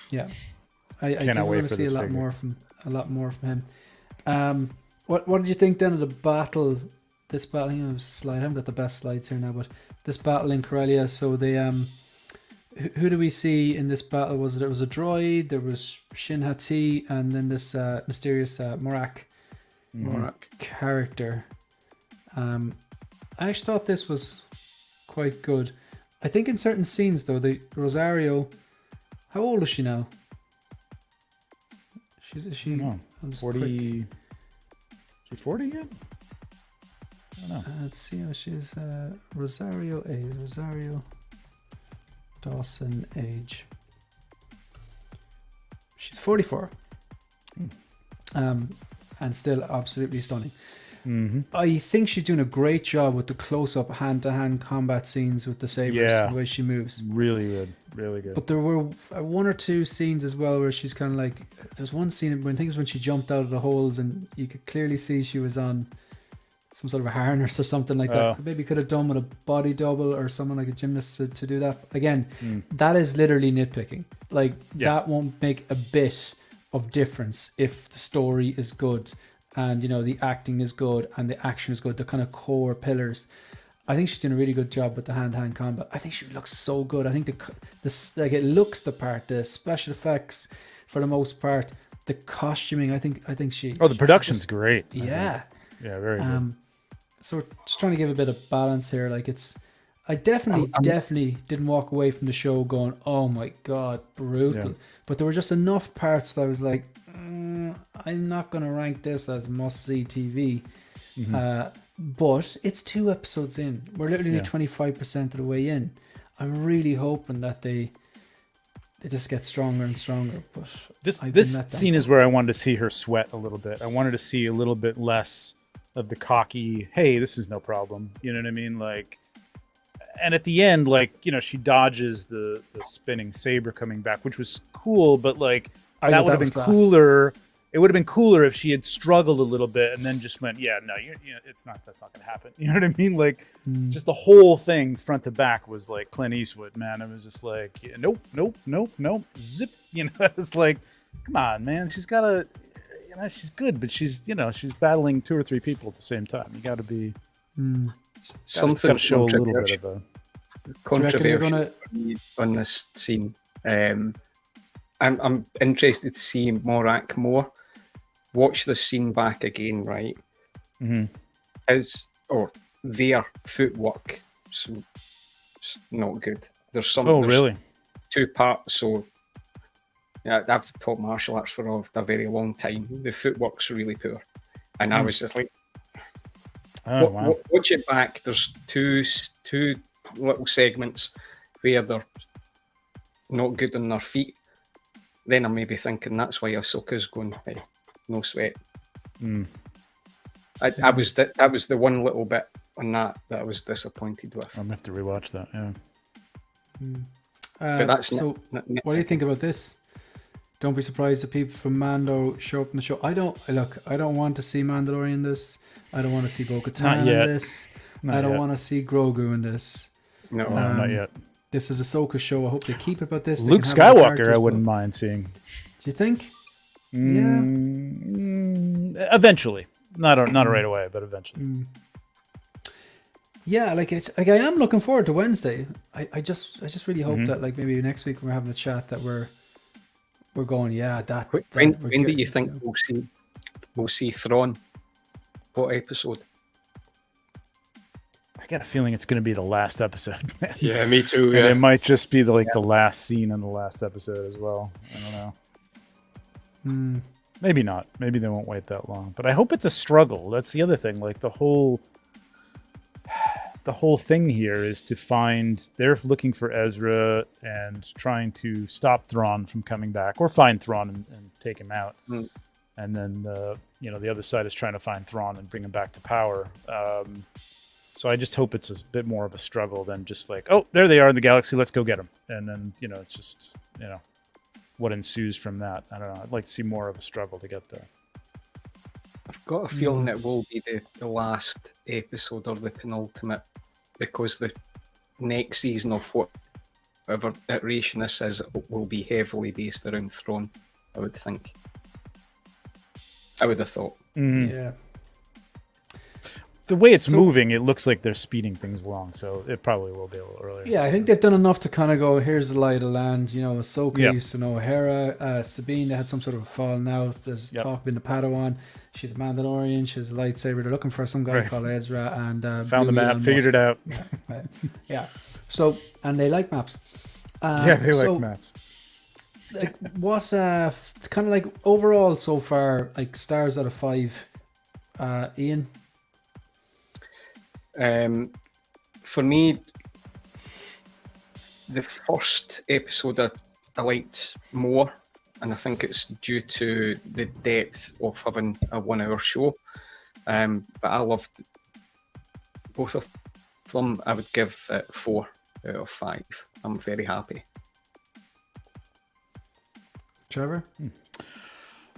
Yeah. I Cannot wait want to for see this a lot figure. more from him. What did you think then of the battle this battle. I haven't got the best slides here now, but this battle in Corellia. So they who do we see in this battle? Was it was a droid? There was Shin Hati, and then this mysterious Morak character. I actually thought this was quite good. I think in certain scenes though, the Rosario, how old is she now? Is she No, 40. She 40 yet? I don't know. Let's see how she's Rosario Dawson age. She's 44. And still absolutely stunning. I think she's doing a great job with the close-up hand-to-hand combat scenes with the sabers, the way she moves. Really good, really good. But there were one or two scenes as well where she's kind of like, there's one scene, I think it was when she jumped out of the holes and you could clearly see she was on some sort of a harness or something like that. Maybe could have done with a body double or someone like a gymnast to do that. Again, that is literally nitpicking. Like, that won't make a bit of difference if the story is good and, you know, the acting is good and the action is good, the kind of core pillars. I think she's doing a really good job with the hand-to-hand combat. I think she looks so good. I think like it looks the part. The special effects, for the most part, the costuming. I think she. Oh, the production's great. Yeah. Yeah, very good. So we're just trying to give a bit of balance here. Like I definitely didn't walk away from the show going, oh my God, brutal. Yeah. But there were just enough parts that I was like, I'm not going to rank this as must-see TV. But it's 2 episodes in. We're literally 25% of the way in. I'm really hoping that they just get stronger and stronger. But this scene is where I wanted to see her sweat a little bit. I wanted to see a little bit less of the cocky, hey, this is no problem. You know what I mean? Like, and at the end, like, you know, she dodges the spinning saber coming back, which was cool, but like, that would have been cooler. It would have been cooler if she had struggled a little bit and then just went, that's not going to happen. You know what I mean? Like, just the whole thing front to back was like Clint Eastwood, man. It was just like, nope, zip. You know, it's like, come on, man. She's got to, you know, she's good, but she's battling 2 or 3 people at the same time. You got to be something to show a little bit of a controversial on this scene. I'm interested to see Morak more. Watch the scene back again, right? Their footwork so it's not good. There's really 2 parts. So yeah, I've taught martial arts for a very long time. The footwork's really poor, and I was just like, watch it back. There's two little segments where they're not good on their feet. Then I may be thinking that's why Ahsoka's going, hey, no sweat. That was the one little bit on that I was disappointed with. I'm gonna have to rewatch that. Yeah. But that's what do you think about this? Don't be surprised if people from Mando show up in the show. I don't want to see Mandalorian in this. I don't want to see Bo-Katan in this. I don't want to see Grogu in this. No, not yet. This is Ahsoka show. I hope they keep it about this. Luke Skywalker, I wouldn't mind seeing. Do you think? Eventually, not right away, but eventually. Yeah, like it's like I am looking forward to Wednesday. I just really hope that like maybe next week we're having a chat that we're going. Yeah, when do you think we'll see Thrawn? What episode? I got a feeling it's going to be the last episode. Yeah, me too. And it might just be the last scene in the last episode as well. I don't know. Maybe not. Maybe they won't wait that long. But I hope it's a struggle. That's the other thing. Like the whole thing here is to find. They're looking for Ezra and trying to stop Thrawn from coming back, or find Thrawn and take him out. And then the other side is trying to find Thrawn and bring him back to power. So I just hope it's a bit more of a struggle than just like, oh, there they are in the galaxy, let's go get them. And then, it's just, what ensues from that. I don't know. I'd like to see more of a struggle to get there. I've got a feeling it will be the last episode or the penultimate, because the next season of whatever iteration this is will be heavily based around Thrawn, I would think. I would have thought. Yeah. the way it's So- moving, it looks like they're speeding things along, so it probably will be a little earlier. Yeah, I think they've done enough to kind of go, here's the lie of the land. You know, Ahsoka Yeah. used to know Hera. Sabine, they had some sort of a fall now. There's Yep. talk in the Padawan. She's a Mandalorian. She has a lightsaber. They're looking for some guy Right. called Ezra. And Found the Blue map, Elon figured Musk. it out. Right. Yeah. So, and they like maps. Yeah, they so, like maps. Like, what, kind of like overall so far, like stars out of 5, Ian? For me, the first episode I liked more, and I think it's due to the depth of having a 1 hour show. But I loved both of them. I would give it 4 out of 5. I'm very happy. Trevor?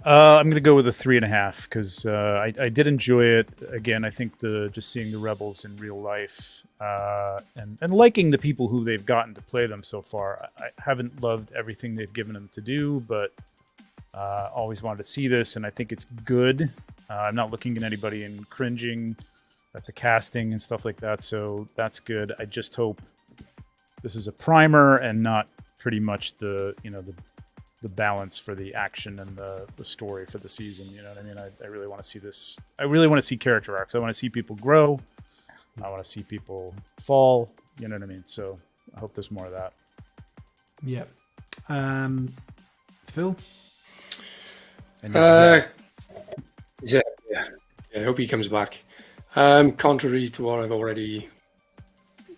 I'm going to go with a 3.5 because I did enjoy it. Again, I think just seeing the Rebels in real life and liking the people who they've gotten to play them so far. I haven't loved everything they've given them to do, but always wanted to see this, and I think it's good. I'm not looking at anybody and cringing at the casting and stuff like that, so that's good. I just hope this is a primer and not pretty much the balance for the action and the story for the season. You know what I mean? I really want to see this. I really want to see character arcs. I want to see people grow. I want to see people fall. You know what I mean? So I hope there's more of that. Yeah. Phil? Yeah, I hope he comes back. Contrary to what I've already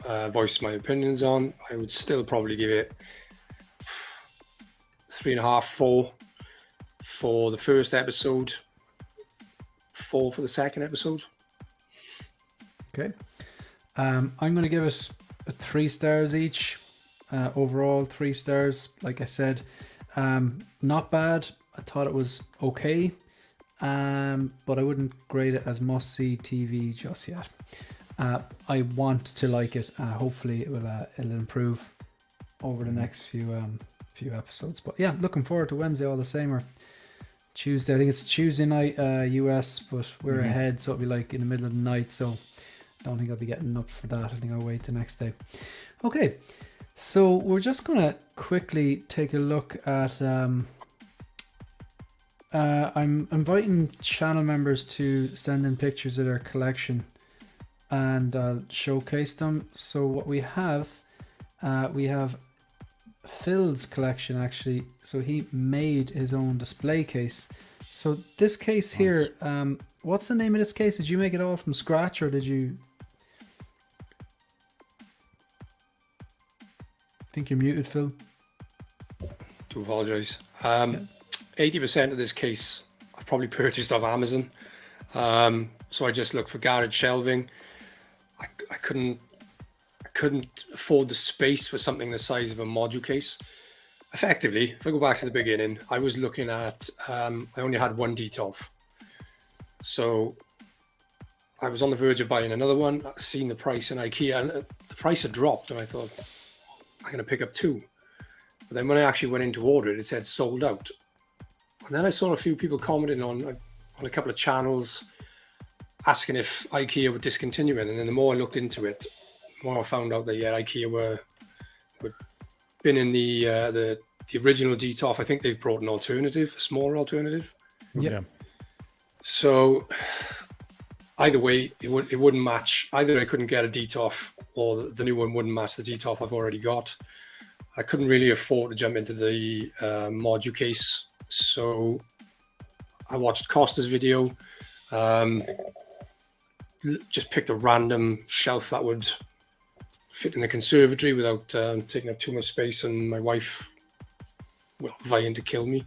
voiced my opinions on, I would still probably give it 3.5, 4 for the first episode, 4 for the second episode. Okay. I'm going to give it 3 stars each. Overall, 3 stars. Like I said, not bad. I thought it was okay. But I wouldn't grade it as must-see TV just yet. I want to like it. Hopefully, it'll improve over the next few episodes. But yeah, looking forward to Wednesday all the same, or Tuesday. I think it's Tuesday night US, but we're ahead, so it'll be like in the middle of the night. So I don't think I'll be getting up for that. I think I'll wait the next day. Okay, so we're just gonna quickly take a look at. I'm inviting channel members to send in pictures of their collection and showcase them. So what we have Phil's collection actually. So he made his own display case. So this case here, what's the name of this case? Did you make it all from scratch, or did you? I think you're muted, Phil. Do apologise. 80% of this case I've probably purchased off Amazon. So I just looked for garage shelving. I couldn't afford the space for something the size of a module case. Effectively, if I go back to the beginning, I was looking at, I only had one DTOF. So I was on the verge of buying another one, seen the price in IKEA, and the price had dropped, and I thought, I'm going to pick up 2. But then when I actually went in to order it, it said sold out. And then I saw a few people commenting on a couple of channels asking if IKEA were discontinuing. And then the more I looked into it, the more I found out that, yeah, IKEA were been in the original DTOF. I think they've brought an alternative, a smaller alternative. Yeah. So either way, it wouldn't match. Either I couldn't get a DTOF, or the new one wouldn't match the DTOF I've already got. I couldn't really afford to jump into the module case. So I watched Costa's video, just picked a random shelf that would fit in the conservatory without taking up too much space, and my wife, well, vying to kill me.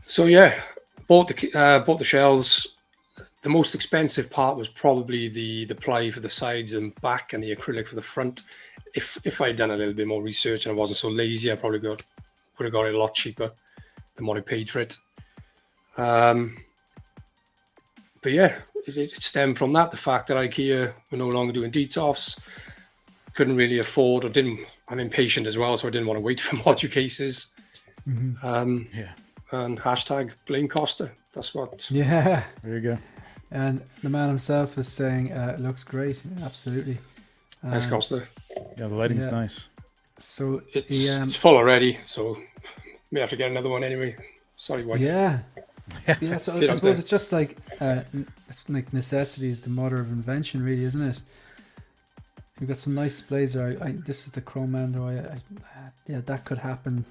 So yeah, bought the shelves. The most expensive part was probably the ply for the sides and back, and the acrylic for the front. If I had done a little bit more research and I wasn't so lazy, I probably would have got it a lot cheaper than what I paid for it. But yeah, it stemmed from that, the fact that IKEA were no longer doing DTOFs, couldn't really afford, or didn't. I'm impatient as well, so I didn't want to wait for module cases. Yeah. And hashtag blame Costa. That's what. Yeah. There you go. And the man himself is saying it looks great. Absolutely. Thanks, Costa. Yeah, the lighting's Yeah. nice. So It's full already, so may have to get another one anyway. Sorry, wife. yeah. Yeah, so Sit I out suppose there. it's just like it's like necessity is the mother of invention, really, isn't it? We've got some nice displays there. This is the Chrome Mando. Yeah, that could happen.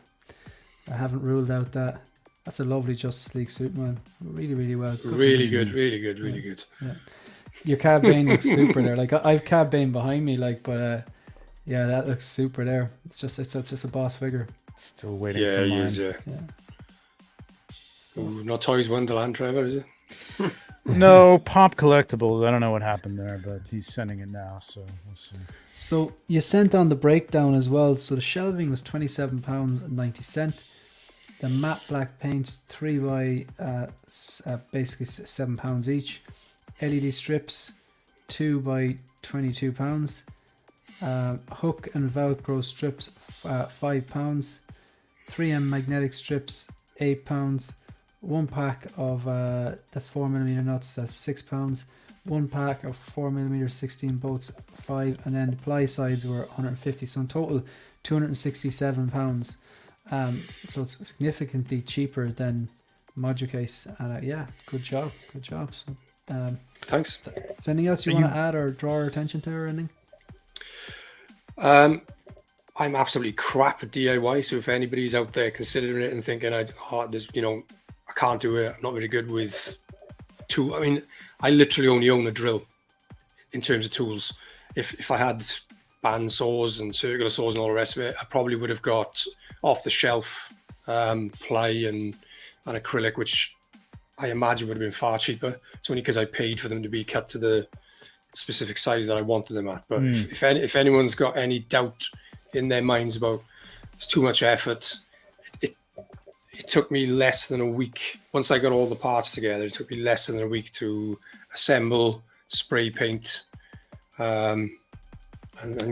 I haven't ruled out that. That's a lovely Justice League suit, man. Really, really well. Really good, really good, really good. Yeah. Your Cad Bane looks super there. Like I've Cad Bane behind me, like, but yeah, that looks super there. It's just a boss figure. Still waiting Yeah, for he mine. is, yeah. Yeah. Ooh, not Toys Wonderland, Trevor, is it? No, Pop Collectibles. I don't know what happened there, but he's sending it now, so we'll see. So you sent on the breakdown as well. So the shelving was £27.90. The matte black paint 3 by basically £7 each. LED strips 2 by £22. Hook and Velcro strips £5. 3M magnetic strips £8. One pack of the 4mm nuts, that's £6. One pack of 4mm 16 bolts, £5, and then the ply sides were 150. So in total, £267. So it's significantly cheaper than Module Case. And yeah, good job. So, Thanks. is there anything else you want to add or draw our attention to or anything? I'm absolutely crap at DIY. So if anybody's out there considering it and thinking, I can't do it. I'm not very good with tool. I mean, I literally only own a drill in terms of tools. If I had band saws and circular saws and all the rest of it, I probably would have got off the shelf ply and acrylic, which I imagine would have been far cheaper. It's only because I paid for them to be cut to the specific size that I wanted them at. But if anyone's got any doubt in their minds about it's too much effort, it took me less than a week. Once I got all the parts together, it took me less than a week to assemble, spray paint, and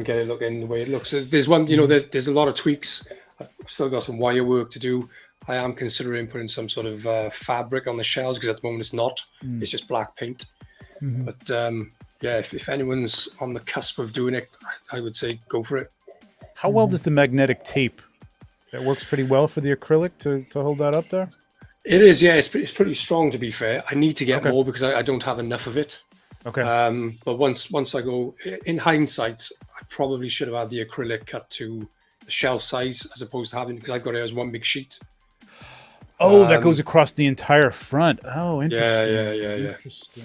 get it looking the way it looks. There's one, there's a lot of tweaks. I've still got some wire work to do. I am considering putting some sort of fabric on the shells because at the moment it's not. It's just black paint. But yeah, if anyone's on the cusp of doing it, I would say go for it. How well does the magnetic tape? That works pretty well for the acrylic to hold that up there? It is, yeah. It's pretty strong, to be fair. I need to get more because I don't have enough of it. Okay. But once I go, in hindsight, I probably should have had the acrylic cut to the shelf size as opposed to having, because I've got it as one big sheet. Oh, that goes across the entire front. Oh, interesting. Yeah. Interesting.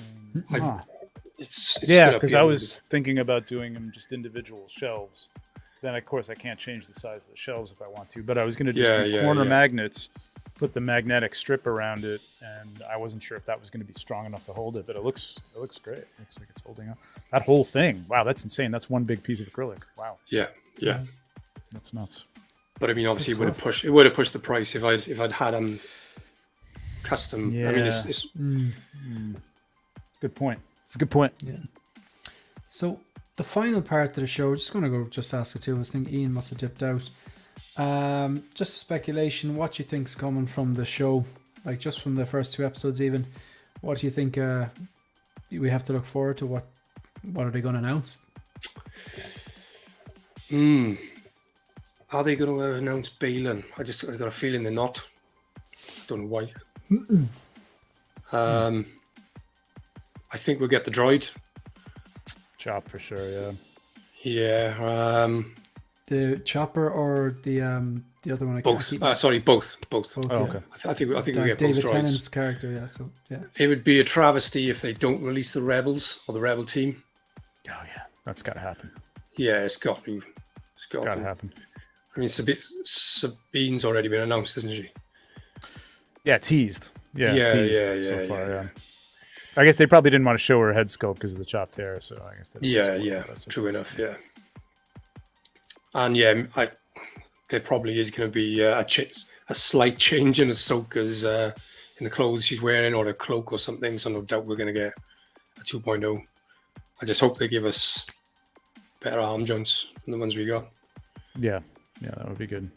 Huh. It's Yeah, still up because here. I was thinking about doing them just individual shelves. Then, of course, I can't change the size of the shelves if I want to. But I was going to just do corner magnets, put the magnetic strip around it, and I wasn't sure if that was going to be strong enough to hold it. But it looks great. It looks like it's holding up. That whole thing. Wow, that's insane. That's one big piece of acrylic. Wow. Yeah. That's nuts. But I mean, obviously, it would have pushed the price if I'd had them custom. Yeah. I mean, it's Good point. It's a good point. Yeah. So the final part of the show, we're just going to go just ask it to us. I think Ian must have dipped out. Just speculation. What do you think's coming from the show? Like just from the first 2 episodes, even. What do you think we have to look forward to? What are they going to announce? Are they going to announce Balin? I got a feeling they're not. Don't know why. I think we'll get the droid. Chop for sure, yeah. Yeah. The chopper or the other one? Both. Sorry, both. Both, Oh, yeah. okay. I think we'll get David both droids. Tennant's character, yeah. So yeah. It would be a travesty if they don't release the Rebels or the Rebel team. Oh, yeah. That's got to happen. Yeah, it's got to. It's got Got to to happen. I mean, Sabine's already been announced, isn't she? Yeah, teased. Yeah, Yeah, teased yeah, so far, yeah. I guess they probably didn't want to show her head sculpt because of the chopped hair, so I guess they True enough, yeah. And yeah, there probably is going to be a slight change in Ahsoka's in the clothes she's wearing or a cloak or something, so no doubt we're going to get a 2.0. I just hope they give us better arm joints than the ones we got. Yeah, that would be good.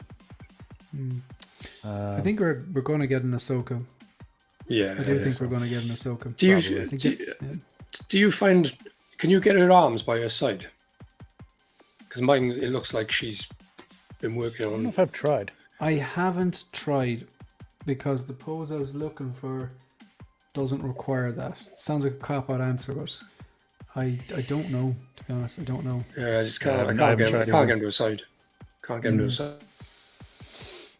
I think we're going to get an Ahsoka. Yeah, I do think we're going to get an Ahsoka. Do you, Probably. I think do you find, can you get her arms by her side? Because mine, it looks like she's been working I don't know on. if I've tried. I haven't tried because the pose I was looking for doesn't require that. Sounds like a cop-out answer, but I don't know, to be honest. I don't know. Yeah, I just Yeah, I can't. haven't I tried can't get him to a side. Can't get him to a side.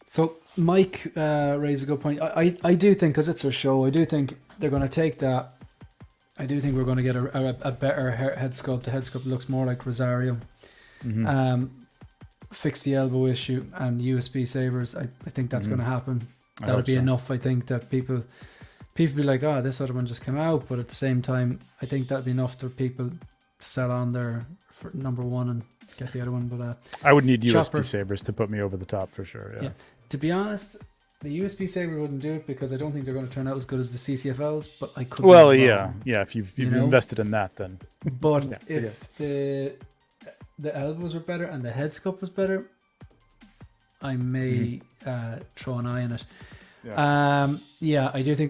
So Mike raised a good point. I do think, because it's our show, I do think they're going to take that. I do think we're going to get a better head sculpt. The head sculpt looks more like Rosario. Fix the elbow issue and USB sabers. I think that's going to happen. That'll be enough. I think that people be like, oh, this other one just came out, but at the same time, I think that'll be enough for people to sell on there for number one and get the other one. But I would need Chopper. USB sabers to put me over the top for sure. Yeah. Yeah. To be honest, the USB saber wouldn't do it because I don't think they're going to turn out as good as the CCFLs. But I could. Well, be yeah, wrong. yeah. If you've You know? invested in that, then But Yeah, if the elbows were better and the head sculpt was better, I may throw an eye on it. Yeah.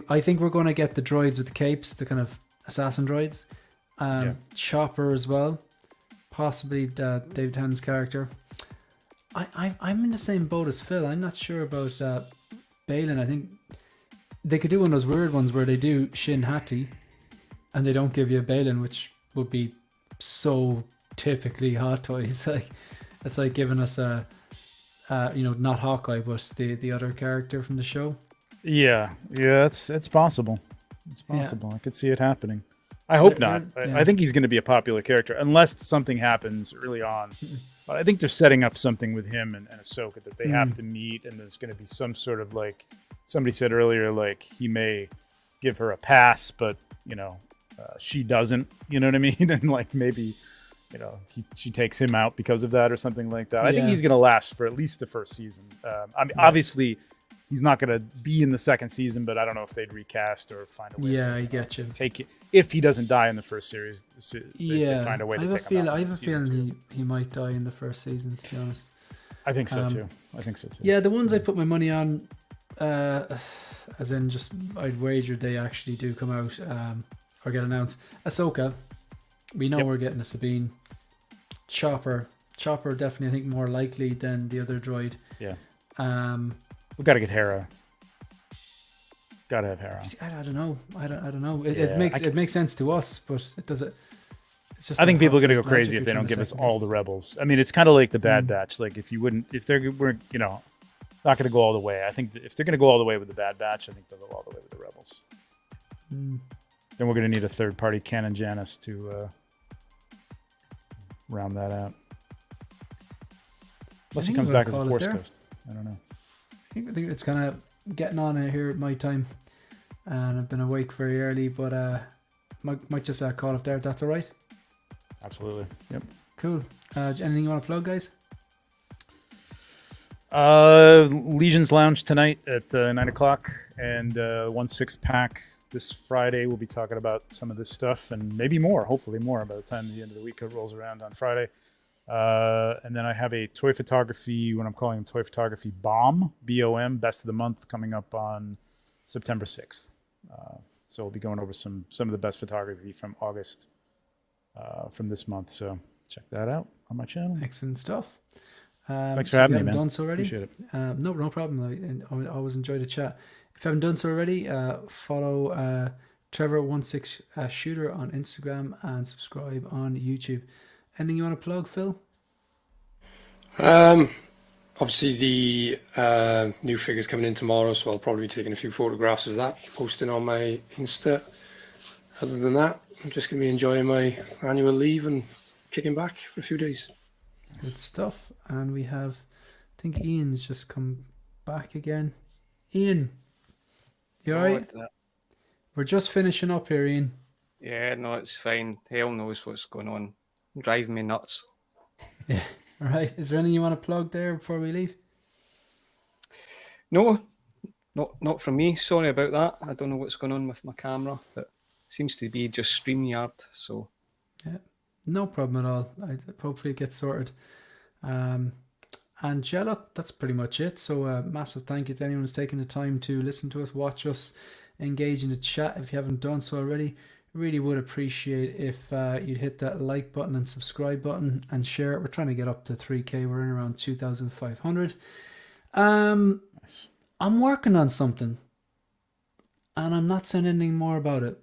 I think we're going to get the droids with the capes, the kind of assassin droids. Chopper as well, possibly David Tennant's character. I'm in the same boat as Phil. I'm not sure about Balin. I think they could do one of those weird ones where they do Shin Hati and they don't give you a Balin, which would be so typically Hot Toys. Like it's like giving us a not Hawkeye, but the other character from the show. yeah, it's possible. It's possible. I could see it happening. I hope They're- not. they're- I think he's going to be a popular character unless something happens early on. But I think they're setting up something with him and Ahsoka that they have to meet, and there's going to be some sort of like somebody said earlier, like he may give her a pass, but she doesn't. You know what I mean? And like maybe she takes him out because of that or something like that. I think Yeah. he's going to last for at least the first season. I mean, obviously. He's not going to be in the second season, but I don't know if they'd recast or find a way. Yeah, I get you. Take it if he doesn't die in the first series. They find a way I to have a take him feeling. out I in have a season feeling two. he might die in the first season. To be honest. I think so too. I think so too. Yeah, the ones I put my money on, as in just I'd wager they actually do come out or get announced. Ahsoka, we know Yep. we're getting a Sabine. Chopper definitely I think more likely than the other droid. Yeah. We We got to get Hera. Got to have Hera. I don't know. I don't know. It Yeah, makes sense to us, but it doesn't. It's just. I think like people are Hot going to go Toys crazy magic if they we're don't trying to give us second all guess. the rebels. I mean, it's kind of like the Bad Batch. Like if they were not going to go all the way. I think that if they're going to go all the way with the Bad Batch, I think they'll go all the way with the rebels. Mm. Then we're going to need a third party Canon Janus to round that out. Unless he think comes I'm back gonna as a call it Force there. Ghost. I don't know. I think it's kind of getting on here at my time, and I've been awake very early, but might just call it there. That's all right. Absolutely. Yep. Cool. Anything you want to plug, guys? Legion's Lounge tonight at 9:00 and 1/6 pack this Friday. We'll be talking about some of this stuff and maybe more, hopefully more by the time the end of the week rolls around on Friday. And then I have a toy photography, what I'm calling toy photography bomb, BOM, best of the month, coming up on September 6th. So we'll be going over some of the best photography from August from this month. So check that out on my channel. Excellent stuff. Thanks so for having if you me, man. haven't done so already? Appreciate it. No problem. I always enjoy the chat. If you haven't done so already, follow Trevor16 Shooter on Instagram and subscribe on YouTube. Anything you want to plug, Phil? Obviously the new figure's coming in tomorrow, so I'll probably be taking a few photographs of that, posting on my Insta. Other than that, I'm just going to be enjoying my annual leave and kicking back for a few days. Good stuff. And we have, I think Ian's just come back again. Ian, you alright? We're just finishing up here, Ian. Yeah, no, it's fine. Hell knows what's going on. Driving me nuts. Yeah. All right. Is there anything you want to plug there before we leave? No, not from me. Sorry about that. I don't know what's going on with my camera, but seems to be just StreamYard. So Yeah, no problem at all. Hopefully it gets sorted. And yeah, look, that's pretty much it. So massive thank you to anyone who's taking the time to listen to us, watch us. engage in the chat if you haven't done so already. Really would appreciate if you'd hit that like button and subscribe button and share it. We're trying to get up to 3K. We're in around 2,500. I'm working on something, and I'm not saying anything more about it.